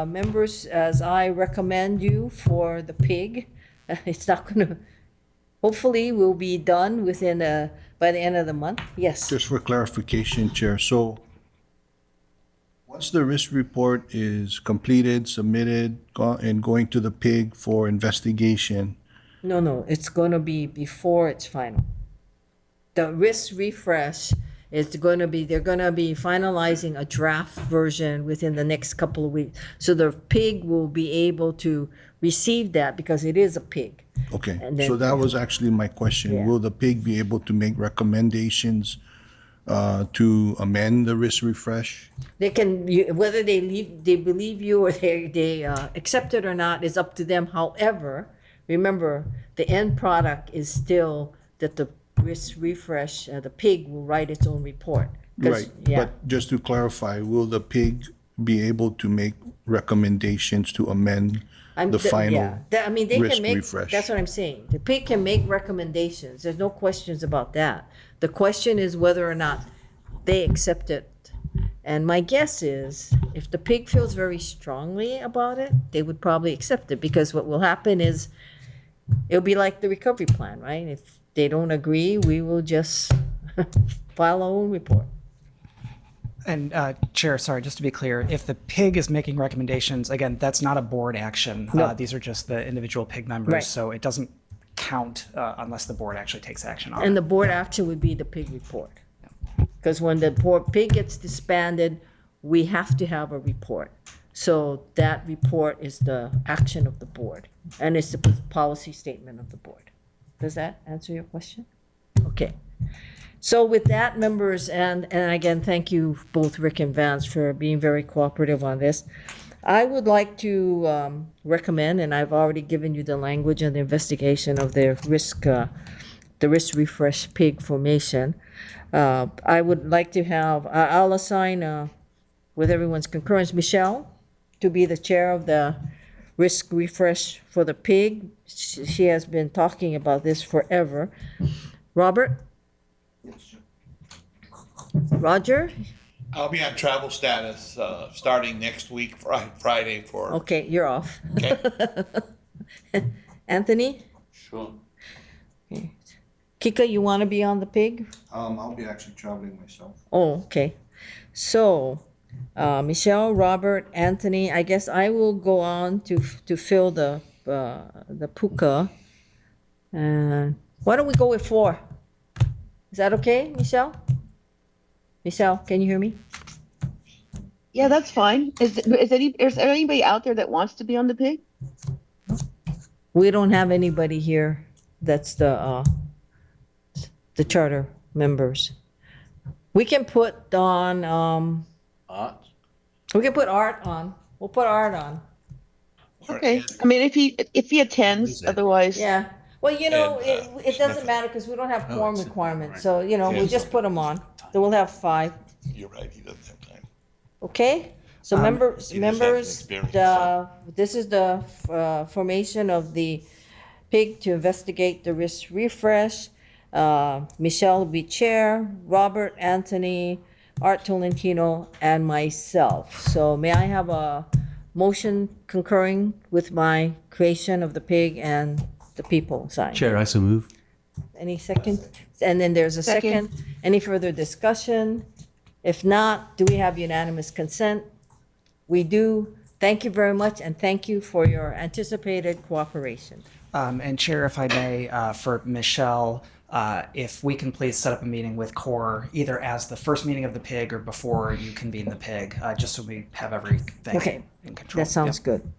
members, as I recommend you for the pig, it's not going to. Hopefully, we'll be done within by the end of the month. Yes. Just for clarification, Chair, so once the risk report is completed, submitted, and going to the pig for investigation. No, it's going to be before it's final. The risk refresh is going to be, they're going to be finalizing a draft version within the next couple of weeks. So the pig will be able to receive that, because it is a pig. Okay, And then- so that was actually my question. Yeah. Will the pig be able to make recommendations to amend the risk refresh? They can, whether they believe you or they accept it or not is up to them. However, remember, the end product is still that the risk refresh, the pig will write its own report. 'Cause- Right, Yeah. but just to clarify, will the pig be able to make recommendations to amend the final I mean, they risk can make, refresh? that's what I'm saying. The pig can make recommendations. There's no questions about that. The question is whether or not they accept it. And my guess is, if the pig feels very strongly about it, they would probably accept it, because what will happen is, it'll be like the recovery plan, right? If they don't agree, we will just file our own report. And Chair, sorry, just to be clear, if the pig is making recommendations, again, that's not a board action. No. These are just the individual pig members, Right. so it doesn't count unless the board actually takes action on it. And the board action would be the pig report. Because when the pig gets disbanded, we have to have a report. So that report is the action of the board, and it's the policy statement of the board. Does that answer your question? Okay. So with that, members, and again, thank you both Rick and Vance for being very cooperative on this. I would like to recommend, and I've already given you the language and the investigation of the risk refresh pig formation. I would like to have, I'll assign, with everyone's concurrence, Michelle to be the chair of the risk refresh for the pig. She has been talking about this forever. Robert? Roger? I'll be on travel status starting next week, Friday for. Okay, you're off. Okay. Anthony? Sure. Kika, you want to be on the pig? I'll be actually traveling myself. Oh, okay. So, Michelle, Robert, Anthony, I guess I will go on to fill the puka. And why don't we go with 4? Is that okay, Michelle? Michelle, can you hear me? Yeah, that's fine. Is there anybody out there that wants to be on the pig? We don't have anybody here that's the charter members. We can put on, we can put Art on. We'll put Art on. Okay. I mean, if he attends, otherwise. Yeah. Well, it doesn't matter, because we don't have quorum requirements. So, we'll just put them on. Then we'll have 5. You're right, he doesn't have time. Okay? So members, He doesn't have any experience, this is the formation of the pig to investigate the risk refresh. Michelle will be chair, Robert, Anthony, Art Tolentino, and myself. So may I have a motion concurring with my creation of the pig and the people sign? Chair, I so move. Any second? And then there's a second. Any further discussion? If not, do we have unanimous consent? We do. Thank you very much, and thank you for your anticipated cooperation. And Chair, if I may, for Michelle, if we can please set up a meeting with CORE, either as the first meeting of the PIG or before you convene the PIG, just so we have everything Okay, in control. that sounds Yep. good.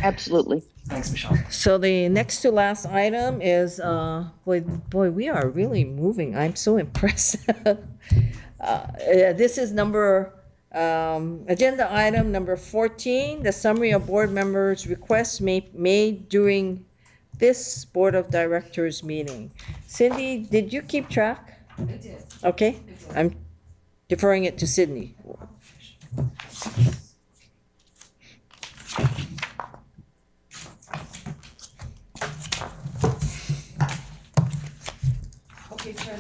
Absolutely. Thanks, Michelle. So the next to last item is, boy, we are really moving. I'm so impressed. This is agenda item number 14, the summary of board members' requests made during this Board of Directors meeting. Cindy, did you keep track? I did. Okay, I'm deferring it to Sydney. Okay, Chair,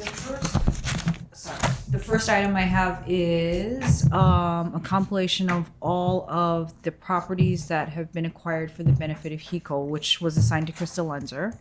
the first item I have is a compilation of all of the properties that have been acquired for the benefit of HECO, which was assigned to Krista Lenzer.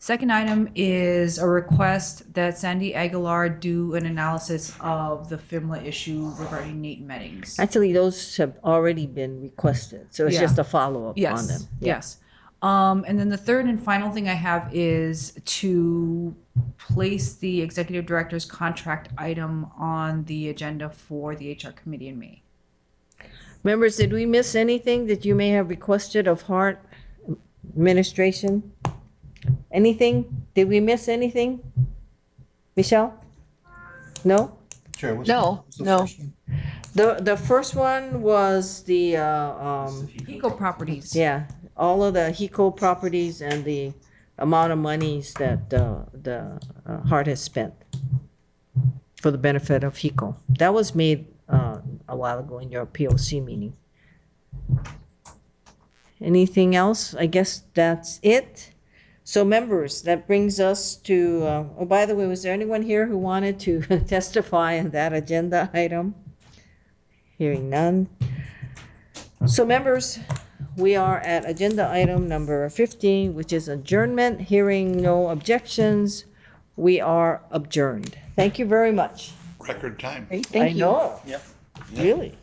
Second item is a request that Sandy Aguilar do an analysis of the FIMLA issue regarding Nate Meddings. Actually, those have already been requested, so it's Yeah. just a follow-up on them. Yeah. Yes. And then the third and final thing I have is to place the executive director's contract item on the agenda for the HR committee in May. Members, did we miss anything that you may have requested of Hart administration? Anything? Did we miss anything? Michelle? No? Chair, what's No, no. The first one was the, HECO properties. yeah, all of the HECO properties and the amount of monies that the Hart has spent for the benefit of HECO. That was made a while ago in your POC meeting. Anything else? I guess that's it. So members, that brings us to, oh, by the way, was there anyone here who wanted to testify on that agenda item? Hearing none. So members, we are at agenda item number 15, which is adjournment. Hearing no objections, we are adjourned. Thank you very much. Record time. I know. Yep. Really.